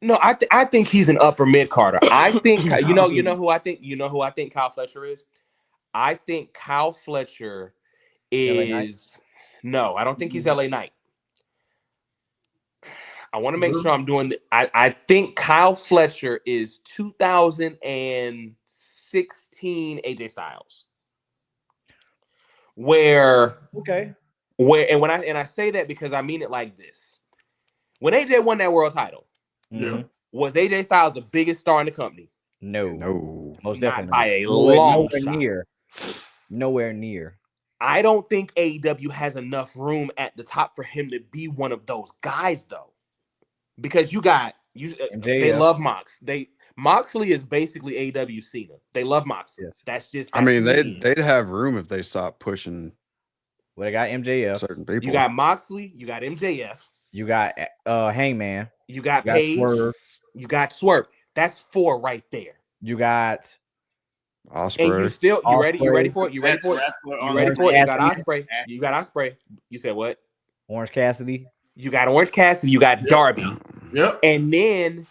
No, I think he's an upper mid-carder. I think you know who I think Kyle Fletcher is? I think Kyle Fletcher is no, I don't think he's LA Knight. I want to make sure I'm doing I think Kyle Fletcher is 2016 AJ Styles. Where when I say that because I mean it like this. When AJ won that world title, was AJ Styles the biggest star in the company?
No. Most definitely.
By a long shot.
Nowhere near.
I don't think AEW has enough room at the top for him to be one of those guys, though. Because they love Mox. Moxley is basically AEW Cena. They love Moxley. Yes. That's
they'd have room if they stopped pushing.
Well, they got MJF.
Certain people.
You got Moxley. You got MJF.
You got Hangman.
You got Paige. Swerve. You got Swerve. That's 4 right there.
You got
Ospreay.
And you ready for it? You got Ospreay. You got Ospreay. You said what?
Orange Cassidy.
You got Orange Cassidy. You got Darby.
Yep.
And then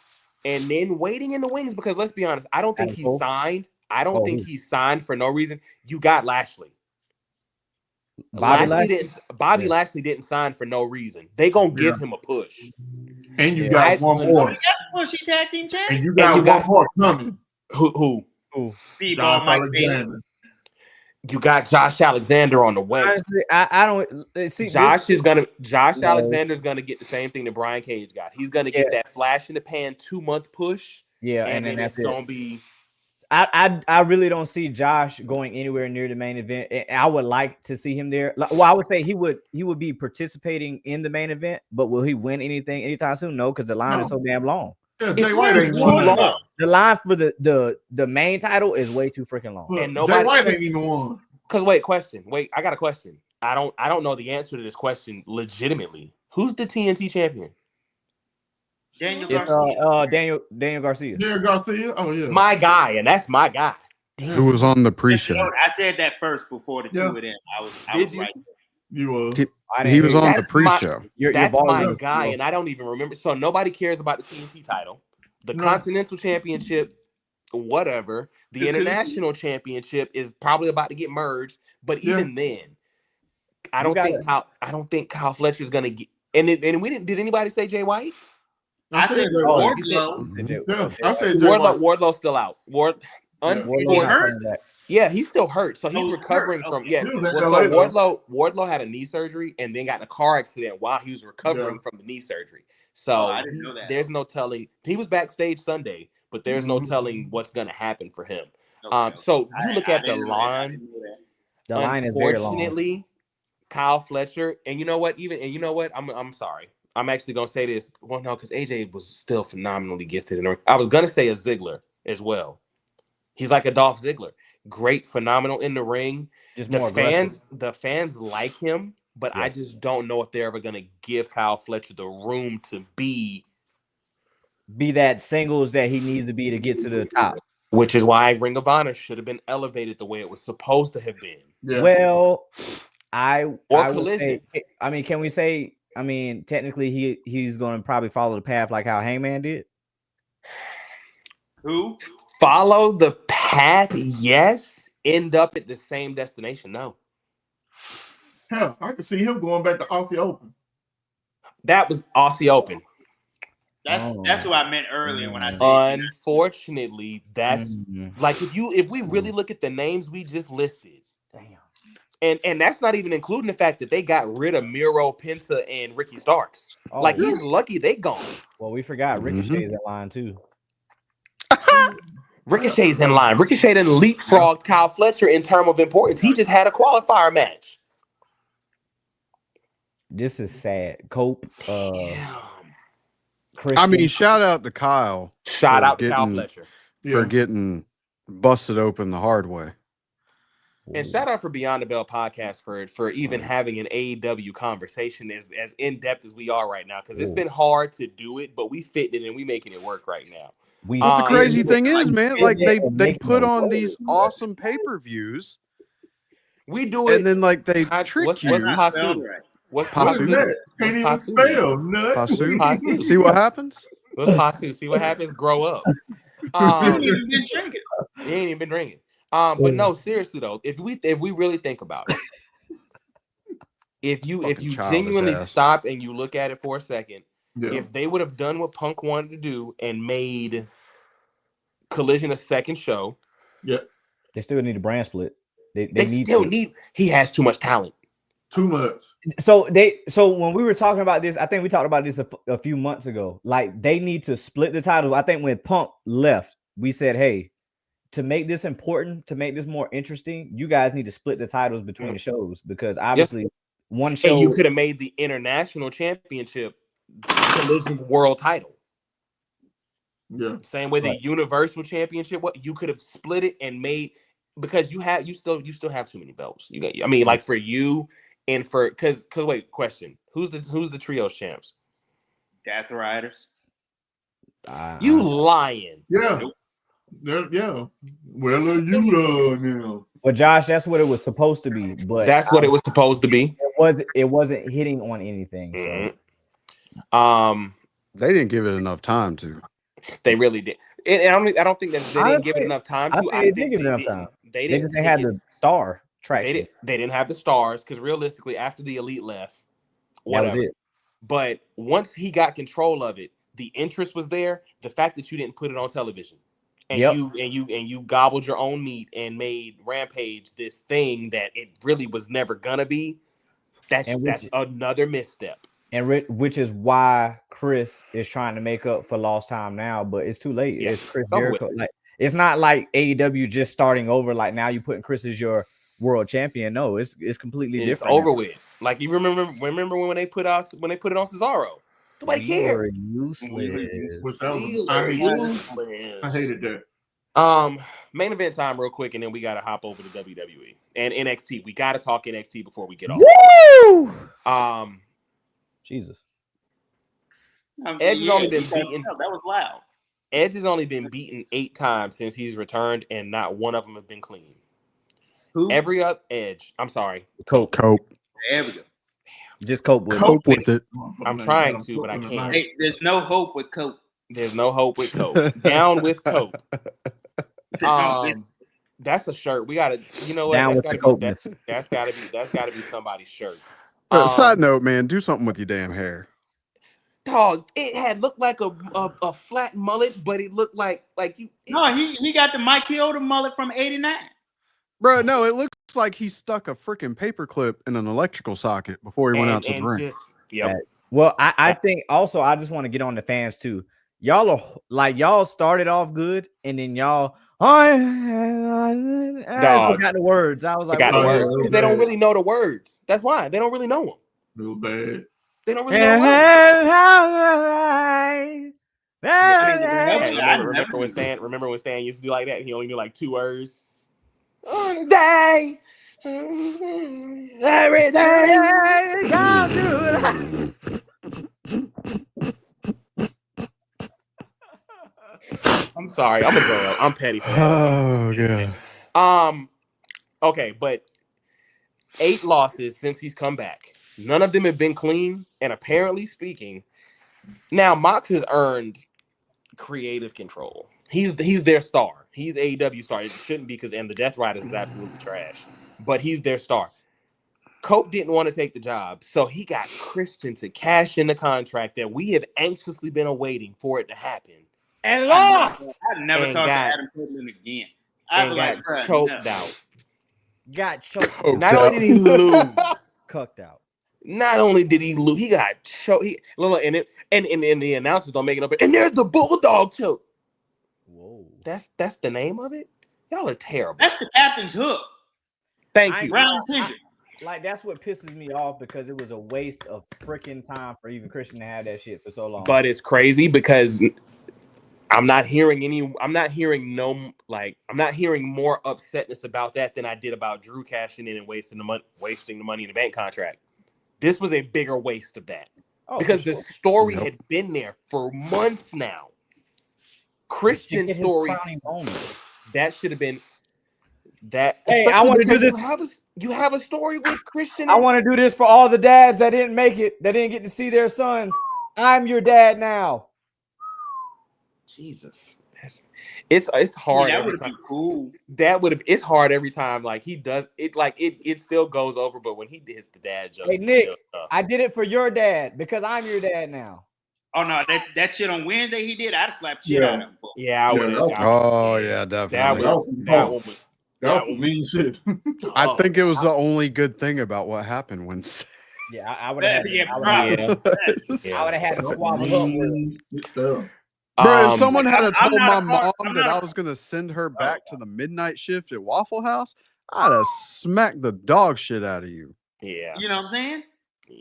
waiting in the wings because let's be honest, I don't think he's signed. I don't think he's signed for no reason. You got Lashley. Bobby Lashley didn't sign for no reason. They gonna give him a push.
And you got one more.
She tag team champion.
And you got one more coming.
Who?
Josh Alexander.
You got Josh Alexander on the way.
Honestly, I don't see.
Josh Alexander's gonna get the same thing that Brian Cage got. He's gonna get that flash in the pan 2-month push.
Yeah,
and then
that's
gonna be.
I really don't see Josh going anywhere near the main event. I would like to see him there. Well, I would say he would be participating in the main event, but will he win anything anytime soon? No, because the line is so damn long.
Yeah, Jay White ain't won.
The line for the main title is way too freaking long.
Look, and Jay White ain't even won.
Because wait, I got a question. I don't know the answer to this question legitimately. Who's the TNT champion?
Daniel Garcia.
Daniel Garcia.
Daniel Garcia. Oh yeah,
my guy, and that's my guy.
Who was on the pre-show?
I said that first before the two of them. I was right.
You was.
He was on the pre-show.
That's my guy, and I don't even remember. So nobody cares about the TNT title, the Continental Championship, whatever. The International Championship is probably about to get merged, but even then, I don't think Kyle Fletcher is gonna get. And we didn't. Did anybody say Jay White?
I said Wardlow.
Yeah, I said
Wardlow's still out. He's still hurt, so he's recovering from. Yeah, Wardlow had a knee surgery and then got in a car accident while he was recovering from the knee surgery. So there's no telling. He was backstage Sunday, but there's no telling what's going to happen for him. So you look at the line.
The line is very long.
Unfortunately, Kyle Fletcher, and you know what? I'm sorry. I'm actually gonna say this. Well, no, because AJ was still phenomenally gifted, and I was gonna say a Ziggler as well. He's like a Dolph Ziggler, great, phenomenal in the ring. The fans like him, but I just don't know if they're ever gonna give Kyle Fletcher the room to be
that singles that he needs to be to get to the top.
Which is why Ring of Honor should have been elevated the way it was supposed to have been.
Yeah. Well, I
would
say, can we say? I mean, technically, he's going to probably follow the path like how Hangman did.
Who?
Follow the path? Yes. End up at the same destination? No.
Hell, I can see him going back to Aussie Open.
That was Aussie Open.
That's what I meant earlier when I said.
Unfortunately, that's like if we really look at the names we just listed.
Damn.
And that's not even including the fact that they got rid of Miro, Penta, and Ricky Starks. He's lucky they gone.
Well, we forgot Ricochet's in line too.
Ricochet's in line. Ricochet done leapfrogged Kyle Fletcher in terms of importance. He just had a qualifier match.
This is sad. Cope.
I mean, shout out to Kyle.
Shout out to Kyle Fletcher
for getting busted open the hard way.
And shout out for Beyond the Bell podcast for even having an AEW conversation as in depth as we are right now, because it's been hard to do it, but we fit it and we making it work right now.
The crazy thing is, man, like they put on these awesome pay-per-views.
We do it,
and then like they trick you.
What's Pasu?
What's that? Can't even spell, nut.
Pasu. See what happens?
What's Pasu? See what happens? Grow up.
You ain't even been drinking.
You ain't even been drinking. But no, seriously though, if we really think about it, if you genuinely stop and you look at it for a second, if they would have done what Punk wanted to do and made Collision a second show,
they still need a brand split.
They still need. He has too much talent.
Too much.
So when we were talking about this, I think we talked about this a few months ago. Like they need to split the title. I think when Punk left, we said, hey, to make this important, to make this more interesting, you guys need to split the titles between the shows, because obviously one show.
And you could have made the International Championship Collision's world title.
Yeah.
Same way the Universal Championship. What you could have split it and made, because you still have too many belts. Like for you and for because wait, question. Who's the trios champs?
Death Riders.
You lying.
Yeah. Yeah. Well, you now.
Well, Josh, that's what it was supposed to be, but
that's what it was supposed to be.
It wasn't hitting on anything.
So.
They didn't give it enough time to.
They really did. And I don't think that they didn't give it enough time to.
They didn't give it enough time. They had the star. traction.
They didn't have the stars because realistically, after the Elite left, whatever.
That was it.
But once he got control of it, the interest was there. The fact that you didn't put it on television, and you gobbled your own meat and made Rampage this thing that it really was never gonna be. That's another misstep.
And which is why Chris is trying to make up for lost time now, but it's too late.
Yeah,
it's Chris Jericho. Like, it's not like AEW just starting over. Like, now you putting Chris as your world champion. No, it's completely different.
It's over with. Like, you remember when they put it on Cesaro? Nobody cared.
Useless.
I hated that.
Main event time, real quick, and then we gotta hop over to WWE and NXT. We gotta talk NXT before we get off.
Woo! Jesus.
Edge has only been beaten.
That was loud.
Edge has only been beaten 8 times since he's returned, and not one of them have been clean.
Who?
Every up Edge. I'm sorry.
Cope.
There we go.
Just cope with
it.
I'm trying to, but I can't.
Hey, there's no hope with Cope.
There's no hope with Cope. Down with Cope. That's a shirt. We gotta. You know what?
Down with the Copeness.
That's gotta be somebody's shirt.
Side note, man, do something with your damn hair.
Dog, it had looked like a flat mullet, but it looked like you.
No, he got the Mike Chioda mullet from '89.
Bro, no, it looks like he stuck a freaking paper clip in an electrical socket before he went out to the ring.
Well, I think also I just want to get on the fans too. Y'all started off good, and then y'all I forgot the words. I was like,
forgot the words because they don't really know the words. That's why they don't really know them.
Real bad.
They don't really know the words. Remember when Stan used to do like that? He only knew like 2 words. On the day, every day, I'm sorry, I'm a girl. I'm petty for that.
Oh god.
Okay, but 8 losses since he's come back. None of them have been clean, and apparently speaking, now Mox has earned creative control. He's their star. He's AEW star. It shouldn't be because the Death Riders is absolutely trash, but he's their star. Cope didn't want to take the job, so he got Christian to cash in the contract that we have anxiously been awaiting for it to happen.
And lost.
I never talked to Adam Copeland again. I was like,
choked out.
Got choked.
Not only did he lose,
cucked out.
Not only did he lose, he got choked. And the announcers don't make it up. And there's the Bulldog choke.
Whoa,
that's the name of it. Y'all are terrible.
That's the captain's hook.
Thank you.
Round finger.
Like, that's what pisses me off because it was a waste of freaking time for even Christian to have that shit for so long.
But it's crazy because I'm not hearing more upsetness about that than I did about Drew cashing in and wasting the money in the bank contract. This was a bigger waste of that because the story had been there for months now. Christian story that should have been that.
Hey, I want to do this.
You have a story with Christian.
I want to do this for all the dads that didn't make it, that didn't get to see their sons. I'm your dad now.
Jesus, it's hard.
That would have been cool.
It's hard every time. Like he does it. Like it still goes over. But when he hits the dad jokes,
hey Nick, I did it for your dad because I'm your dad now.
Oh no, that shit on Wednesday he did. I'd slap shit out of him.
Yeah, I would.
Oh yeah, definitely.
That was mean shit.
I think it was the only good thing about what happened Wednesday.
Yeah, I would have.
Yeah,
I would have had to swallow up with him.
Bro, if someone had told my mom that I was gonna send her back to the midnight shift at Waffle House, I'd have smacked the dog shit out of you.
Yeah,
you know what I'm saying?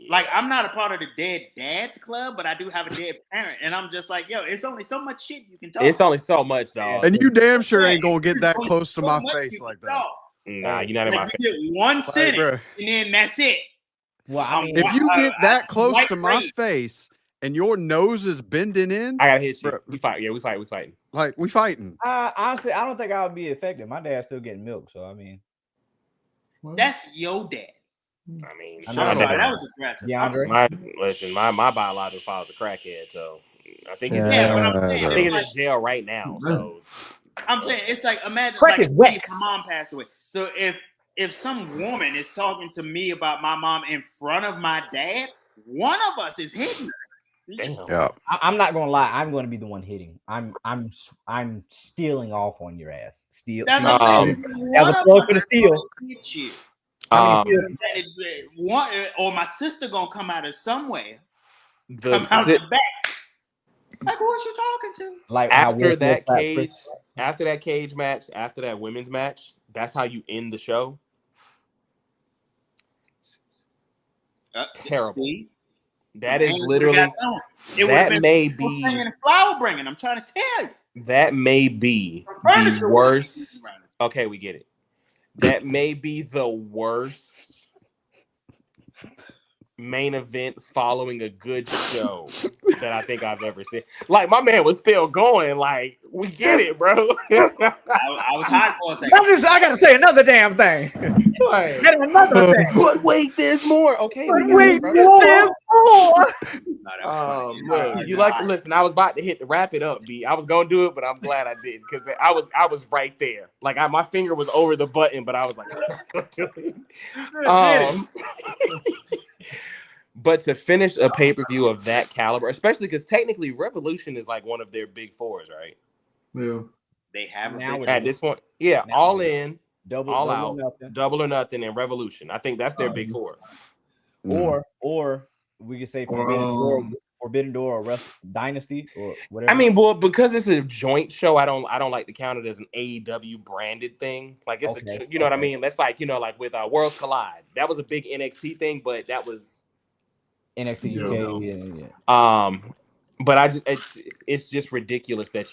Like, I'm not a part of the dead dads club, but I do have a dead parent, and I'm just like, yo, it's only so much shit you can talk.
It's only so much, dog.
And you damn sure ain't gonna get that close to my face like that.
Nah, you're not in my face.
You get one sentence, and then that's it.
Well, I mean,
if you get that close to my face and your nose is bending in,
I gotta hit you. Bro. We fight. Yeah, we fighting.
Like, we fighting.
Honestly, I don't think I would be affected. My dad's still getting milk, so I mean,
that's your dad.
I mean,
that was aggressive.
My biological father's a crackhead, so I think he's in jail right now. So
I'm saying it's like, imagine
like
my mom passed away. So if if some woman is talking to me about my mom in front of my dad, one of us is hitting her.
Damn.
Yeah.
I'm not gonna lie. I'm going to be the one hitting. I'm stealing off on your ass. Steal.
That's
See,
what I'm saying.
as
One
a
of
plug
us
for the
is
steal.
gonna hit you.
How many steals?
Or my sister gonna come out of somewhere.
The
Come out
si-
the back. Like, who was you talking to?
Like how
after
Will
that
Smith
cage, after that cage match, after that women's match, that's how you end the show. Terrible.
See?
That is literally that may be
singing and flower bringing. I'm trying to tell you.
That may be the worst. Okay, we get it. That may be the worst main event following a good show that I think I've ever seen. Like, my man was still going. Like, we get it, bro.
I was hot for a second.
I gotta say another damn thing.
Like,
Another thing.
but wait, there's more. Okay,
But
we
wait,
got it, bro.
there's more.
Look, listen, I was about to wrap it up, B. I was gonna do it, but I'm glad I didn't because I was right there. Like, my finger was over the button, but I was like, but to finish a pay-per-view of that caliber, especially because technically Revolution is like one of their big fours, right?
Yeah.
They have
Now
at this point. Yeah,
Now
All In,
double
All Out,
nothing.
Double or Nothing, and Revolution. I think that's their big four.
Or we could say Forbidden Door or Dynasty or whatever.
I mean, boy, because it's a joint show, I don't like to count it as an AEW branded thing. Like, it's you know what I mean? That's like, like with Worlds Collide. That was a big NXT thing, but that was
NXT UK. Yeah.
But it's just ridiculous that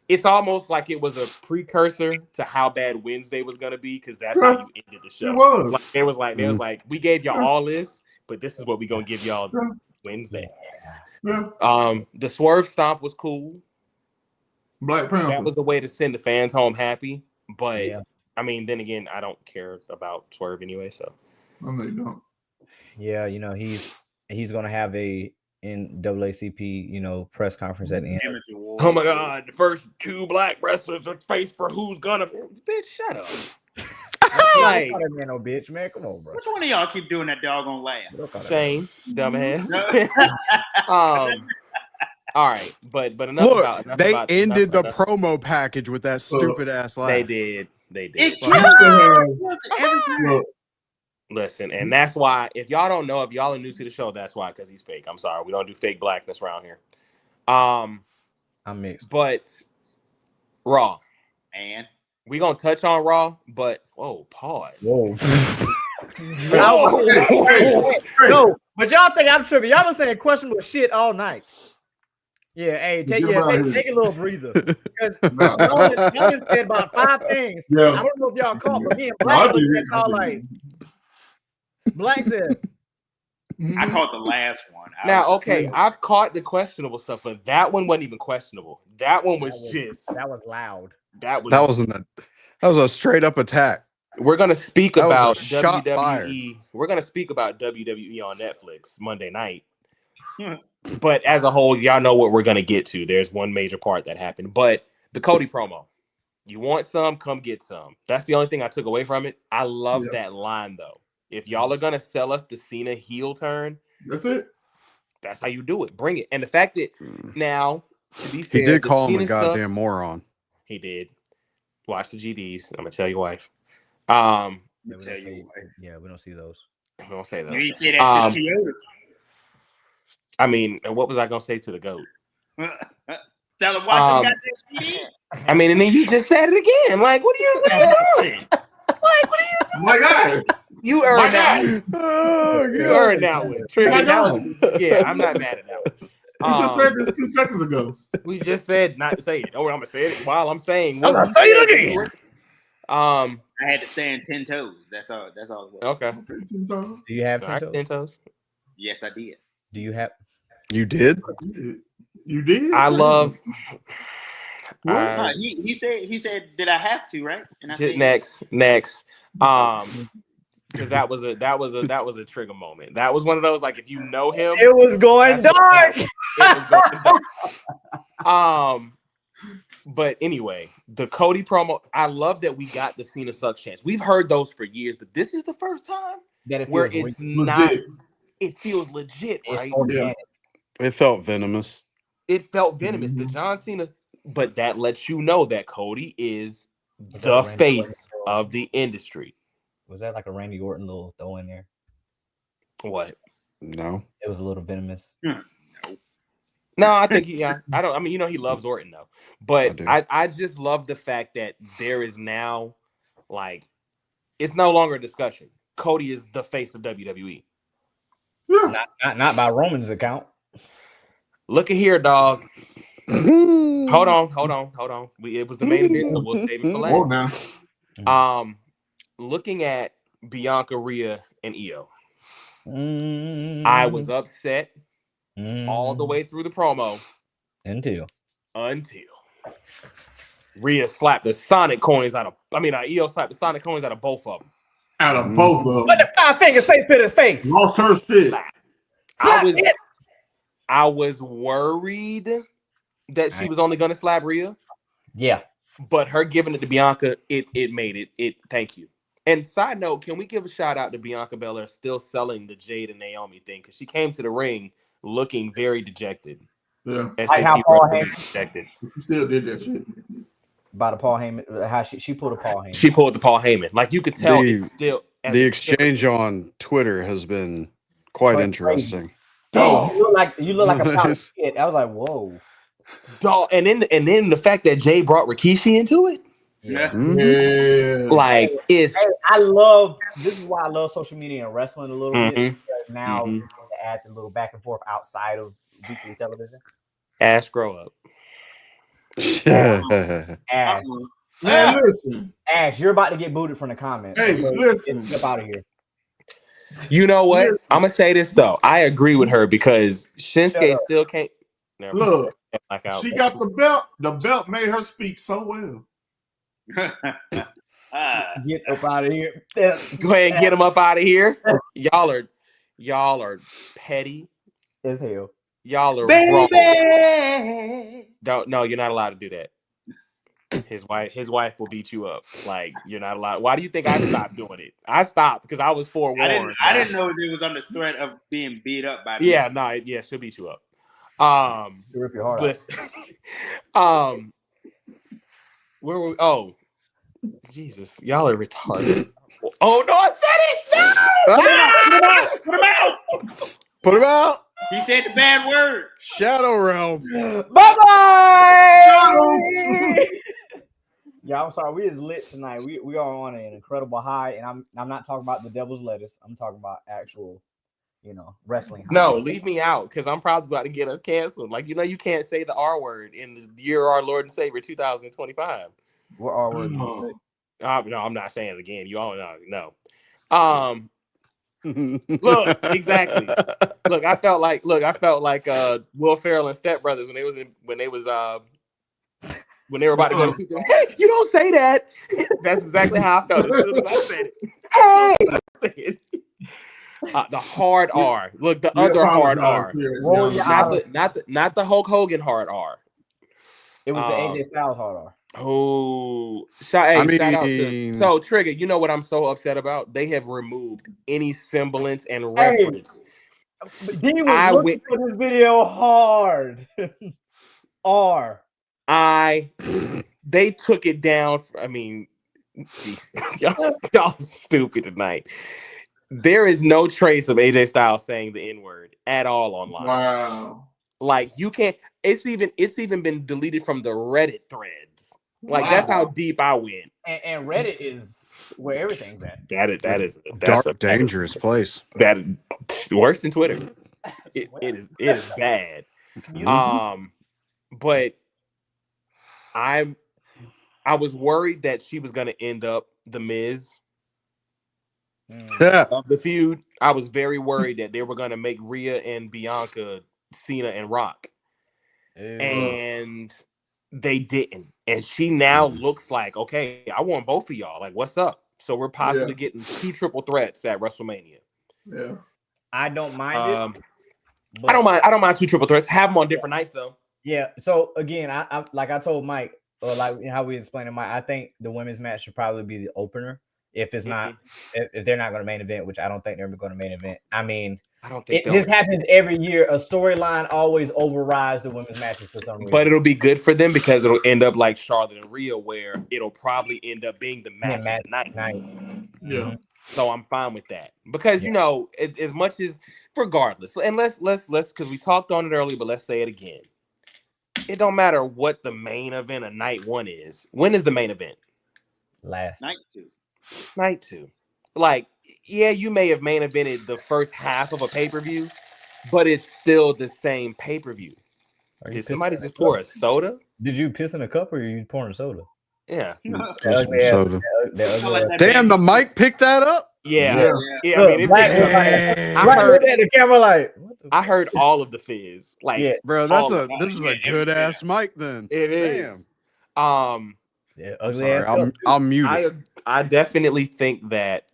it's almost like it was a precursor to how bad Wednesday was gonna be, because that's how you ended the show.
It was.
Like, they was like, we gave y'all all this, but this is what we gonna give y'all Wednesday.
Yeah.
The Swerve Stomp was cool.
Black Panther.
That was a way to send the fans home happy. But I mean, then again, I don't care about Swerve anyway. So
I know you don't.
Yeah, he's gonna have a NAACP press conference at the end.
Oh my God, the first 2 black wrestlers are faced for who's gonna bitch. Shut up. Like,
man, no bitch, man. Come on, bro.
Which one of y'all keep doing that doggone laugh?
Shane, dumbass. All right, but enough
Look,
about
they
about,
ended the
enough.
promo package with that stupid ass laugh.
They did.
It kills every time.
Look,
Listen, and that's why, if y'all don't know, if y'all are new to the show, that's why, because he's fake. I'm sorry, we don't do fake blackness around here.
I'm mixed.
But Raw,
And
we gonna touch on Raw, but pause.
Whoa. No, but y'all think I'm tripping. Y'all been saying questionable shit all night. Yeah, hey, take a little breather. Because y'all been said about 5 things.
Yeah.
I don't know if y'all caught, but me and Black all like Black said.
I caught the last one.
I've caught the questionable stuff, but that one wasn't even questionable. That one was
that was loud.
That was a straight up attack.
We're gonna speak about
shot
WWE.
fired.
We're gonna speak about WWE on Netflix Monday night. But as a whole, y'all know what we're gonna get to. There's one major part that happened, but the Cody promo. You want some? Come get some. That's the only thing I took away from it. I love that line though. If y'all are gonna sell us the Cena heel turn,
that's it.
That's how you do it. Bring it. And the fact that now, to be fair,
he did call him
Cena
a goddamn
sucks.
moron.
He did. Watch the GDs. I'm gonna tell your wife.
We don't see those.
I don't say those.
You didn't say that to Chioda.
I mean, what was I gonna say to the GOAT?
Tell him watch him got this CD.
I mean, and then you just said it again. Like, what are you doing? Like, what are you doing?
My God.
You earned that one.
Oh,
You earned that one. Trigger, that one. Yeah, I'm not mad at that one.
You just said this 2 seconds ago.
We just said not to say it. Oh, I'm gonna say it while I'm saying.
I'm gonna say it again.
I had to stand 10 toes. That's all. That's all it was.
Okay.
Do you have 10 toes?
10 toes.
Yes, I did.
Do you have?
You did?
You did?
I love.
He said, did I have to, right? And I said
next. Because that was a trigger moment. That was one of those, like, if you know him,
it was going dark.
It was going dark. But anyway, the Cody promo, I love that we got the Cena sucks chance. We've heard those for years, but this is the first time
That
where it's not.
legit.
It feels legit, right?
Organic.
It felt venomous.
It felt venomous. The John Cena, but that lets you know that Cody is
Was
the
that a Randy
face
Orton?
of the industry.
Was that like a Randy Orton little throw in there?
What?
No.
It was a little venomous.
No, I think I don't. I mean, he loves Orton though, but
I
I just love the fact that there is now, like, it's no longer a discussion. Cody is the face of WWE.
Not by Roman's account.
Look at here, dog. Hold on. It was the main event, so we'll save it for
Oh,
last.
now.
Looking at Bianca, Rhea, and Io, I was upset all the way through the promo
until
Rhea slapped the Sonic coins out of. Io slapped the Sonic coins out of both of them.
Out of both of them.
What the 5 fingers say to his face?
Lost her shit.
I was worried that she was only going to slap Rhea.
Yeah.
But her giving it to Bianca, it made it. Thank you. And side note, can we give a shout out to Bianca Belair still selling the Jade and Naomi thing? Because she came to the ring looking very dejected.
Yeah.
Like how Paul Heyman
dejected.
She still did that shit.
By the Paul Heyman, how she pulled a Paul Heyman.
She pulled the Paul Heyman. Like you could tell it's still.
The exchange on Twitter has been quite interesting.
Oh, you look like a polished kid. I was like, whoa.
Dog, and then the fact that Jay brought Rikishi into it.
Yeah.
Yeah.
Like it's.
This is why I love social media and wrestling a little bit. Because now to add the little back and forth outside of weekly television.
Ash, grow up.
Ash.
Man, listen.
Ash, you're about to get booted from the comments.
Hey, listen.
Get out of here.
You know what?
Listen.
I'm gonna say this though. I agree with her because Shinsuke still can't.
Look,
out.
she got the belt. The belt made her speak so well.
Get up out of here.
Go ahead and get him up out of here. Y'all are petty
as hell.
Y'all are wrong. No, you're not allowed to do that. His wife will beat you up. Like, you're not allowed. Why do you think I stopped doing it? I stopped because I was forewarned.
I didn't know it was under threat of being beat up by them.
Yeah, she'll beat you up.
Rip your heart
out. Where were we? Oh, Jesus, y'all are retarded. Oh no, I said it! No!
Put him out!
Put him out!
He said the bad word.
Shadow Realm.
Bye-bye! Yeah, I'm sorry. We is lit tonight. We are on an incredible high, and I'm not talking about the devil's lettuce. I'm talking about actual, wrestling. High.
No, leave me out because I'm probably about to get us canceled. Like, you can't say the R word in the year of our Lord and Savior 2025.
What R word?
No, I'm not saying it again. You all know. No. Look, exactly. Look, I felt like Will Ferrell and Step Brothers when they were about to go to see them. Hey, you don't say that. That's exactly how I felt as soon as I said it. Hey, the hard R. Look, the other hard R. Not the Hulk Hogan hard R.
It was the AJ Styles hard R.
Oh, shout out to so Trigger. You know what I'm so upset about? They have removed any semblance and reference.
D was looking for this video hard. R.
They took it down. Y'all stupid tonight. There is no trace of AJ Styles saying the N-word at all online.
Wow.
Like you can't. It's even been deleted from the Reddit threads. Like that's how deep I went.
And Reddit is where everything's at.
That is
a dangerous place.
That worse than Twitter. It is bad. But I was worried that she was gonna end up the Miz of the feud. I was very worried that they were gonna make Rhea and Bianca Cena and Rock. And they didn't. And she now looks like, okay, I want both of y'all. Like, what's up? So we're possibly getting 2 triple threats at WrestleMania.
Yeah.
I don't mind it.
I don't mind 2 triple threats. Have them on different nights though.
Yeah. So again, I like I told Mike, or like how we explained it, I think the women's match should probably be the opener. If it's not, if they're not going to main event, which I don't think they're going to main event. I mean,
I don't think
this happens every year. A storyline always overrides the women's matches for some reason.
But it'll be good for them because it'll end up like Charlotte and Rhea, where it'll probably end up being the match of the night.
Yeah.
Mm-hmm.
So I'm fine with that because you know, as much as regardless, and let's because we talked on it earlier, but let's say it again. It don't matter what the main event of night one is. When is the main event?
Last
night two.
Night two. Like, yeah, you may have main evented the first half of a pay-per-view, but it's still the same pay-per-view. Did somebody just pour a soda?
Did you piss in a cup or are you pouring soda?
Yeah.
Soda. Damn, the mic picked that up?
Yeah.
I mean, I heard at the camera like
I heard all of the fizz. Like,
bro, this is a good ass mic then.
It is.
Ugly
sorry,
ass
I'll mute it.
I definitely think that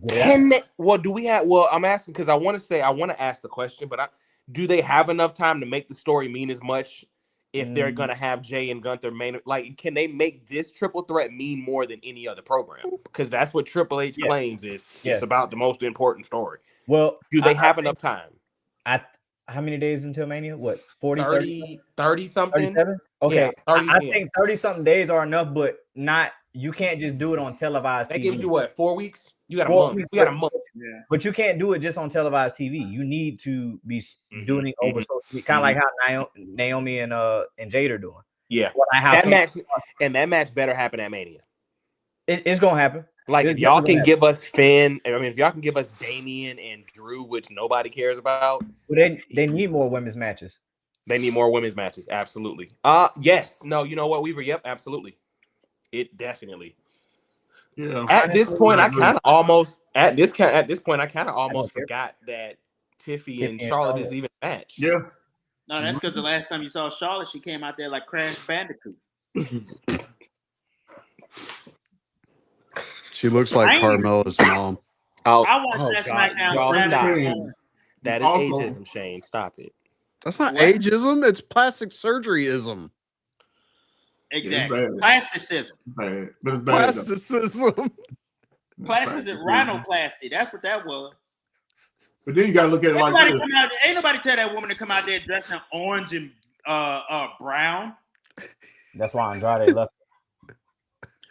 do we have I'm asking because I want to ask the question, but do they have enough time to make the story mean as much if they're gonna have Jay and Gunther main? Like, can they make this triple threat mean more than any other program? Because that's what Triple H claims is. It's about the most important story.
Well,
do they have enough time?
How many days until Mania? What, 40
something?
37? Okay.
Yeah, 30,
I think 30 something days are enough, but you can't just do it on televised TV.
That gives you what, 4 weeks? You got a month. You got a month.
Yeah.
But you can't do it just on televised TV. You need to be doing it over social media, kind of like how Naomi and Jade are doing.
Yeah. That match better happen at Mania.
It's gonna happen.
Like, if y'all can give us Finn, if y'all can give us Damian and Drew, which nobody cares about.
Well, they need more women's matches.
They need more women's matches. Absolutely. Yes. No, you know what, Weaver? Yep, absolutely. It definitely.
Yeah.
At this point, I kind of almost forgot that Tiffy and Charlotte is even a match.
Yeah.
No, that's because the last time you saw Charlotte, she came out there like Crash Bandicoot.
She looks like Carmella's mom.
I watched that SmackDown.
That is ageism, Shane. Stop it.
That's not ageism. It's plastic surgeryism.
Exactly. Plasticism.
Bad. But it's bad.
Plasticism.
Plasticism. Rhinoplasty. That's what that was.
But then you gotta look at it like this.
Ain't nobody tell that woman to come out there dressed in orange and brown.
That's why Andrade left.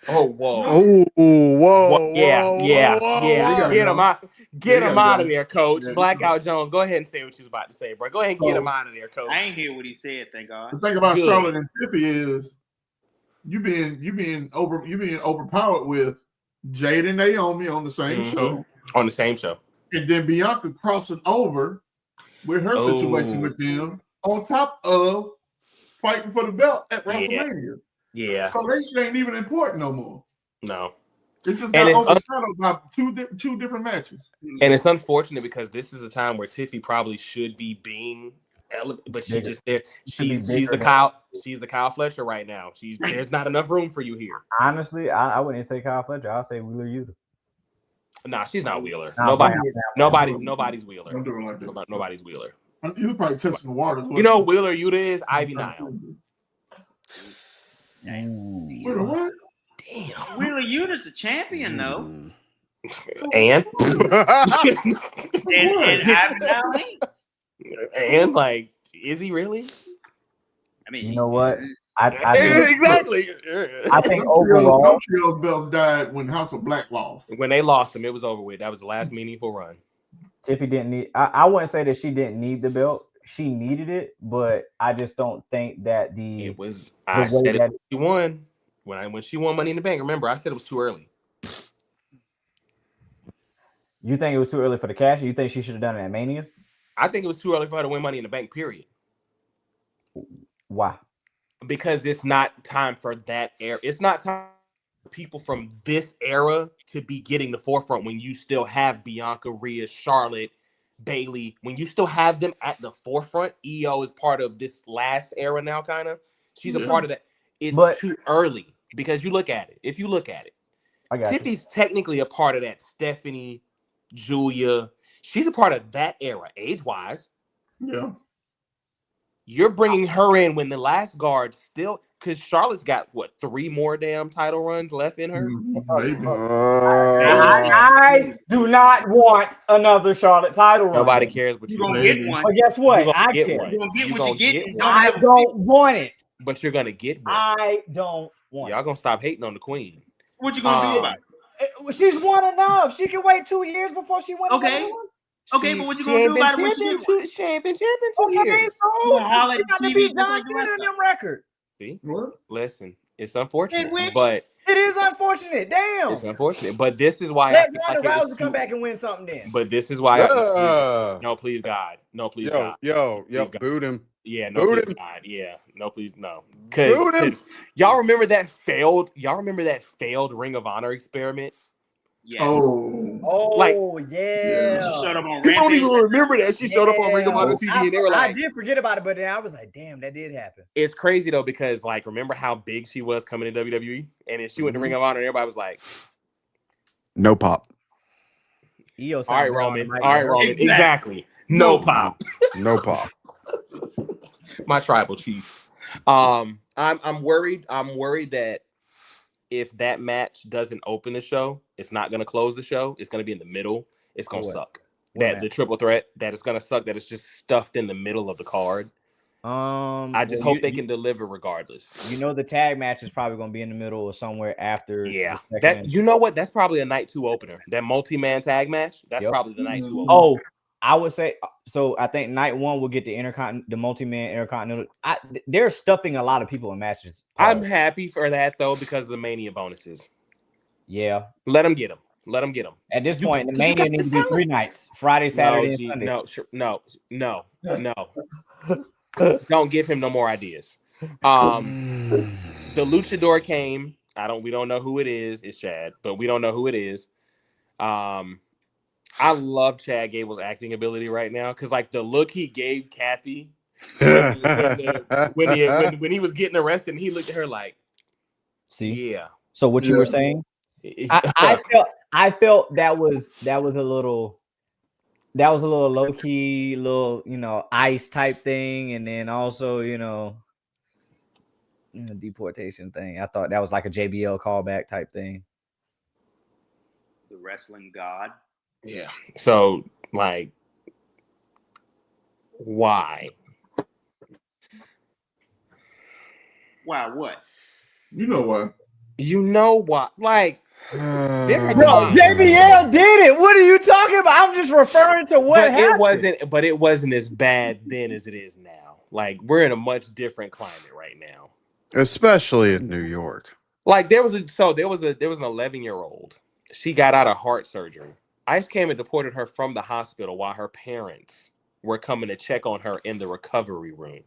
Oh, whoa.
Oh, whoa.
Yeah. Get him out of there, Coach. Blackout Jones, go ahead and say what you was about to say, bro. Go ahead and get him out of there, Coach.
I ain't hear what he said, thank God.
The thing about Charlotte and Tiffy is you being overpowered with Jade and Naomi on the same show.
On the same show.
And then Bianca crossing over with her situation with them on top of fighting for the belt at WrestleMania.
Yeah.
So that shit ain't even important no more.
No.
It just got overshadowed by two different matches.
And it's unfortunate because this is a time where Tiffy probably should be being but she's just there. She's the Kyle Fletcher right now. There's not enough room for you here.
Honestly, I wouldn't say Kyle Fletcher. I'll say Wheeler Yuta.
Nah, she's not Wheeler. Nobody's Wheeler.
Don't do it like that.
Nobody's Wheeler.
You probably testing the waters.
You know Wheeler Yuta is Ivy Nile.
Wheeler what?
Damn.
Wheeler Yuta's a champion though.
And
Ivy Nile ain't.
And like, is he really?
I mean,
you know what? I
exactly.
I think overall,
Trio's belt died when House of Black lost.
When they lost him, it was over with. That was the last meaningful run.
Tiffy didn't need. I wouldn't say that she didn't need the belt. She needed it, but I just don't think that
it was. I said it. She won when she won Money in the Bank. Remember, I said it was too early.
You think it was too early for the cash? Or you think she should have done it at Mania?
I think it was too early for her to win Money in the Bank. Period.
Why?
Because it's not time for that era. It's not time for people from this era to be getting the forefront when you still have Bianca, Rhea, Charlotte, Bayley. When you still have them at the forefront, EO is part of this last era now, kind of. She's a part of that. It's too early because you look at it. If you look at it, Tiffy's technically a part of that. Stephanie, Julia, she's a part of that era, age-wise.
Yeah.
You're bringing her in when the last guard still, because Charlotte's got what 3 more damn title runs left in her.
Maybe.
I do not want another Charlotte title run.
Nobody cares, but
You're
you
gonna
Maybe.
get one.
But guess what?
You're gonna
I
get
care.
one.
You're gonna get
You're
what you
gonna
get.
get
And
one.
don't
I
have
don't want it.
But you're gonna get one.
I don't want
Y'all gonna stop hating on the queen.
what you gonna do about it?
it. She's won enough. She can wait 2 years before she wins.
Okay. Okay, but what you gonna do about it when she get one?
She ain't been champion 2
Okay,
years.
so
You gonna holler
she
at
got to
TV
beat
just
John
like the rest
Cena
of
in them record.
See,
What?
listen, it's unfortunate,
Hey, Wick.
but
It is unfortunate. Damn.
it's unfortunate. But this is why
Let
I feel
Ronda
like it
Rousey
was
come
too-
back and win something then.
But this is why no, please God, no, please God,
Yo,
God.
boot him.
yeah, no,
Boot
please
him.
God, yeah, no, please no.
Boot him.
Because y'all remember that failed? Y'all remember that failed Ring of Honor experiment?
Yes.
Oh,
Like-
yeah.
She showed up on
People don't
Rampage.
even remember that she showed up on Ring of Honor TV, and they were
I
like,
did forget about it, but then I was like, damn, that did happen.
it's crazy though because like remember how big she was coming to WWE, and then she went to Ring of Honor, and everybody was like,
No pop.
EO
all right,
sound better on the
Roman,
mic
all right,
than her.
Roman, exactly, no pop.
No pop.
My tribal chief. I'm worried. I'm worried that if that match doesn't open the show, it's not going to close the show. It's going to be in the middle. It's going to
What?
suck.
What
That
match?
the triple threat, that it's going to suck. That it's just stuffed in the middle of the card. I just hope they can deliver regardless.
You know, the tag match is probably going to be in the middle or somewhere after.
Yeah,
the
that
second.
you know what? That's probably a night 2 opener. That multi-man tag match. That's
Yep.
probably the night 2 opener.
Oh, I would say so. I think night 1 will get the multi-man intercontinental. They're stuffing a lot of people in matches.
I'm happy for that though because of the Mania bonuses.
Yeah.
Let them get them. Let them get them.
At this
You-
point, the
'cause you
Mania
got
needs to
the
be
talent.
3 nights: Friday, Saturday, and
G,
Sunday.
no. Don't give him no more ideas. The luchador came. We don't know who it is. It's Chad, but we don't know who it is. I love Chad Gable's acting ability right now because like the look he gave Kathy when he was getting arrested, and he looked at her like,
See?
yeah.
So what you were saying? I felt that was a little low key, little ice type thing, and then also deportation thing. I thought that was like a JBL callback type thing.
The wrestling god.
Yeah. So like, why?
Why? What?
You know what?
You know what? Like,
JBL did it. What are you talking about? I'm just referring to what happened.
It wasn't as bad then as it is now. Like, we're in a much different climate right now.
Especially in New York.
Like, there was an 11-year-old. She got out of heart surgery. ICE came and deported her from the hospital while her parents were coming to check on her in the recovery room.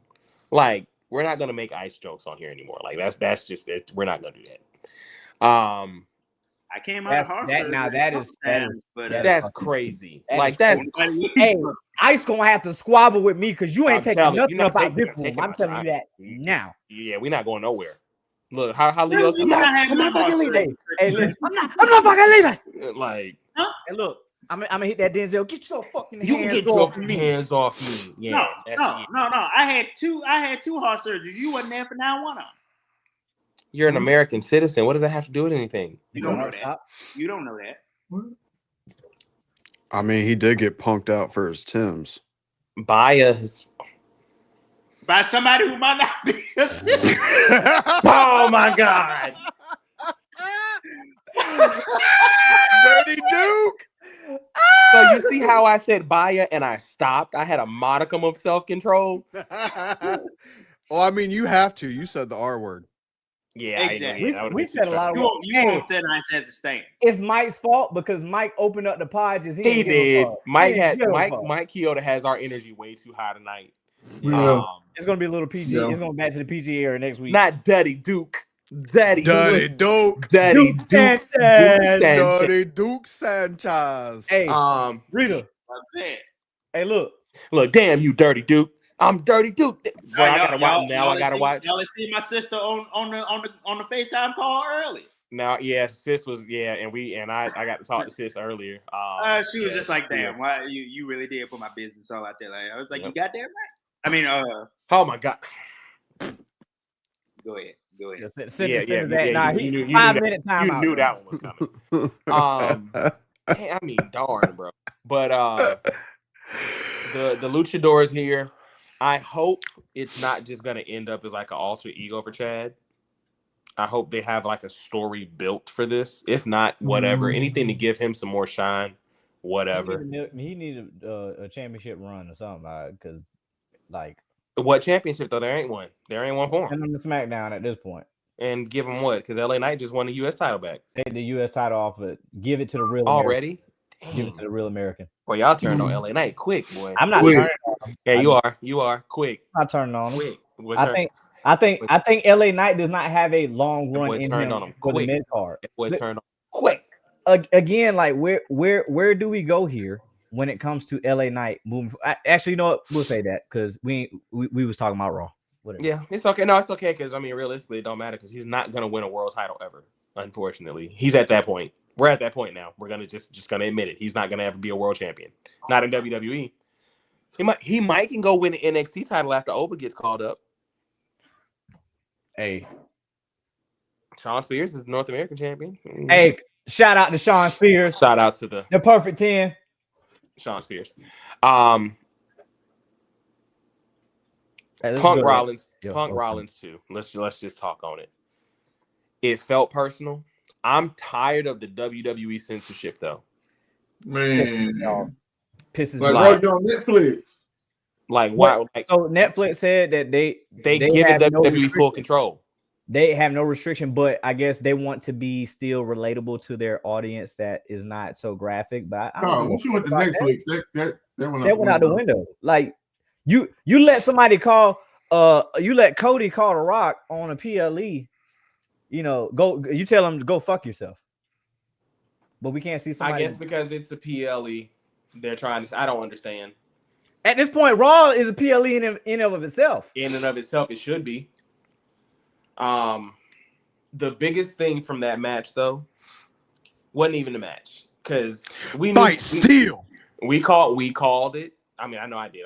Like, we're not gonna make ICE jokes on here anymore. Like, that's just it. We're not gonna do that.
I came out of heart surgery.
Now
that's crazy.
Hey, ICE gonna have to squabble with me because you ain't taking nothing about this room. I'm telling you that now.
Yeah, we're not going nowhere. Look, how Leo's. I'm not fucking leaving.
Hey, listen, I'm not fucking leaving.
Like,
and look, I'm gonna hit that Denzel. Get your fucking hands
you can get
off
your
me.
hands off me. Yeah,
no. I had two heart surgeries. You wasn't there for now one of them.
You're an American citizen. What does that have to do with anything?
You don't know that. You don't know that.
I mean, he did get punked out for his Timbs.
By somebody who might not be a citizen.
Oh my God.
Dirty Duke.
So you see how I said Baya and I stopped? I had a modicum of self-control.
Well, I mean, you have to. You said the R word.
Yeah,
exactly.
We said a lot of
you won't sit nice as a stand.
It's Mike's fault because Mike opened up the pod.
He did. Mike Chioda has our energy way too high tonight.
Yeah.
It's gonna be a little PG.
Yeah.
It's going back to the PG era next week.
Not Daddy Duke. Daddy
Duke.
Daddy Duke.
Daddy Duke Sanchez.
Hey,
I'm
Rita.
saying.
Hey, look,
damn you, Dirty Duke. I'm Dirty Duke. Bro, I gotta watch now. I gotta watch.
Y'all see my sister on the FaceTime call early.
Now, yeah, sis was and I got to talk to sis earlier.
She was just like, "Damn, why you really did put my business all out there?" Like, I was like, "You got that right." I mean,
Oh my God.
go ahead.
You knew
5-minute
that. You
timeout.
knew that one was coming. I mean, darn, bro. But the luchadors here, I hope it's not just gonna end up as like an alter ego for Chad. I hope they have like a story built for this. If not, whatever. Anything to give him some more shine, whatever.
He needed a championship run or something, because like
what championship though? There ain't one. There ain't one for him.
send him to SmackDown at this point.
And give him what? Because LA Knight just won the U.S. title back.
Take the U.S. title off, but give it to the real
already.
American. Give it to the real American.
Well, y'all turned on LA Knight quick, boy.
I'm not turning on him.
Yeah, you are quick.
I'm not turning on him.
Quick.
I think LA Knight does not have a long run in him
on him
for
quick.
the mid card.
Turned on quick.
Again, like where do we go here when it comes to LA Knight moving? Actually, you know what? We'll say that because we was talking about Raw. Whatever.
Yeah, it's okay. No, it's okay because I mean, realistically, it don't matter because he's not gonna win a world title ever. Unfortunately, he's at that point. We're at that point now. We're gonna just gonna admit it. He's not gonna ever be a world champion. Not in WWE. He might can go win the NXT title after Oba gets called up.
Hey,
Shawn Spears is the North American champion.
Hey, shout out to Shawn Spears.
Shout out to the
perfect 10.
Shawn Spears. Punk Rollins too. Let's just talk on it. It felt personal. I'm tired of the WWE censorship though.
Man,
pisses
like
me
right on Netflix.
Like why? Like,
so Netflix said that they
give WWE full control.
They have no restriction, but I guess they want to be still relatable to their audience that is not so graphic. But
once you went to Netflix, that
went out the window. Like you let somebody call you let Cody call The Rock on a PLE, you tell him to go fuck yourself. But we can't see somebody.
I guess because it's a PLE, they're trying to. I don't understand.
At this point, Raw is a PLE in and of itself.
In and of itself, it should be. The biggest thing from that match though wasn't even the match because we called it. I mean, I know I did.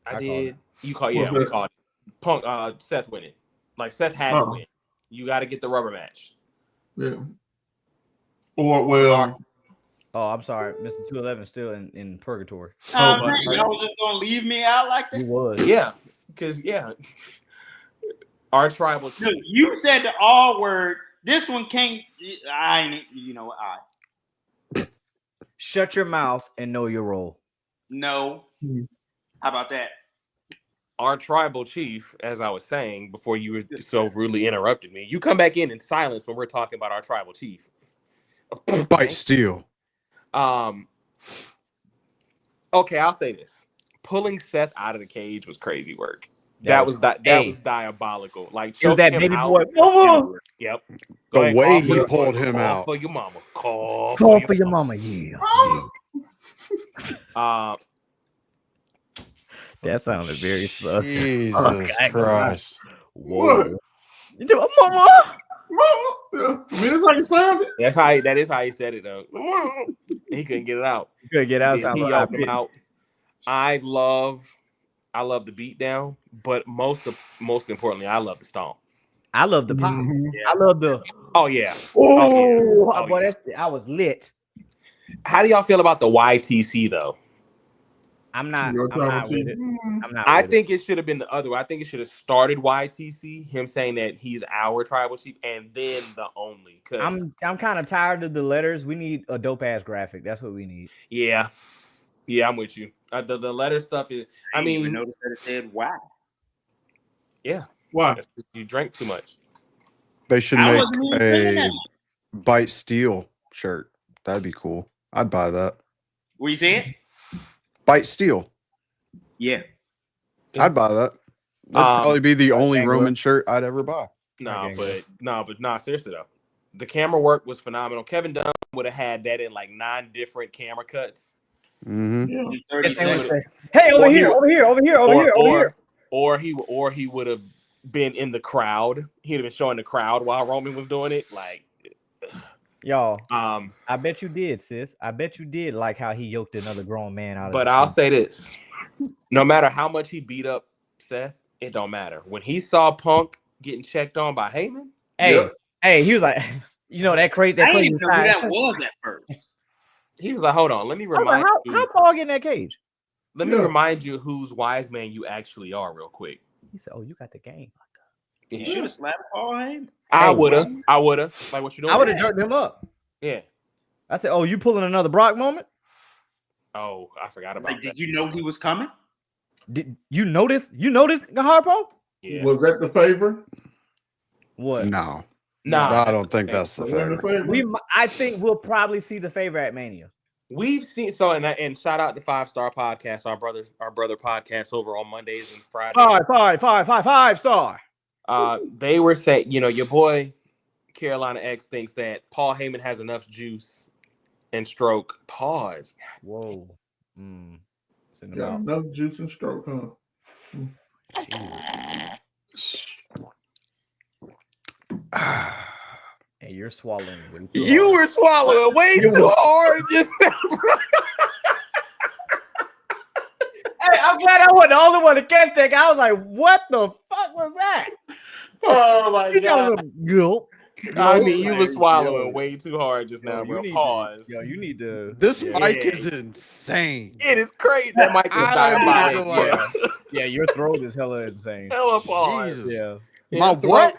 I did. You called? Yeah, we called it. Punk. Seth winning. Like Seth had to win. You got to get the rubber match.
Yeah. Or well.
Oh, I'm sorry, Mr. 211 still in purgatory.
Y'all was just gonna leave me out like that?
He was.
Yeah, because our tribal.
Dude, you said the R word. This one can't. I ain't.
Shut your mouth and know your role.
No. How about that?
Our tribal chief, as I was saying before you were so rudely interrupted me, you come back in silence when we're talking about our tribal chief.
Bite steel.
Okay, I'll say this. Pulling Seth out of the cage was crazy work. That was diabolical. Like
it was that baby boy.
Mama. Yep.
The way he pulled him out.
For your mama. Call
for your mama. Yeah. That sounded very slow.
Jesus Christ.
Whoa.
You do mama.
I mean, that's how you sounded.
That is how he said it though. He couldn't get it out.
He couldn't get out.
He yelled him out. I love the beatdown, but most importantly, I love the stomp.
I love the pop.
Mm-hmm.
Yeah. I love the.
Oh yeah.
Boy, I was lit.
How do y'all feel about the YTC though?
I'm not with it.
I think it should have been the other way. I think it should have started YTC, him saying that he's our tribal chief, and then the only.
I'm kind of tired of the letters. We need a dope ass graphic. That's what we need.
Yeah, I'm with you. The letter stuff is. I mean,
even notice that it said why.
Yeah,
why?
You drank too much.
They should make a Bite Steel shirt. That'd be cool. I'd buy that.
What you saying?
Bite Steel.
Yeah.
I'd buy that. That'd probably be the only Roman shirt I'd ever buy.
Seriously though. The camera work was phenomenal. Kevin Dunn would have had that in like 9 different camera cuts.
Mm-hmm.
Yeah.
Hey, over here.
Or he would have been in the crowd. He'd have been showing the crowd while Roman was doing it. Like,
y'all, I bet you did, sis. I bet you did like how he yoked another grown man out of.
But I'll say this: no matter how much he beat up Seth, it don't matter. When he saw Punk getting checked on by Heyman,
hey, he was like, you know, that crazy.
I didn't even know who that was at first.
he was like, hold on, let me
I was
remind
like,
you.
how Paul get in that cage?
Let me remind you whose wise man you actually are, real quick.
He said, "Oh, you got the game."
You should have slapped Paul Heyman.
I would have. Like, what you doing?
I would have jerked him up.
Yeah.
I said, "Oh, you pulling another Brock moment?"
Oh, I forgot about that.
Did you know he was coming?
Did you notice? You noticed Harpo?
Yeah.
Was that the favor?
What?
No,
Nah,
I don't think that's the favorite.
I think we'll probably see the favor at Mania.
We've seen and shout out to 5-Star Podcast, our brother podcast over on Mondays and Fridays.
5 star.
They were saying, your boy Carolina X thinks that Paul Heyman has enough juice and stroke. Pause.
Whoa.
Yeah, enough juice and stroke, huh?
Hey, you're swallowing way too
You
hard.
were swallowing way too hard just now, bro.
Hey, I'm glad I wasn't the only one to catch that. I was like, what the fuck was that?
Oh my god.
Gulp.
I mean, you were swallowing way too hard just now, bro. Pause.
You need to.
This mic is insane.
It is crazy. That mic is diabolical.
Yeah, your throat is hella insane.
Hella pause.
Jesus.
Yeah.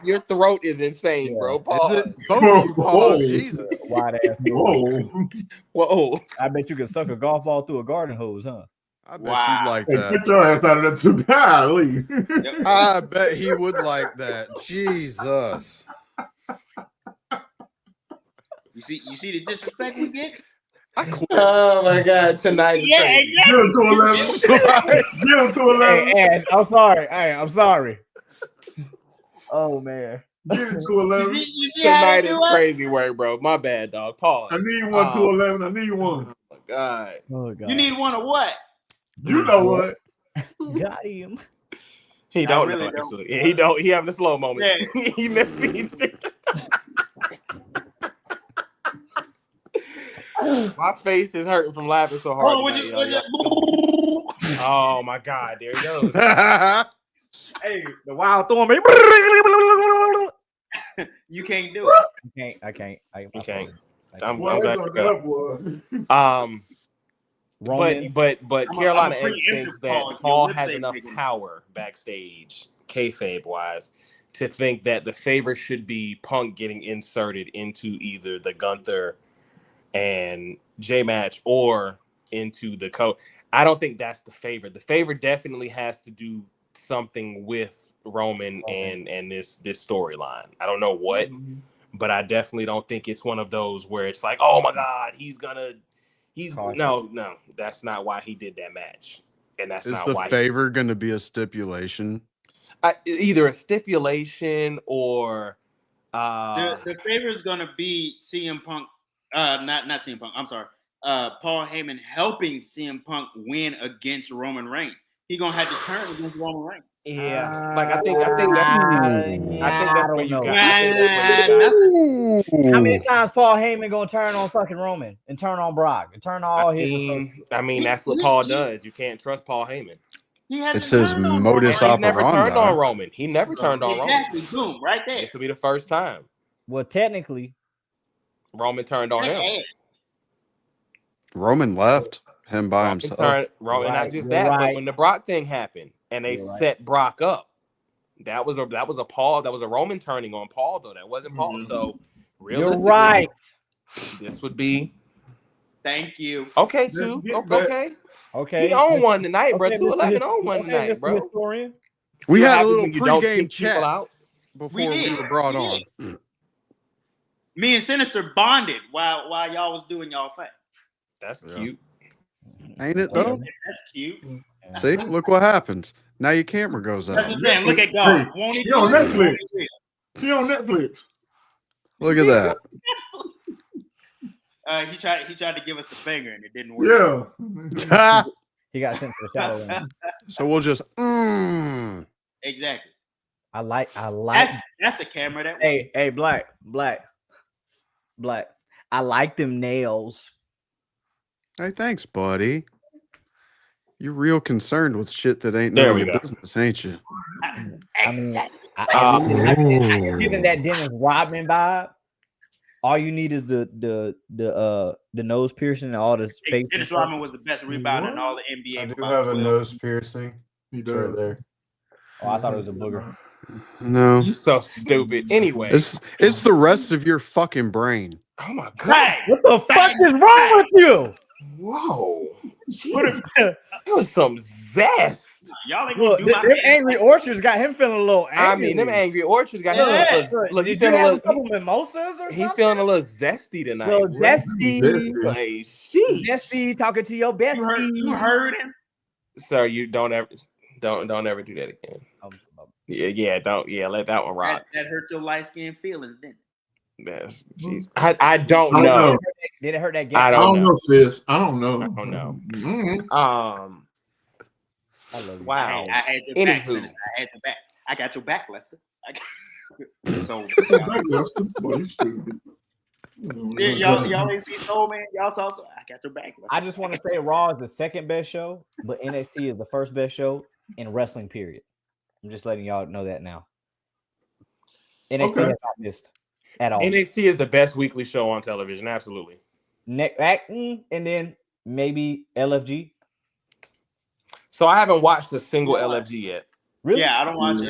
Your throat is insane, bro. Pause.
Is it both of you pause? Jesus.
Wide ass.
Whoa.
I bet you could suck a golf ball through a garden hose, huh?
I bet you'd like
Hey,
that.
take your ass out of that too. Golly.
I bet he would like that. Jesus.
You see the disrespect we get?
I quit.
Oh my god, tonight.
Yeah,
Crazy.
Get him to 11. Get him to 11.
Hey, I'm sorry. Hey, I'm sorry. Oh man.
Get him to 11.
You see how
Tonight
they
is
do us?
crazy work, bro. My bad, dog. Pause.
I need one to 11. I need one.
Oh my god.
Oh god.
You need one of what?
You know what?
Got him.
He don't
really
know
don't.
actually. Yeah, he don't. He having a slow moment.
Yeah.
He missed me. My face is hurting from laughing so hard. Oh my god, there he goes.
Hey, the wild thorn.
You can't do it.
I can't.
You can't.
I'm
Well,
glad
that's
you got
that was.
But Carolina
I'm a
X thinks that
pause.
Paul
Your
has
lips
enough
ain't big
power backstage, kayfabe wise, to think that the favor should be Punk getting inserted into either the Gunther and J match or into the I don't think that's the favor. The favor definitely has to do something with Roman and this storyline. I don't know what, but I definitely don't think it's one of those where it's like, oh my god, no, that's not why he did that match, and that's not why.
Is the favor going to be a stipulation?
Either a stipulation or
The favor is gonna be CM Punk. Not CM Punk. I'm sorry. Paul Heyman helping CM Punk win against Roman Reigns. He's gonna have to turn against Roman Reigns.
Yeah, like I think that's where you got.
How many times Paul Heyman gonna turn on fucking Roman and turn on Brock and turn on all his?
I mean, that's what Paul does. You can't trust Paul Heyman.
It's his modus
He never turned on
operandi.
Roman. He never turned on Roman.
Exactly. Boom. Right there.
This will be the first time
Well, technically,
Roman turned on him.
Roman left him by himself.
Roman,
Right,
not just
you're
that,
right.
but when the Brock thing happened and they set Brock up, that was a Paul. That was a Roman turning on Paul, though. That wasn't Paul. So realistically,
you're right.
This would be
Thank you.
okay too. Okay.
Okay.
He on one tonight, bro.
Okay,
211
Mr.
on one
Okay,
tonight,
Mr.
bro.
Historian.
We
See what
had a
happens
little
when you don't
pregame
kick people
chat
out.
before we were brought on.
Me and Sinister bonded while y'all was doing y'all thing.
That's cute.
Ain't it though?
That's cute.
See, look what happens. Now your camera goes
That's
out.
what I'm saying. Look at God. Won't he
He on
do it?
Netflix. He on Netflix.
Look at that.
He tried to give us the finger and it didn't work.
Yeah.
He got sent to the shadow realm.
So we'll just
Exactly.
I like.
That's a camera that.
Hey, black. I like them nails.
Hey, thanks, buddy. You're real concerned with shit that ain't
There
none of
we
your
go.
business, ain't you?
I mean, I given that Dennis Rodman vibe. All you need is the nose piercing and all this fake.
Dennis Rodman was the best rebounder in all the NBA.
I
for
do
about
have a
12
nose piercing.
He
It's right
does.
there.
Oh, I thought it was a booger.
No.
You so stupid. Anyway.
It's the rest of your fucking brain.
Oh my god.
Bang!
What the fuck is wrong with you?
Whoa. Jesus. It was some zest.
Y'all ain't gonna
Look,
do my
them angry orchards got him feeling a little angry.
I mean, them angry orchards got him
Yeah.
feeling a little, look, he
Did you
feeling a
have a
little,
couple mimosas or something?
he feeling a little zesty tonight.
Little
bro.
zesty.
Like, sheesh.
Zesty talking to your bestie.
You heard him.
Sir, you don't ever do that again. Let that one rock.
That hurt your light skin feelings, didn't it?
That's, jeez. I don't know.
Did it hurt that?
I
I
don't
don't know, sis. I don't know.
I don't know.
Mm-hmm.
I love you.
Wow.
I had your back,
Anywho.
Sinister. I had your back. I got your back, Lester. So
Boy, you stupid.
y'all ain't see Soul Man. Y'all saw so I got your back. Lester.
I just want to say Raw is the second best show, but NXT is the first best show in wrestling, period. I'm just letting y'all know that now. NXT
Okay.
has not missed at all.
NXT is the best weekly show on television. Absolutely.
And then maybe LFG.
So I haven't watched a single LFG yet.
Really?
Yeah, I don't watch it.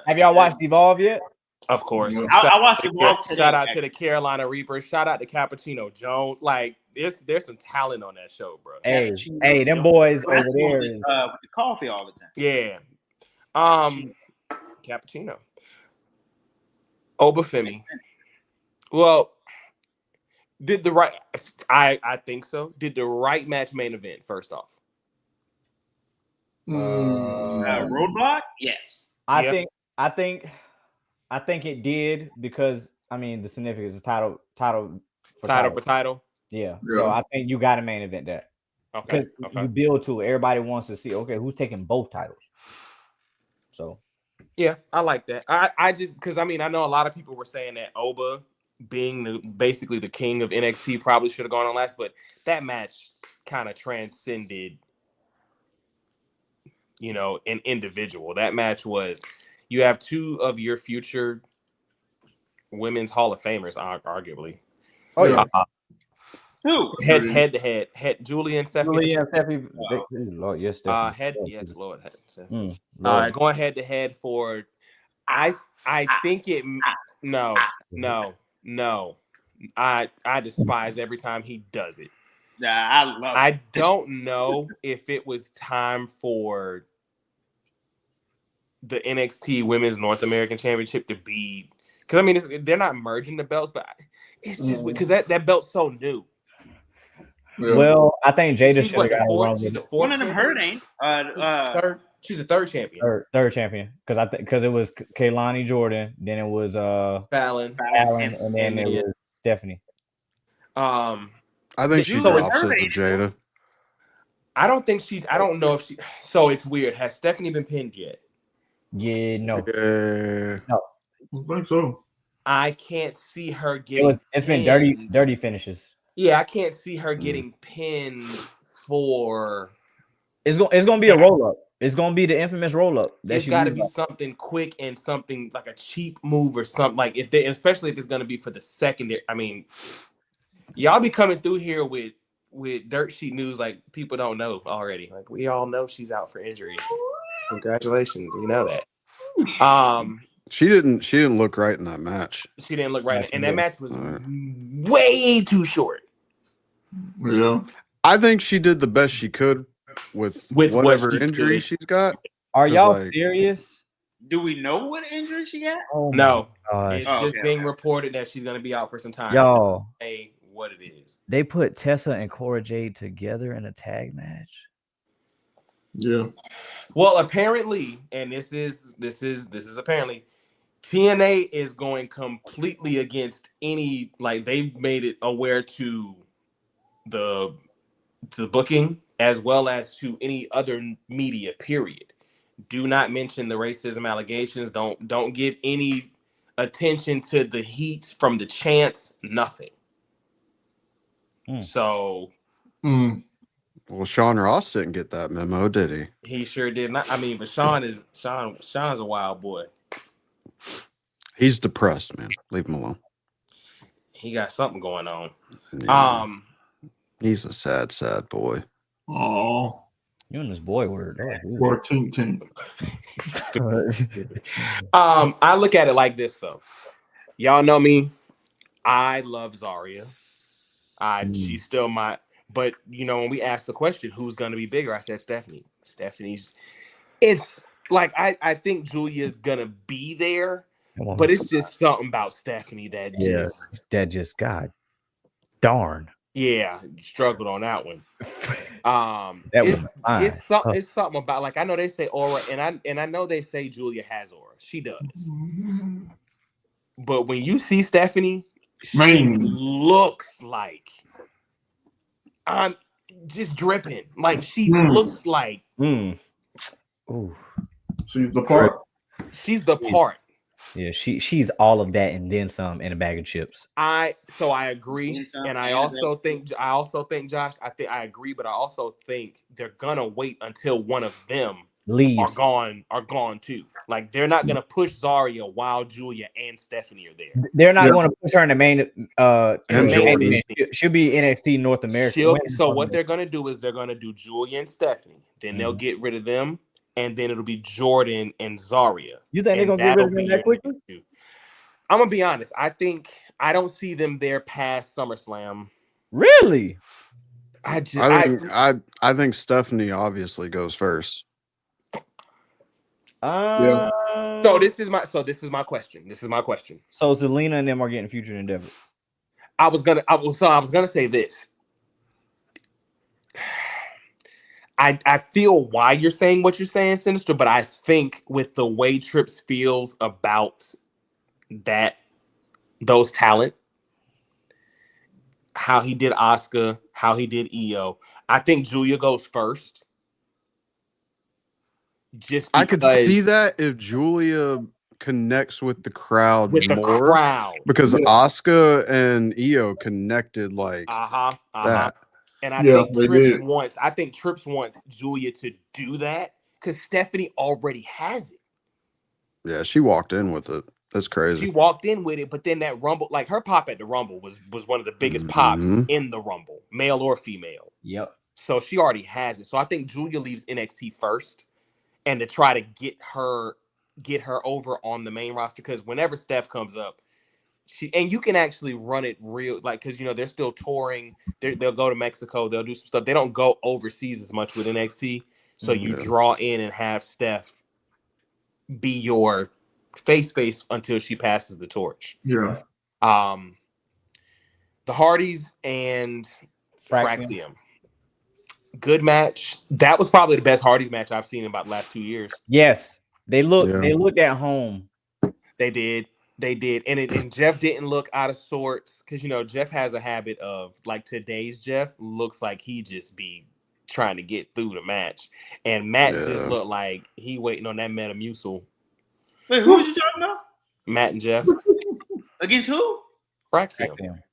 Have y'all watched Evolve yet?
Of course.
I watched it walk today.
Shout out to the Carolina Reapers. Shout out to Cappuccino Jones. Like there's some talent on that show, bro.
Hey, them boys over there
with
is
the coffee all the time.
Yeah. Cappuccino. Obafemi. Well, did the right I think so. Did the right match main event first off?
Roadblock? Yes.
I think it did because I mean the significance of title for title. Yeah. So I think you got to main event that.
Okay.
You build to it. Everybody wants to see, okay, who's taking both titles. So
yeah, I like that. I just because I mean I know a lot of people were saying that Oba being basically the king of NXT probably should have gone on last, but that match kind of transcended, an individual. That match was you have two of your future women's Hall of Famers, arguably.
Oh yeah.
Who?
Head to head. Julie and Stephanie.
Lord, yes, Stephanie.
Lord.
Lord.
Going head to head for. I think it. No. I despise every time he does it.
I love it.
I don't know if it was time for the NXT Women's North American Championship to be, because I mean they're not merging the belts, but it's just because that belt's so new.
Yeah.
Well, I think Jada should have got it wrong.
She's the fourth.
One of them hurt ain't.
She's the third champion.
Third champion, because it was Kaylani Jordan, then it was
Fallon,
and then it was Stephanie.
I think she
So
drops it to Jada.
I don't know if she. So it's weird. Has Stephanie been pinned yet?
Yeah, no.
Yeah.
I think so.
I can't see her getting.
It's been dirty finishes.
Yeah, I can't see her getting pinned for.
It's gonna be a roll up. It's gonna be the infamous roll up.
There's got to be something quick and something like a cheap move or something like especially if it's gonna be for the secondary. I mean, y'all be coming through here with dirt sheet news like people don't know already. Like we all know she's out for injury. Congratulations, we know that.
She didn't look right in that match.
She didn't look right, and that match was way too short.
Yeah.
I think she did the best she could with whatever injury she's got.
Are y'all serious?
Do we know what injury she got?
Oh
no,
gosh.
It's just being reported that she's going to be out for some time.
Y'all,
say what it is.
They put Tessa and Cora Jade together in a tag match.
Yeah.
Well, apparently, and this is apparently, TNA is going completely against any, like, they've made it aware to the booking as well as to any other media, period. Do not mention the racism allegations. Don't give any attention to the heat from the chants, nothing. So
Well, Sean Ross didn't get that memo, did he?
He sure did not. I mean, but Sean's a wild boy.
He's depressed, man. Leave him alone.
He got something going on.
Yeah. He's a sad, sad boy.
Oh,
You and this boy were
14.
I look at it like this though. Y'all know me. I love Zarya. She's still my. But you know, when we asked the question, who's going to be bigger, I said Stephanie. It's like I think Julia's gonna be there, but it's just something about Stephanie that just
God darn.
Yeah, struggled on that one. It's something about, like, I know they say aura, and I know they say Julia has aura. She does. But when you see Stephanie, she looks like I'm just dripping. Like she looks like
Ooh.
She's the part.
She's the part.
Yeah, she's all of that and then some in a bag of chips.
I agree, and I also think Josh. I agree, but I also think they're gonna wait until one of them
leaves
are gone too. Like they're not gonna push Zarya while Julia and Stephanie are there.
They're not going to push her in the main. She'll be NXT North America.
So what they're gonna do is they're gonna do Julia and Stephanie. Then they'll get rid of them. And then it'll be Jordan and Zarya.
You think they're gonna get rid of them that quickly?
I'm gonna be honest. I don't see them there past SummerSlam.
Really?
I think Stephanie obviously goes first.
So this is my question.
So Zelina and them are getting future endeavor.
I was gonna say this. I feel why you're saying what you're saying, Sinister, but I think with the way Trips feels about those talent, how he did Asuka, how he did Io, I think Julia goes first. Just
I could see that if Julia connects with the crowd more, because Asuka and Io connected like that.
And I think Trips wants Julia to do that because Stephanie already has it.
Yeah, she walked in with it. That's crazy.
She walked in with it, but then that Rumble, like her pop at the Rumble was one of the biggest pops in the Rumble, male or female.
Yep.
So she already has it. So I think Julia leaves NXT first, and to try to get her over on the main roster, because whenever Steph comes up, and you can actually run it real, like, because they're still touring. They'll go to Mexico. They'll do some stuff. They don't go overseas as much with NXT. So you draw in and have Steph be your face until she passes the torch.
Yeah.
The Hardys and Fraxium. Good match. That was probably the best Hardys match I've seen in about the last 2 years.
Yes, they looked at home.
They did. And Jeff didn't look out of sorts, because Jeff has a habit of, like, today's Jeff looks like he just be trying to get through the match, and Matt just looked like he waiting on that Metamucil.
Wait, who was you talking about?
Matt and Jeff
against who?
Fraxium.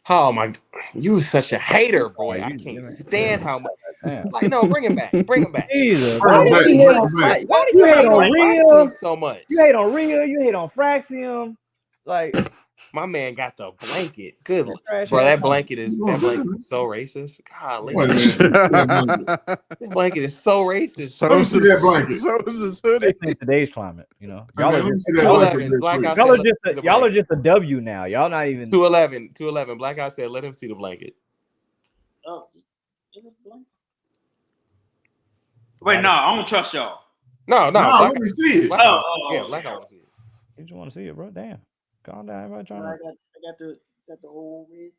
Oh my! You such a hater, boy. I can't stand how much. Like, no, bring him back.
Jesus.
Why do you hate on Fraxium so much?
You hate on Rhea. You hate on Fraxium. Like,
my man got the blanket. Good, bro. That blanket is so racist. Golly, that blanket is so racist.
So is that blanket. So is this hoodie.
In today's climate, y'all are just a W now. Y'all not even
211. Black Guy said, "Let him see the blanket."
Oh, wait, no, I don't trust y'all.
No,
let me see it.
Black Guy want to see it.
You just want to see it, bro. Damn. Calm down, everybody.
I got the whole red.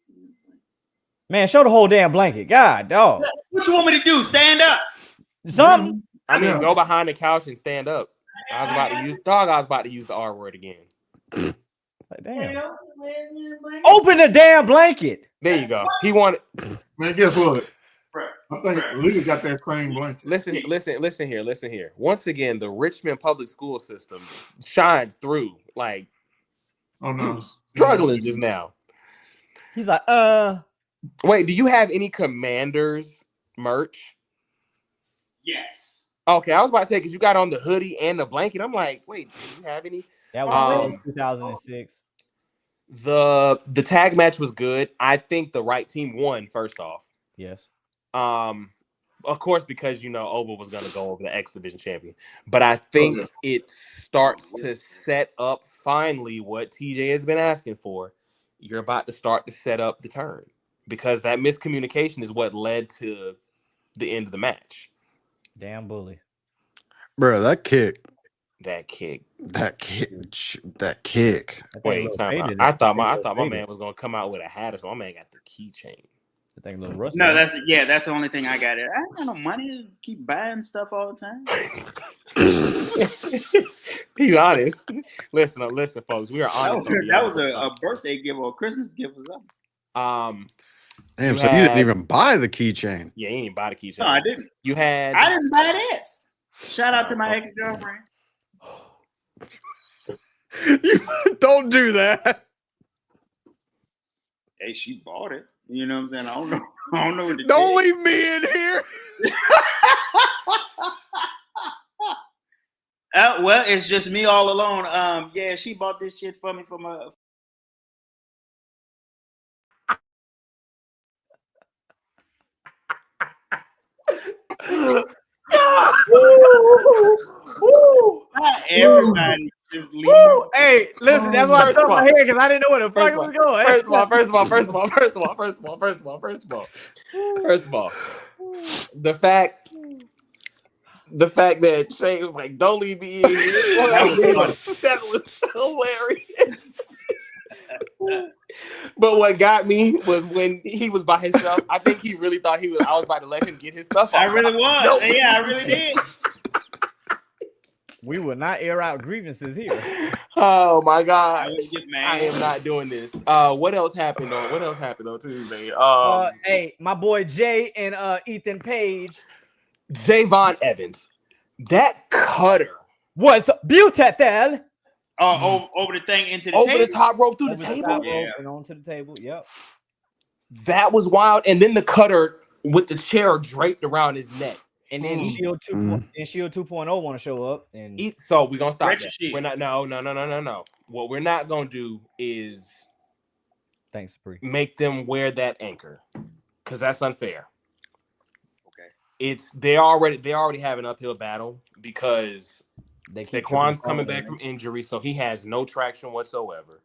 Man, show the whole damn blanket. God, dog.
What you want me to do? Stand up?
Something?
I mean, go behind the couch and stand up. I was about to use the R word again.
Like, damn. Open the damn blanket.
There you go. He wanted.
Man, guess what? I think Lita got that same blanket.
Listen here. Once again, the Richmond public school system shines through. Like,
oh no,
struggling just now.
He's like,
Wait, do you have any commanders merch?
Yes.
Okay, I was about to say because you got on the hoodie and the blanket. I'm like, wait, do you have any?
That was 2006.
The tag match was good. I think the right team won. First off,
yes.
Of course, because Oba was gonna go over the X Division champion, but I think it starts to set up finally what TJ has been asking for. You're about to start to set up the turn because that miscommunication is what led to the end of the match.
Damn bully,
bro. That kick.
Wait, time out. I thought my man was gonna come out with a hat or something. My man got the keychain.
I think a little rusty.
No, that's the only thing I got. I ain't got no money to keep buying stuff all the time.
He's honest. Listen, folks. We are honest.
That was a birthday gift or a Christmas gift or something.
Damn, you didn't even buy the keychain.
Yeah, you didn't buy the keychain.
No, I didn't. I didn't buy this. Shout out to my ex-girlfriend.
You don't do that.
Hey, she bought it. You know what I'm saying? I don't know what to do.
Don't leave me in here.
Well, it's just me all alone. Yeah, she bought this shit for me from a. Everybody just leave.
Hey, listen, that's why I took my hair because I didn't know where the fuck it was going.
First of all, the fact that Shane was like, "Don't leave me in here," that was hilarious. But what got me was when he was by himself. I think he really thought I was about to let him get his stuff off.
I really was. No. Yeah, I really did.
We will not air out grievances here.
Oh my God! I am not doing this. What else happened on Tuesday?
Hey, my boy Jay and Ethan Page.
Javon Evans, that cutter
was beautiful.
Over the thing into the table?
Over the top rope through the table?
Yeah. And onto the table, yep.
That was wild. And then the cutter with the chair draped around his neck.
And then Shield 2.0 want to show up. And
so we're going to stop that. We're not, no. What we're not going to do is make them wear that anchor because that's unfair. Okay. They already have an uphill battle because Saquon's coming back from injury, so he has no traction whatsoever.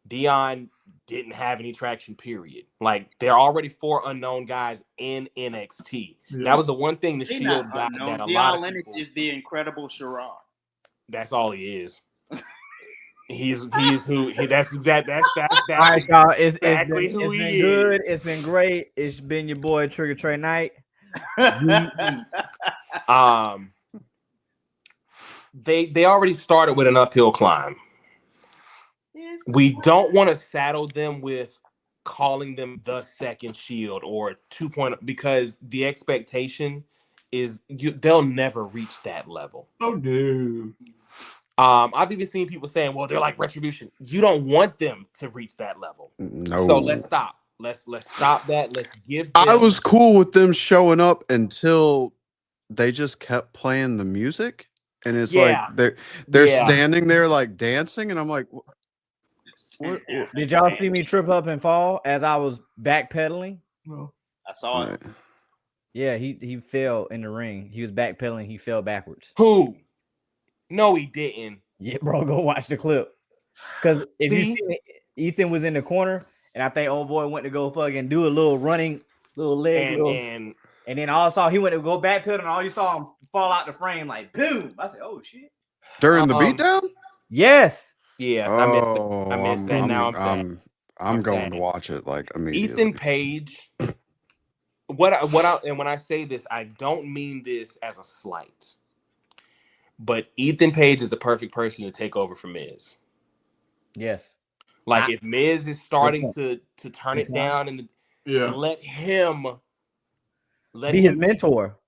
Dion didn't have any traction, period. Like, there are already 4 unknown guys in NXT. Yeah. That was the one thing the Shield got that a lot of people...
is the incredible Sherrod.
That's all he is. He's who... That's
all right, y'all. It's been good. It's been great. It's been your boy, Trigger Trey Knight.
They already started with an uphill climb. We don't want to saddle them with calling them the second Shield or 2.0 because the expectation is they'll never reach that level.
Oh no.
I've even seen people saying, well, they're like Retribution. You don't want them to reach that level.
No.
So let's stop. Let's stop that. Let's give them...
I was cool with them showing up until they just kept playing the music. And it's like they're standing there like dancing, and I'm like, what?
Did y'all see me trip up and fall as I was backpedaling?
No,
I saw it.
Yeah, he fell in the ring. He was backpedaling. He fell backwards.
Who? No, he didn't.
Yeah, bro, go watch the clip. Because if you see it, Ethan was in the corner, and I think old boy went to go fucking do a little running, little leg, and then all I saw he went to go backpedal, and all you saw him fall out the frame like boom. I said, "Oh shit!"
During the beatdown?
Yes.
Yeah, I missed that. Now
I'm going to watch it like immediately.
Ethan Page. When I say this, I don't mean this as a slight, but Ethan Page is the perfect person to take over for Miz.
Yes.
Like if Miz is starting to turn it down and let him
be his mentor.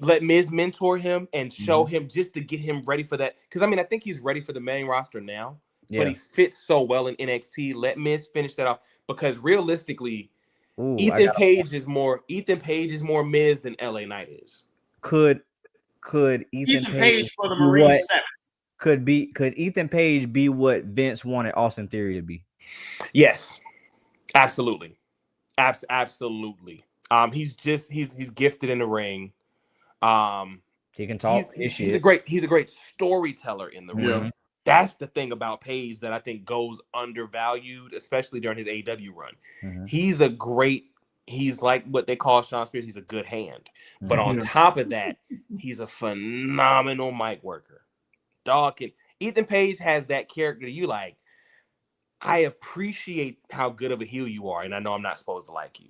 Let Miz mentor him and show him just to get him ready for that. Because I think he's ready for the main roster now, but he fits so well in NXT. Let Miz finish that off because realistically,
Ooh,
Ethan Page is more Miz than LA Knight is.
Could Ethan
Page for the Marine 7?
Could Ethan Page be what Vince wanted Austin Theory to be?
Yes, absolutely, absolutely. He's gifted in the ring.
He can talk.
He's a great storyteller in the ring. That's the thing about Page that I think goes undervalued, especially during his AEW run.
Mm-hmm.
He's like what they call Sean Spears. He's a good hand. But on top of that, he's a phenomenal mic worker. Ethan Page has that character you like. I appreciate how good of a heel you are, and I know I'm not supposed to like you.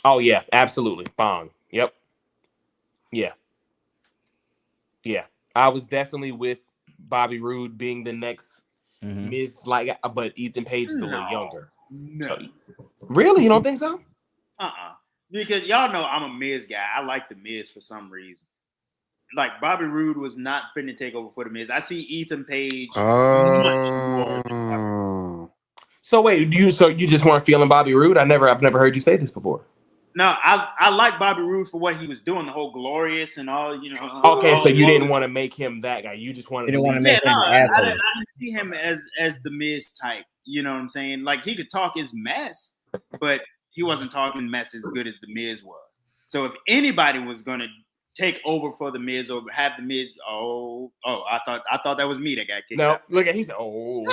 Oh, yeah, absolutely. Bong. Yep. Yeah. Yeah. I was definitely with Bobby Roode being the next Miz, but Ethan Page is a little younger.
No.
So, really? You don't think so?
Because y'all know I'm a Miz guy. I like the Miz for some reason. Like Bobby Roode was not finna take over for the Miz. I see Ethan Page much more than Bobby Roode.
So wait, you just weren't feeling Bobby Roode? I've never heard you say this before.
No, I like Bobby Roode for what he was doing, the whole glorious and all,
Okay, so you didn't want to make him that guy. You just wanted to
make him I didn't see him as the Miz type. You know what I'm saying? Like he could talk his mess, but he wasn't talking mess as good as the Miz was. So if anybody was gonna take over for the Miz or have the Miz, I thought that was me that got kicked out.
Look at he said, oh.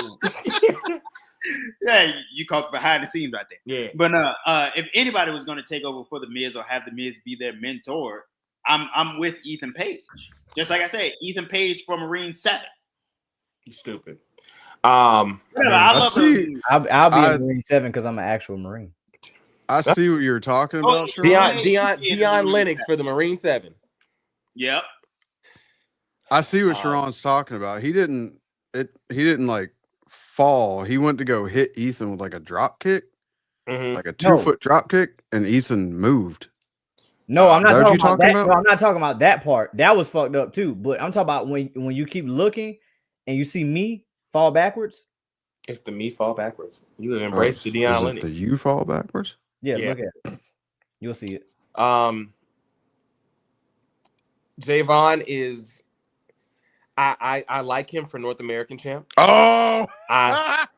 Yeah, you caught behind the scenes right there.
Yeah.
But if anybody was going to take over for the Miz or have the Miz be their mentor, I'm with Ethan Page. Just like I said, Ethan Page for Marine 7.
You stupid.
I'll
be a Marine 7 because I'm an actual Marine.
I see what you're talking about,
Deion Lennox for the Marine 7.
Yep.
I see what Sharon's talking about. He didn't like fall. He went to go hit Ethan with like a drop kick, like a 2-foot drop kick, and Ethan moved.
No, I'm not talking about that. No, I'm not talking about that part. That was fucked up too. But I'm talking about when you keep looking and you see me fall backwards.
It's the me fall backwards. You embrace the Deion Lennox.
The you fall backwards?
Yeah, look at it. You'll see it.
Javon is I like him for North American champ.
Oh,
I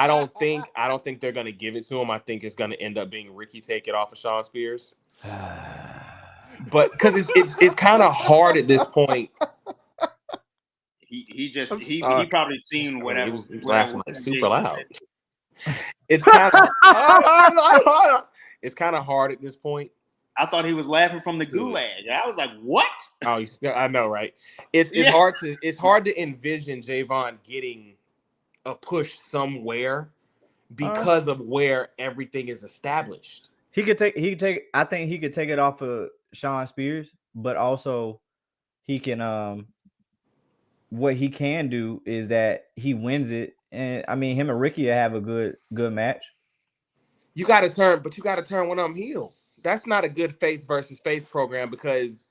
don't think they're gonna give it to him. I think it's gonna end up being Ricky take it off of Sean Spears. But because it's kind of hard at this point.
He probably seen whatever.
He was laughing like super loud. It's kind of hard at this point.
I thought he was laughing from the gulag. I was like, "What?"
Oh, I know, right? It's hard to envision Javon getting a push somewhere because of where everything is established.
I think he could take it off of Sean Spears, but also he can what he can do is that he wins it, and I mean him and Ricky have a good match.
You got to turn one of them heel. That's not a good face versus face program because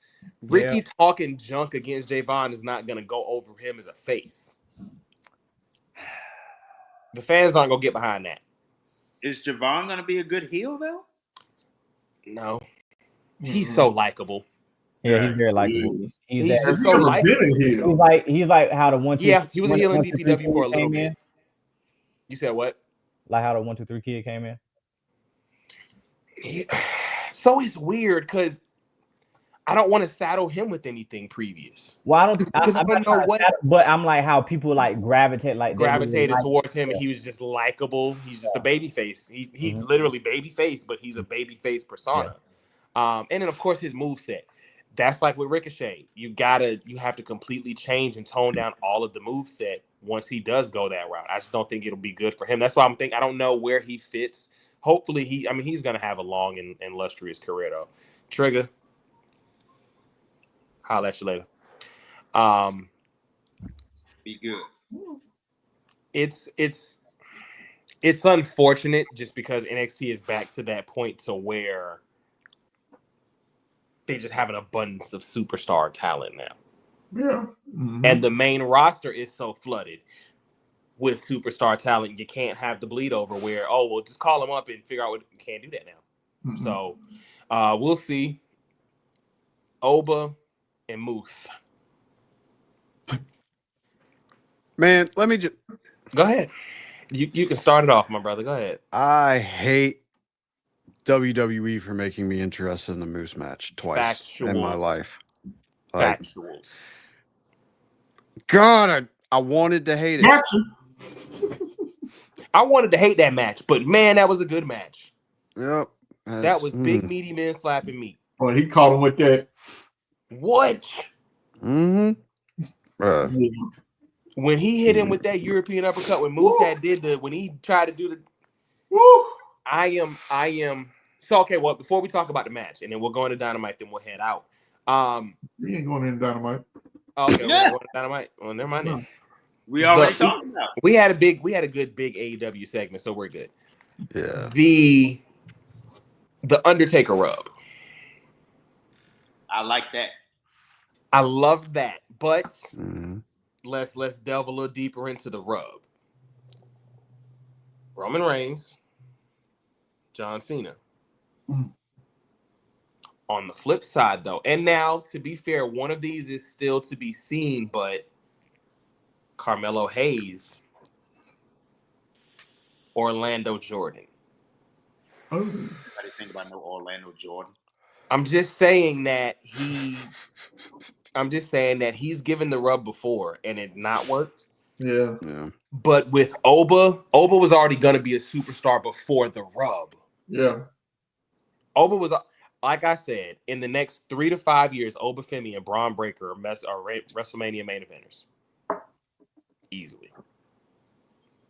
Ricky talking junk against Javon is not going to go over him as a face. The fans aren't going to get behind that.
Is Javon going to be a good heel, though?
No. He's so likable.
Yeah, he's very likable. He's
so likable.
He's like how the 1-2.
Yeah, he was a heel in DPW for a little bit. You said what?
Like how the 1-2-3 kid came in.
So it's weird because I don't want to saddle him with anything previous.
Well, I don't know what, but I'm like how people like gravitated
towards him, and he was just likable. He's just a baby face. He literally baby face, but he's a baby face persona. Yeah. And then of course his moveset. That's like with Ricochet. You have to completely change and tone down all of the moveset once he does go that route. I just don't think it'll be good for him. That's why I'm thinking I don't know where he fits. Hopefully he's going to have a long and illustrious career though. Trigger. Holla at you later.
Be good.
It's unfortunate just because NXT is back to that point to where they just have an abundance of superstar talent now.
Yeah. Mm-hmm.
And the main roster is so flooded. with superstar talent, you can't have the bleed over where, oh, well, just call them up and figure out what you can't do that now.
Mhm.
So we'll see. Oba and Muth.
Man, let me just.
Go ahead. You can start it off, my brother. Go ahead.
I hate WWE for making me interested in the Moose match twice in my
Factuals.
life. Like,
Factuals.
God, I wanted to hate it.
Gotcha.
I wanted to hate that match, but man, that was a good match.
Yep.
That was big meaty men slapping meat.
Well, he caught him with that.
What?
Mm-hmm.
Yeah.
When he hit him with that European uppercut, when Moose when he tried to do the,
Woo.
I am. So okay, well, before we talk about the match, and then we'll go into Dynamite, then we'll head out.
We ain't going in Dynamite.
Okay,
Yeah.
we're going to Dynamite. Well, never mind.
No.
Then.
We already talked about it.
We had a good big AEW segment, so we're good.
Yeah.
The Undertaker rub.
I like that.
I love that, but
Mm-hmm.
let's delve a little deeper into the rub. Roman Reigns, John Cena.
Mm.
On the flip side, though, and now to be fair, one of these is still to be seen, but Carmelo Hayes, Orlando Jordan.
Oh.
What do you think about no Orlando Jordan?
I'm just saying that he's given the rub before and it not worked.
Yeah.
Yeah.
But with Oba was already gonna be a superstar before the rub.
Yeah.
Oba was, like I said, in the next 3 to 5 years, Oba Femi and Braun Breaker are WrestleMania main eventers. Easily.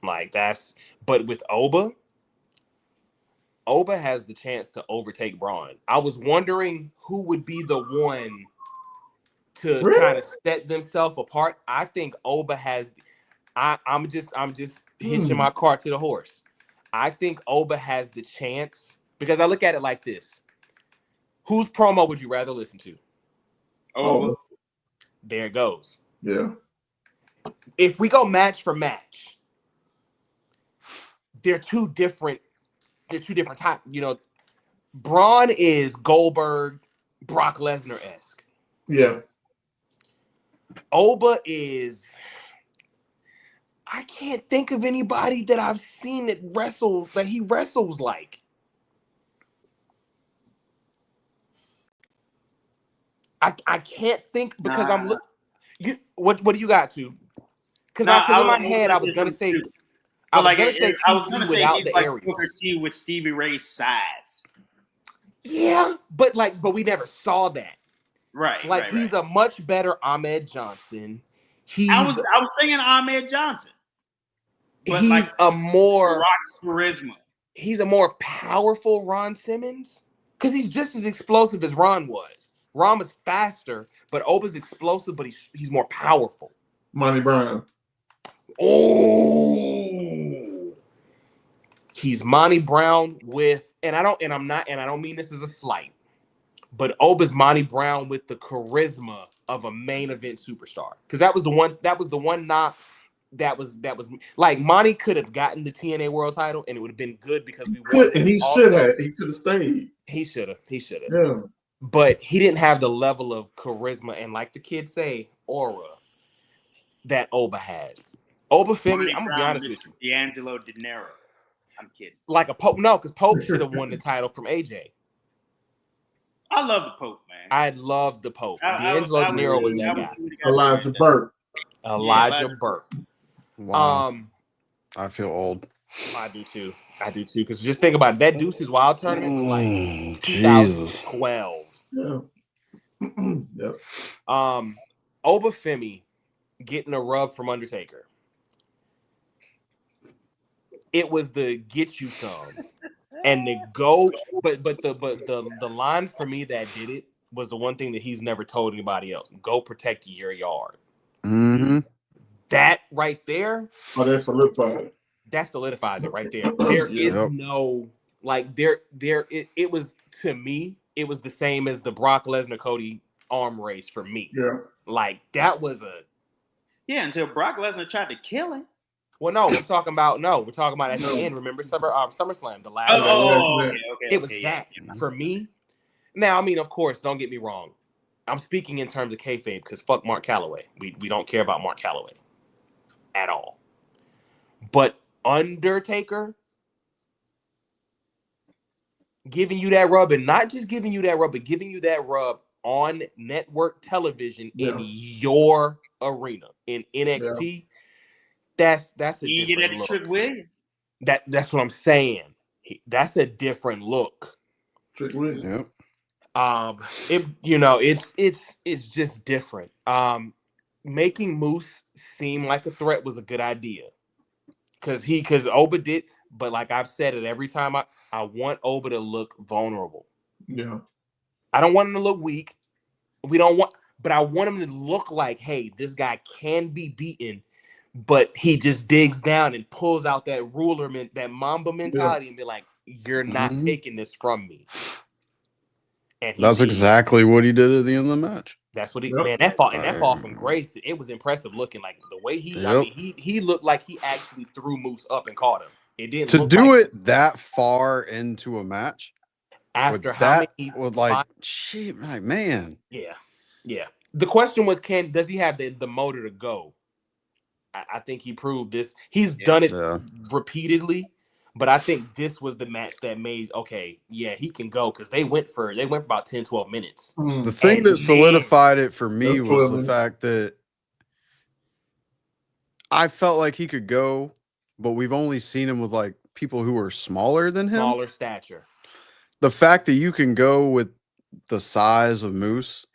But with Oba has the chance to overtake Braun. I was wondering who would be the one to
Really?
kind of set themselves apart. I think Oba has. I'm just hitching my cart to the horse. I think Oba has the chance because I look at it like this: whose promo would you rather listen to?
Oh.
There it goes.
Yeah.
If we go match for match, they're two different types. You know, Braun is Goldberg, Brock Lesnar-esque.
Yeah.
Oba is, I can't think of anybody that I've seen that he wrestles like. I can't think because I'm looking. What do you got to? Because in my head I was gonna say
I was gonna
PG without the
like
aerials.
Booker T with Stevie Ray's size.
Yeah, but we never saw that.
Right.
He's a much better Ahmed Johnson.
I was thinking Ahmed Johnson. But
he's
like
a more
Rock's charisma.
He's a more powerful Ron Simmons because he's just as explosive as Ron was. Ron was faster, but Oba's explosive, but he's more powerful.
Monty Brown.
Oh, he's Monty Brown with, and I don't mean this as a slight, but Oba's Monty Brown with the charisma of a main event superstar. Because that was the one knock that was like Monty could have gotten the TNA World Title and it would have been good because we
could, and he should have. He should have stayed.
He should have.
Yeah.
But he didn't have the level of charisma and, like the kids say, aura that Oba has. Oba Femi, I'm gonna be honest with you.
D'Angelo De Niro. I'm kidding.
Like a Pope, no, because Pope should have won the title from AJ.
I love the Pope, man.
I love the Pope. D'Angelo De Niro was that guy.
Elijah Burke.
Elijah Burke.
Wow. I feel old.
I do too. Because just think about it. That Deuces Wild tournament was like
Jesus.
2012.
Yeah. Yep.
Oba Femi getting a rub from Undertaker. It was the get you some, and the go. But the line for me that did it was the one thing that he's never told anybody else: go protect your yard.
Mm-hmm.
That right there.
Oh, that's solidified.
That solidifies it right there. There is no it was, to me, it was the same as the Brock Lesnar Cody arm race for me.
Yeah.
Like that was
until Brock Lesnar tried to kill him.
Well, no, we're talking about at the end. Remember SummerSlam, the last.
Okay.
It was that for me. Now, I mean, of course, don't get me wrong. I'm speaking in terms of kayfabe because fuck Mark Calloway. We don't care about Mark Calloway at all. But Undertaker giving you that rub, and not just giving you that rub, but giving you that rub on network television in your arena in NXT. That's a
you
different
get at
look.
Trick Williams.
That's what I'm saying. That's a different look.
Trick Williams.
Yep.
It's just different. Making Moose seem like a threat was a good idea. Because Oba did, but like I've said it every time, I want Oba to look vulnerable.
Yeah.
I don't want him to look weak. But I want him to look like, hey, this guy can be beaten, but he just digs down and pulls out that ruler, that Mamba mentality, and be like, you're not taking this from me. And
that's exactly what he did at the end of the match.
That's what that fall from Grace, it was impressive looking. Like the way he looked like he actually threw Moose up and caught him. It didn't
To
look
do
like
it that far into a match
after
with
how
that
many
with like, shit, like, man.
Yeah. The question was, does he have the motor to go? I think he proved this. He's done it repeatedly, but I think this was the match that made he can go because they went for about 10, 12 minutes.
The thing that solidified it for me was the fact that I felt like he could go, but we've only seen him with like people who are smaller than him.
Smaller stature.
The fact that you can go with the size of Moose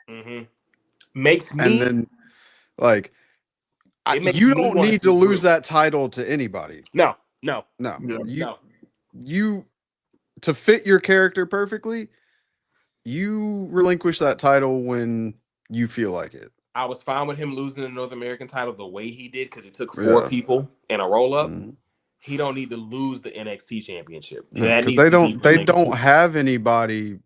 makes me,
and then like you don't need to lose that title to anybody.
No.
You to fit your character perfectly, you relinquish that title when you feel like it.
I was fine with him losing the North American title the way he did because it took 4 people in a roll up. He don't need to lose the NXT championship.
They don't have anybody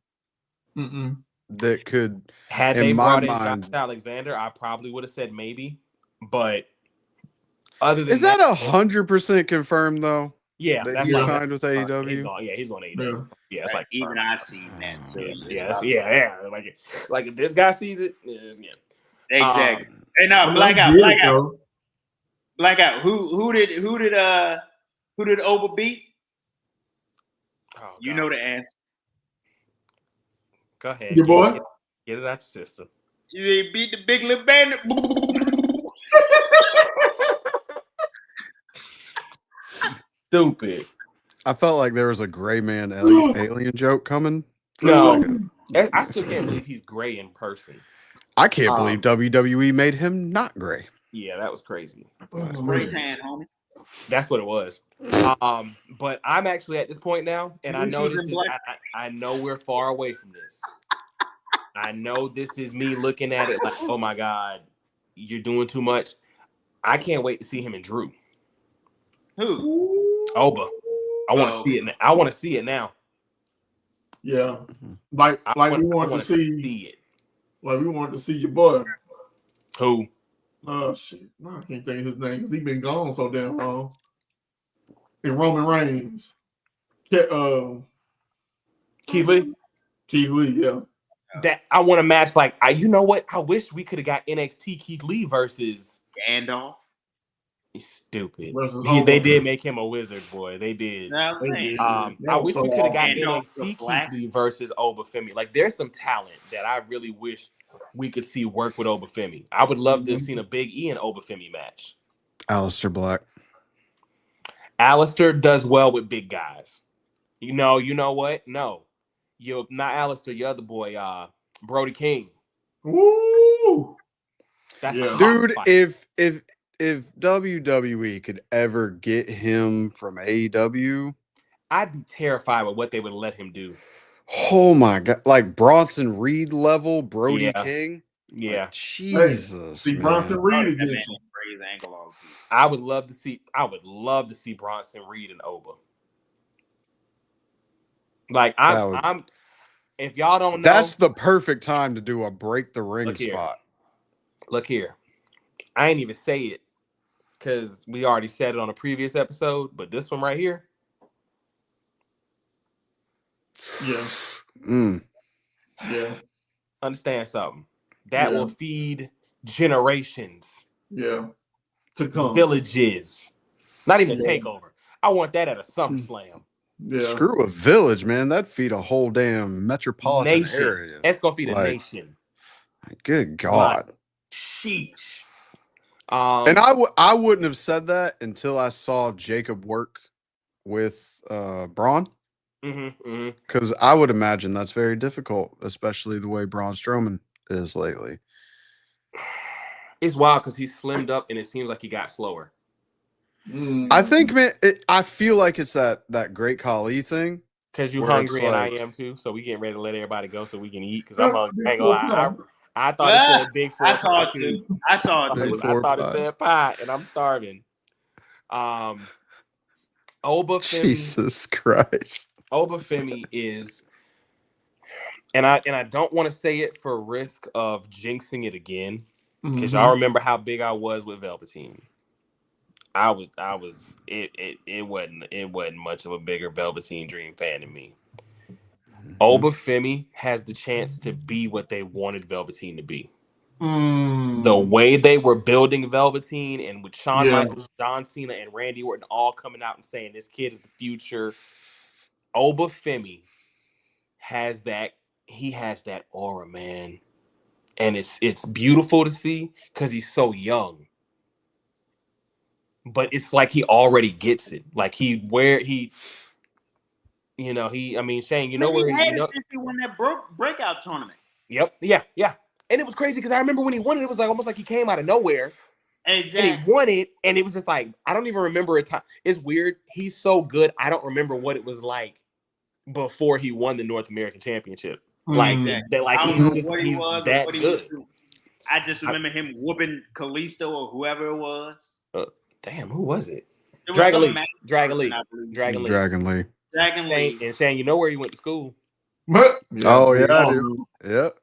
that could.
Had they brought in Josh Alexander, I probably would have said maybe. But other than
is that 100% confirmed though?
Yeah,
that he signed with AEW.
He's going to AEW. Yeah, it's like
even I see that. So
Like if this guy sees it,
exactly. Hey, no, blackout. Who did Oba beat? You know the answer.
Go ahead,
your boy.
Get it out your system.
They beat the Big Lip Bandit.
Stupid.
I felt like there was a gray man alien joke coming.
No, I still can't believe he's gray in person.
I can't believe WWE made him not gray.
Yeah, that was crazy.
Spray tan, homie.
That's what it was. But I'm actually at this point now, and I know I know we're far away from this. I know this is me looking at it like, oh my God, you're doing too much. I can't wait to see him and Drew.
Who?
Oba. I want to see it. I want to see it now.
Yeah, like we wanted to see it. Like we wanted to see your boy.
Who?
Oh shit! No, I can't think of his name because he's been gone so damn long. And Roman Reigns. Keith Lee. Keith Lee, yeah.
That I want a match like you know what? I wish we could have got NXT Keith Lee versus
Gandalf.
He's stupid. They did make him a wizard, boy. They did. I wish we could have got NXT Keith Lee versus Obafemi. Like, there's some talent that I really wish we could see work with Obafemi. I would love to have seen a Big E and Obafemi match.
Aleister Black.
Aleister does well with big guys. You know what? No. You're not Aleister, your other boy, Brody King.
Woo!
That's
dude, if WWE could ever get him from AEW,
I'd be terrified with what they would let him do.
Oh my God. Like Bronson Reed level Brody King.
Yeah.
Like, Jesus.
See Bronson Reed again.
I would love to see Bronson Reed and Oba. Like I'm if y'all don't know,
that's the perfect time to do a break the ring spot.
Look here. I ain't even say it because we already said it on a previous episode, but this one right here.
Yeah. Yeah.
Understand something. That will feed generations.
Yeah. To come.
Villages. Not even a takeover. I want that at a SummerSlam.
Yeah.
Screw a village, man. That'd feed a whole damn metropolitan
Nation.
area.
That's gonna feed a nation.
Good God.
Sheesh.
And I wouldn't have said that until I saw Jacob work with Braun. Because I would imagine that's very difficult, especially the way Braun Strowman is lately.
It's wild because he slimmed up and it seems like he got slower.
I think, man, I feel like it's that Great Khali thing.
Because you're hungry and I am too, so we getting ready to let everybody go so we can eat. Because I'm hungry. I ain't gonna lie. I thought it said big four.
I saw it too. I thought
it said pie, and I'm starving. Oba Femi,
Jesus Christ.
Oba Femi is, and I don't want to say it for risk of jinxing it again, because y'all remember how big I was with Velveteen. It wasn't much of a bigger Velveteen Dream fan than me. Oba Femi has the chance to be what they wanted Velveteen to be. The way they were building Velveteen, and with Shawn Michaels, John Cena, and Randy Orton all coming out and saying this kid is the future. Oba Femi has that. He has that aura, man, and it's beautiful to see because he's so young. But it's like he already gets it. Like Shane, where
he
where
he won that breakout tournament.
Yep. Yeah. And it was crazy because I remember when he won it, it was like almost like he came out of nowhere.
Exactly.
And he won it, and it was just like, I don't even remember a time. It's weird. He's so good. I don't remember what it was like before he won the North American Championship. Like that, like
I don't know what he was
that
or what he
good.
was. I just remember him whooping Kalisto or whoever it was.
Damn, who was it?
Dragon Lee.
And Shane, you know where he went to school?
I do. Yep.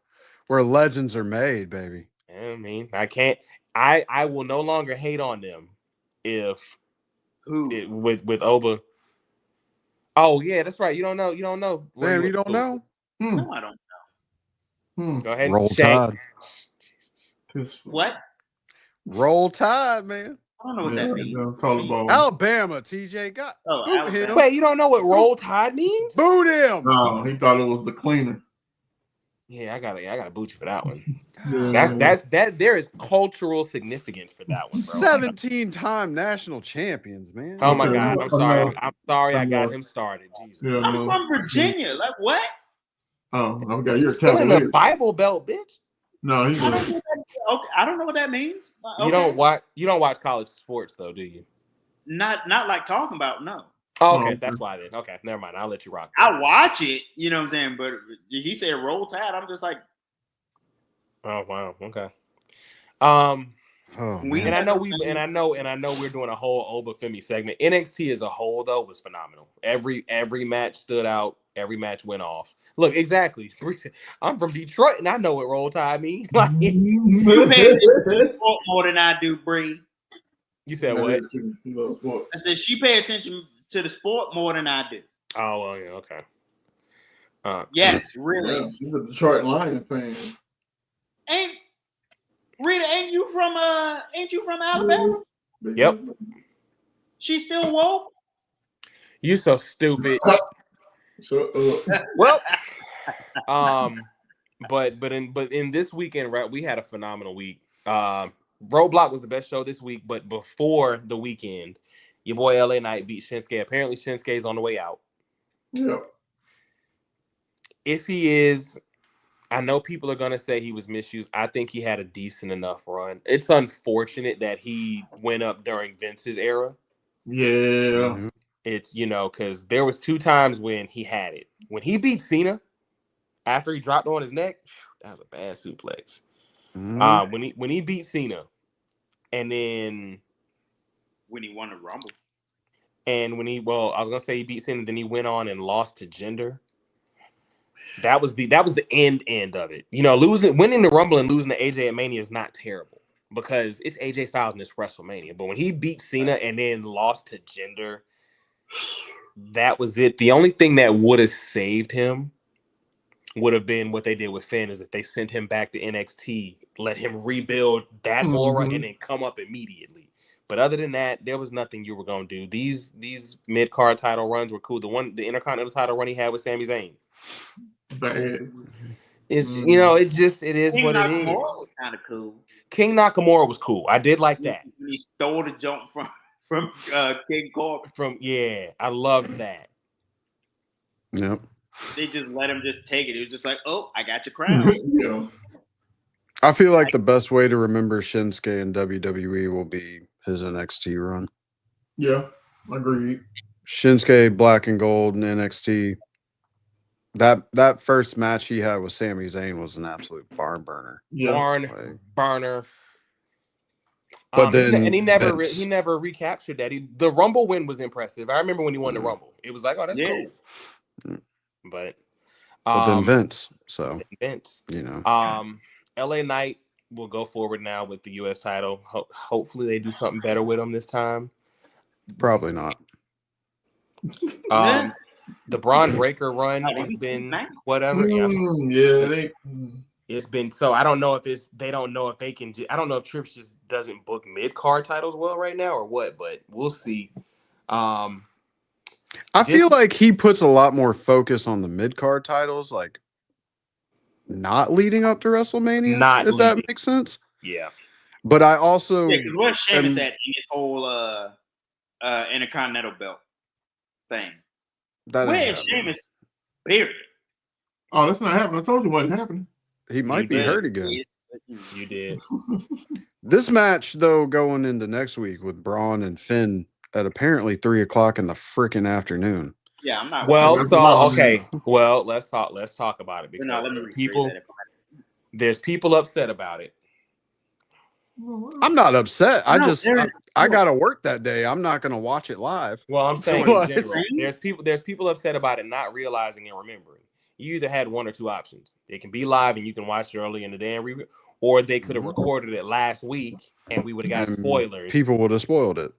Where legends are made, baby.
I mean, I will no longer hate on them if with Oba. Oh yeah, that's right. You don't know.
Damn, you don't know?
No, I don't know.
Go ahead.
Roll Tide.
Jesus.
What?
Roll Tide, man.
I don't know what that means.
Alabama, TJ got boot him.
Wait, you don't know what Roll Tide means?
Boot him.
No, he thought it was the cleaner.
Yeah, I gotta boot you for that one. That's there is cultural significance for that one, bro.
17-time national champions, man.
Oh my God, I'm sorry. I'm sorry I got him started. Jesus.
Yeah,
I'm from Virginia. Like what?
Oh, okay. You're
still in the Bible Belt, bitch.
No, he's
I don't know what that means. Okay.
You don't watch college sports though, do you?
Not like talking about, no.
Oh, okay, that's why then. Okay, never mind. I'll let you rock.
I watch it, you know what I'm saying? But he said Roll Tide. I'm just like,
oh wow, okay.
And
I know we're doing a whole Oba Femi segment. NXT as a whole though was phenomenal. Every match stood out. Every match went off. Look, exactly. I'm from Detroit and I know what Roll Tide means. Like,
you pay sport more than I do, Bree.
You said what?
I said she pay attention to the sport more than I do.
Oh well, yeah, okay.
Yes, really.
Yeah, she's a Detroit Lions fan.
Ain't you from Alabama?
Yep.
She still woke?
You so stupid. Well, but in this weekend, right, we had a phenomenal week. Roadblock was the best show this week, but before the weekend, your boy LA Knight beat Shinsuke. Apparently, Shinsuke's on the way out.
Yep.
If he is, I know people are gonna say he was misused. I think he had a decent enough run. It's unfortunate that he went up during Vince's era.
Yeah.
Mm-hmm. It's, because there was 2 times when he had it. When he beat Cena, after he dropped on his neck, that was a bad suplex.
Mm-hmm.
When he beat Cena, and then
when he won the Rumble,
and I was gonna say he beat Cena, then he went on and lost to Jinder. That was the end of it. Winning the Rumble and losing to AJ at Mania is not terrible, because it's AJ Styles in this WrestleMania. But when he beat Cena and then lost to Jinder, that was it. The only thing that would have saved him would have been what they did with Finn, is that they sent him back to NXT, let him rebuild that aura, and then come up immediately. But other than that, there was nothing you were gonna do. These mid-card title runs were cool. The Intercontinental title run he had with Sami Zayn.
Bad.
It's it is
King
what it
Nakamura
is.
was kind of cool.
King Nakamura was cool. I did like that.
When he stole the jump from King Corbin.
I loved that.
Yep.
They just let him just take it. It was just like, oh, I got your crown.
Yeah.
I feel like the best way to remember Shinsuke in WWE will be his NXT run.
Yeah, agreed.
Shinsuke Black and Gold in NXT. That first match he had with Sami Zayn was an absolute barn burner.
Yeah.
Barn burner.
But then
he never recaptured that. The Rumble win was impressive. I remember when he won the Rumble. It was like, oh, that's cool. But
then Vince. So
Vince.
You know.
LA Knight will go forward now with the US title. Hopefully they do something better with him this time.
Probably not.
The Braun Breaker run has been whatever. It's been so. I don't know if they don't know if they can. I don't know if Trips just doesn't book mid-card titles well right now or what, but we'll see.
I feel like he puts a lot more focus on the mid-card titles, like not leading up to WrestleMania. That makes sense.
Yeah.
But I also
because where's Sheamus at in his whole Intercontinental belt thing? Where is Sheamus? Period.
Oh, that's not happening. I told you it wasn't happening.
He might be hurt again.
You did.
This match, though, going into next week with Braun and Finn at apparently 3:00 in the freaking afternoon.
Yeah, I'm not.
Well, okay. Well, let's talk about it because there's people upset about it.
I'm not upset. I gotta work that day. I'm not gonna watch it live.
Well, I'm saying in general, there's people upset about it not realizing and remembering. You either had one or two options. It can be live and you can watch it early in the day and review, or they could have recorded it last week and we would have got spoilers.
People would have spoiled it.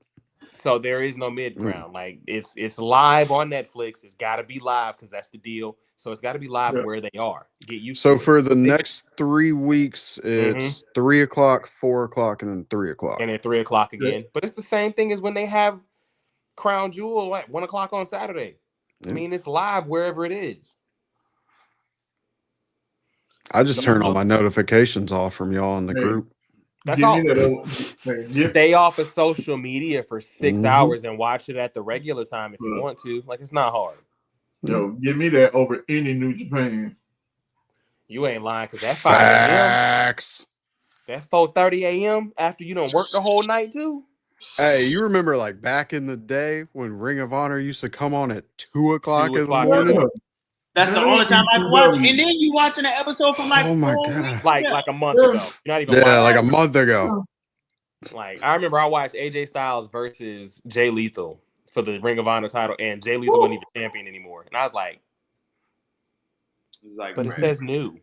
So there is no mid ground. Like it's live on Netflix. It's got to be live because that's the deal. So it's got to be live where they are. Get used.
So for the next 3 weeks, it's 3:00, 4:00, and then 3:00,
and then 3:00 again. But it's the same thing as when they have Crown Jewel at 1:00 on Saturday. I mean, it's live wherever it is.
I just turn all my notifications off from y'all in the group.
That's all. Stay off of social media for 6 hours and watch it at the regular time if you want to. Like, it's not hard.
Yo, give me that over any New Japan.
You ain't lying because that 5 a.m. That 4:30 a.m. after you don't work the whole night too.
Hey, you remember like back in the day when Ring of Honor used to come on at 2:00 in the morning?
That's the only time I watch. And then you watching an episode from like,
oh my god,
like a month ago. You're not even
like a month ago.
Like I remember I watched AJ Styles versus Jay Lethal for the Ring of Honor title, and Jay Lethal wasn't even champion anymore. And I was like, but it says new.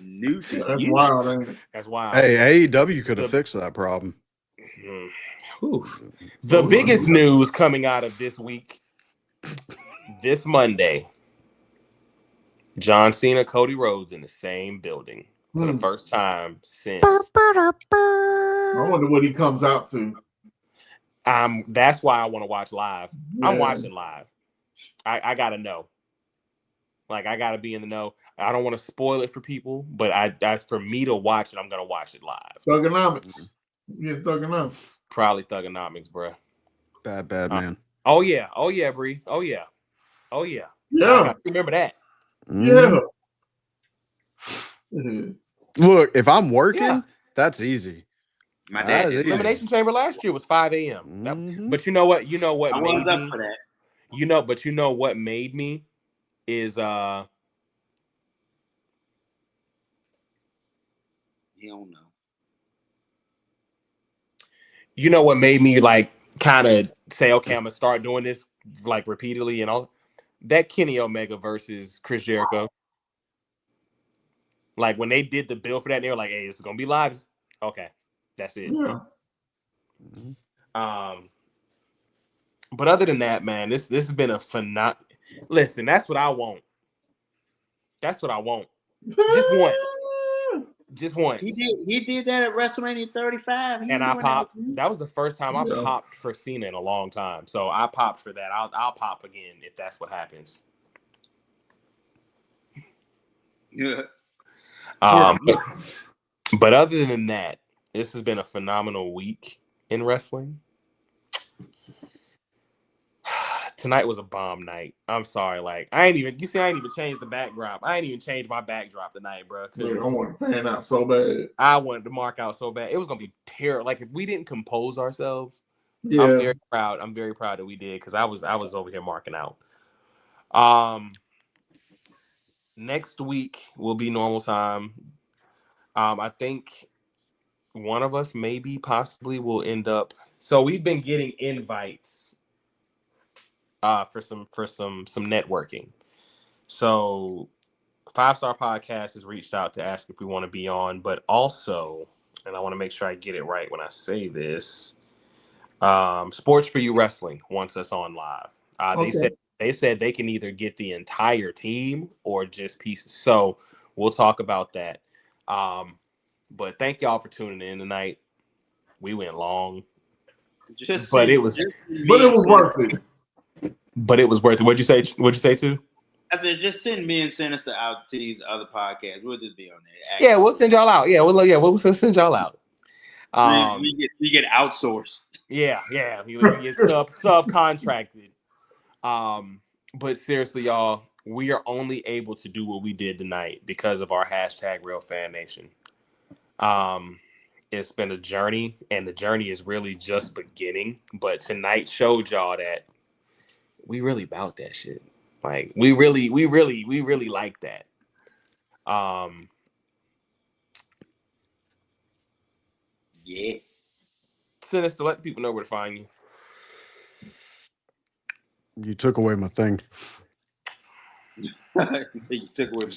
New.
That's wild, ain't it?
That's wild.
Hey, AEW could have fixed that problem.
The biggest news coming out of this week. This Monday, John Cena, Cody Rhodes in the same building for the first time since.
I wonder what he comes out to.
That's why I want to watch live. Yeah. I'm watching live. I gotta know. Like I gotta be in the know. I don't want to spoil it for people, but I for me to watch it, I'm gonna watch it live.
Thugonomics. Yeah, Thugonomics.
Probably Thugonomics, bro.
Bad man.
Oh yeah, Bree. Oh yeah.
Yeah.
Remember that.
Yeah.
Look, if I'm working, that's easy.
My dad did.
Elimination Chamber last year was 5 a.m. But you know what? You know what made me? For that. You know what made me is
you don't know.
You know what made me like kind of say, okay, I'm gonna start doing this like repeatedly and all that Kenny Omega versus Chris Jericho. Like when they did the bill for that, they were like, "Hey, it's gonna be live." Okay, that's it.
Yeah.
But other than that, man, this has been a phenomenal. Listen, that's what I want. That's what I want. Just once. Just once.
He did that at WrestleMania 35.
And I popped. That was the first time I popped for Cena in a long time. So I popped for that. I'll pop again if that's what happens.
Yeah.
But other than that, this has been a phenomenal week in wrestling. Tonight was a bomb night. I'm sorry. Like, I ain't even changed the backdrop. I ain't even changed my backdrop tonight, bro.
Dude, I want to pan out so bad.
I wanted to mark out so bad. It was going to be terrible. Like, if we didn't compose ourselves,
Yeah.
I'm very proud. I'm very proud that we did because I was over here marking out. Next week will be normal time. I think one of us maybe possibly will end up. So we've been getting invites for some networking. So 5 Star Podcast has reached out to ask if we want to be on, but also, and I want to make sure I get it right when I say this, Sports for You Wrestling wants us on live. They said they can either get the entire team or just pieces. So we'll talk about that. But thank y'all for tuning in tonight. We went long, but it was
worth it.
But it was worth it. What'd you say? What'd you say too?
I said, just send me and Sinister out to these other podcasts. We'll just be on there.
Yeah, we'll send y'all out. We'll send y'all out.
We get outsourced.
Yeah, we get subcontracted. But seriously, y'all, we are only able to do what we did tonight because of our hashtag Real Fan Nation. It's been a journey, and the journey is really just beginning. But tonight showed y'all that we really about that shit. Like we really like that.
Yeah.
Sinister, let people know where to find you.
You took away my thing.
So you took away.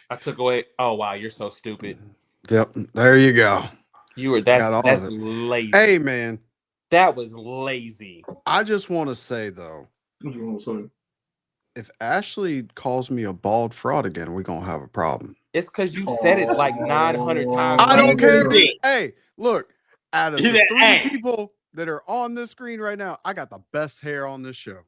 I took away. Oh wow, you're so stupid.
Yep, there you go.
That's lazy.
Hey man,
that was lazy.
I just want to say though,
What you want to say?
If Ashley calls me a bald fraud again, we're gonna have a problem.
It's because you said it like 900 times.
I don't care. Hey, look, out of the 3 people that are on this screen right now, I got the best hair on this show.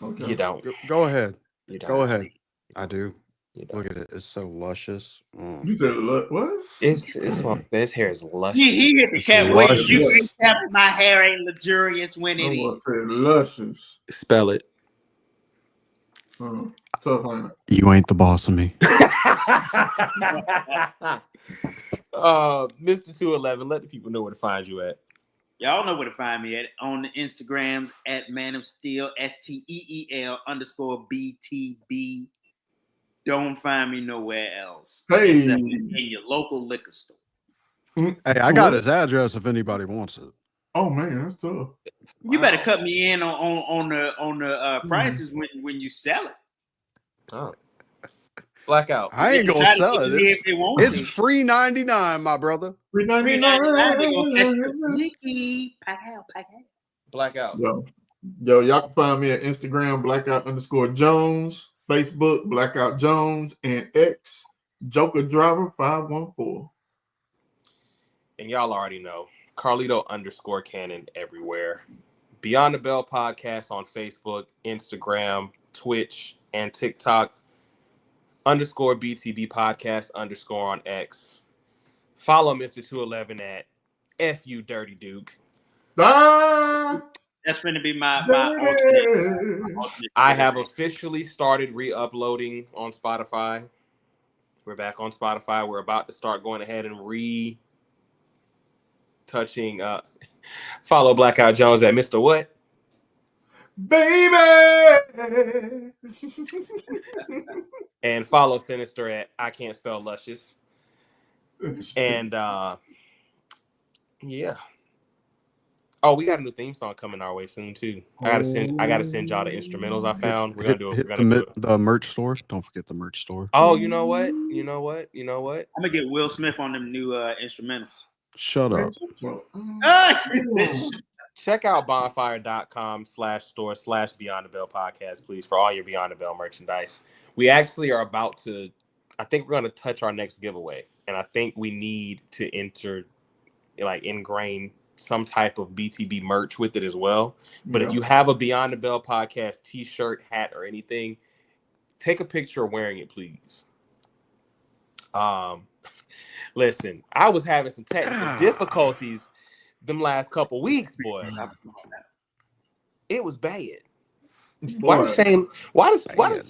Okay.
You don't.
Go ahead.
You don't.
Go ahead. I do.
You don't.
Look at it. It's so luscious.
You said what?
His hair is luscious.
He hit the cap. Wait, you can cap my hair ain't luxurious when it is.
Said luscious.
Spell it.
Tough on it.
You ain't the boss of me.
Mr. 211, let the people know where to find you at.
Y'all know where to find me at on the Instagrams at Man of Steel, STEEL_BTB. Don't find me nowhere else. Except in your local liquor store.
Hey, I got his address if anybody wants it.
Oh man, that's tough.
You better cut me in on the prices when you sell it.
Oh. Blackout.
I ain't gonna sell it. It's free 99, my brother.
Free
99.
Blackout.
Yo, y'all can find me at Instagram, blackout_Jones, Facebook, Blackout Jones, and X, Joker Driver 514.
And y'all already know, Carlito_Cannon everywhere. Beyond the Bell Podcast on Facebook, Instagram, Twitch, and TikTok. _BTB Podcast _ on X. Follow Mr. 211 at FU Dirty Duke.
That's going to be my alternate.
I have officially started re-uploading on Spotify. We're back on Spotify. We're about to start going ahead and touching. Follow Blackout Jones at Mr. What?
Baby.
And follow Sinister at I Can't Spell Luscious. And yeah. Oh, we got a new theme song coming our way soon too. I gotta send y'all the instrumentals I found. We're gonna do
the merch store. Don't forget the merch store.
Oh, you know what? I'm
gonna get Will Smith on them new instrumentals.
Shut up.
Check out bonfire.com/store/Beyond the Bell podcast, please, for all your Beyond the Bell merchandise. We actually are about to, I think we're going to touch our next giveaway. And I think we need to ingrain some type of BTB merch with it as well. But if you have a Beyond the Bell podcast t-shirt, hat, or anything, take a picture of wearing it, please. Listen, I was having some technical difficulties them last couple weeks, boy. It was bad. Why does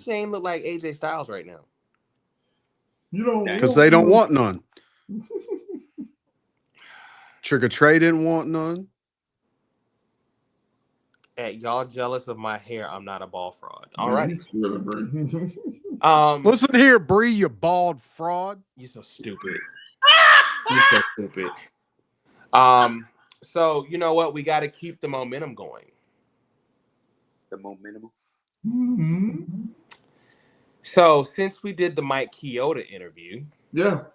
Shane look like AJ Styles right now?
Because they don't want none. Trick or Trey didn't want none.
Hey, y'all jealous of my hair? I'm not a ball fraud. All right.
Listen here, Bree, you bald fraud.
You're so stupid. You're so stupid. So you know what? We got to keep the momentum going.
The momentum.
Mm-hmm.
So since we did the Mike Chioda interview,
let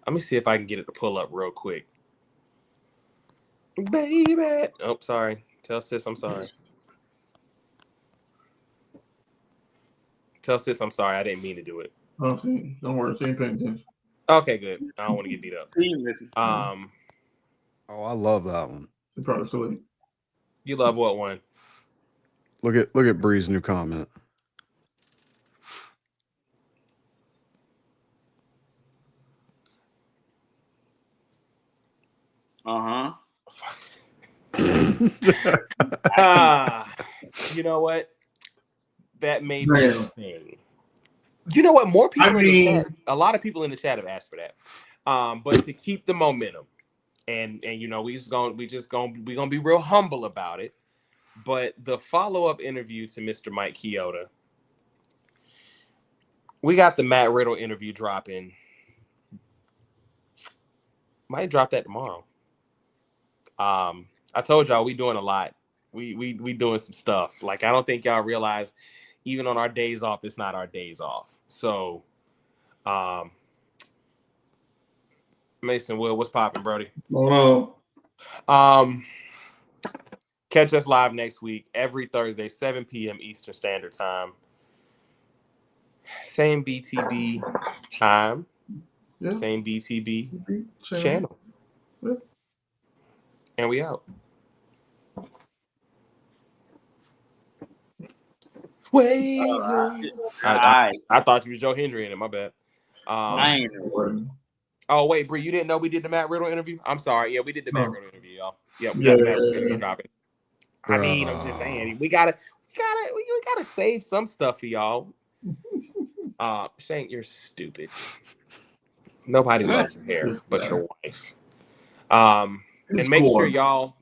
me see if I can get it to pull up real quick. Baby. Oh, sorry. Tell sis I'm sorry. Tell sis I'm sorry. I didn't mean to do it.
Oh, see, don't worry. She ain't paying attention.
Okay, good. I don't want to get beat up.
Oh, I love that one.
She probably still eat.
You love what one?
Look at Bree's new comment.
You know what? That may be a thing. You know what? More people a lot of people in the chat have asked for that. But to keep the momentum, and you know, we're gonna be real humble about it. But the follow-up interview to Mr. Mike Chioda, we got the Matt Riddle interview dropping. Might drop that tomorrow. I told y'all we doing a lot. We doing some stuff. Like, I don't think y'all realize, even on our days off, it's not our days off. So, Mason, Will, what's popping, Brody?
Oh
no. Catch us live next week, every Thursday, 7 p.m. Eastern Standard Time. Same BTB time. Yeah. Same BTB channel. Yeah. And we out. Wave. I thought you was Joe Hendry in it. My bad. Oh, wait, Bree, you didn't know we did the Matt Riddle interview? I'm sorry. Yeah, we did the Matt Riddle interview, y'all. Yeah, we got the Matt Riddle interview dropping. I mean, I'm just saying, we gotta save some stuff for y'all. Shane, you're stupid. Nobody loves your hair but your wife. And make sure y'all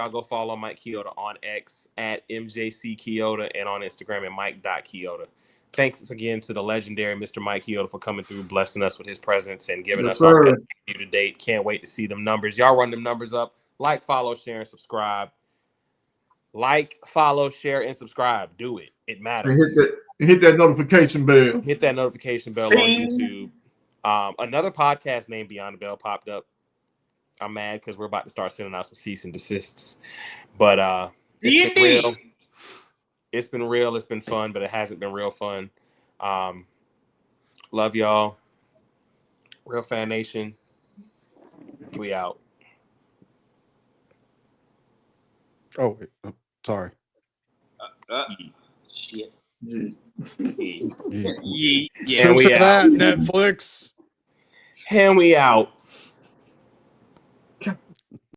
go follow Mike Chioda on X at MJC Chioda and on Instagram at Mike.Chioda. Thanks again to the legendary Mr. Mike Chioda for coming through, blessing us with his presence and giving us our interview to date. Can't wait to see them numbers. Y'all run them numbers up. Like, follow, share, and subscribe. Like, follow, share, and subscribe. Do it. It matters.
Hit that notification bell.
Hit that notification bell on YouTube. Another podcast named Beyond the Bell popped up. I'm mad because we're about to start sending out some cease and desists. But it's been real. It's been real. It's been fun, but it hasn't been real fun. Love y'all. Real Fan Nation. We out.
Oh, wait. Sorry.
Shit.
Censor
that,
Netflix.
And we out.